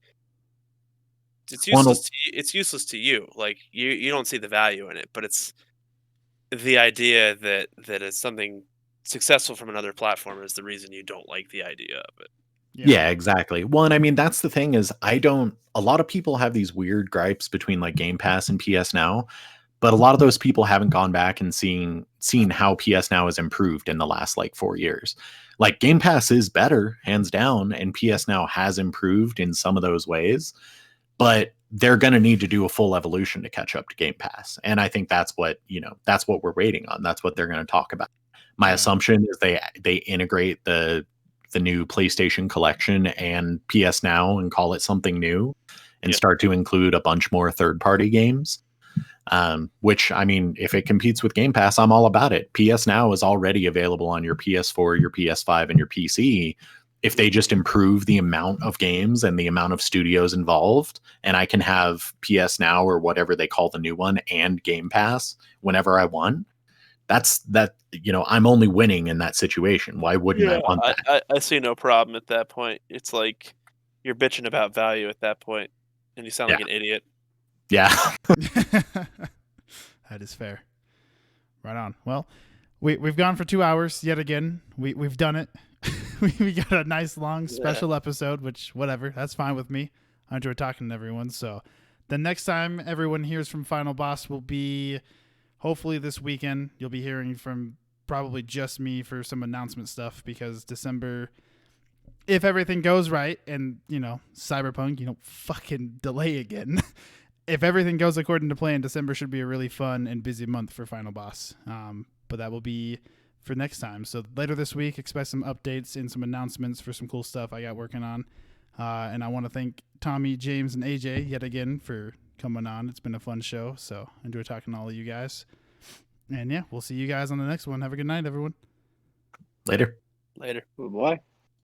it's useless it's useless to you. Like, you don't see the value in it, but it's the idea that it's something successful from another platform is the reason you don't like the idea of it. Yeah, exactly. Well, and I mean, that's the thing is, a lot of people have these weird gripes between like Game Pass and PS Now, but a lot of those people haven't gone back and seen how PS Now has improved in the last like 4 years. Like, Game Pass is better, hands down, and PS Now has improved in some of those ways, but they're going to need to do a full evolution to catch up to Game Pass. And I think that's what we're waiting on. That's what they're going to talk about. My assumption is they integrate the new PlayStation collection and PS Now and call it something new. and Yep. start to include a bunch more third-party games. Which, I mean, if it competes with Game Pass, I'm all about it. PS Now is already available on your PS4, your PS5, and your PC. If they just improve the amount of games and the amount of studios involved, and I can have PS Now or whatever they call the new one and Game Pass whenever I want, I'm only winning in that situation. Why wouldn't I want that? I see no problem at that point. It's like you're bitching about value at that point, and you sound like an idiot. Yeah. That is fair. Right on. Well, we've gone for 2 hours yet again. We've done it. We got a nice long special episode, which whatever, that's fine with me. I enjoy talking to everyone. So the next time everyone hears from Final Boss will be hopefully this weekend. You'll be hearing from probably just me for some announcement stuff, because December, if everything goes right and, Cyberpunk, fucking delay again. If everything goes according to plan, December should be a really fun and busy month for Final Boss. But that will be for next time. So later this week, expect some updates and some announcements for some cool stuff I got working on. And I want to thank Tommy, James, and AJ yet again for coming on. It's been a fun show. So enjoy talking to all of you guys. And yeah, we'll see you guys on the next one. Have a good night, everyone. Later. Oh boy.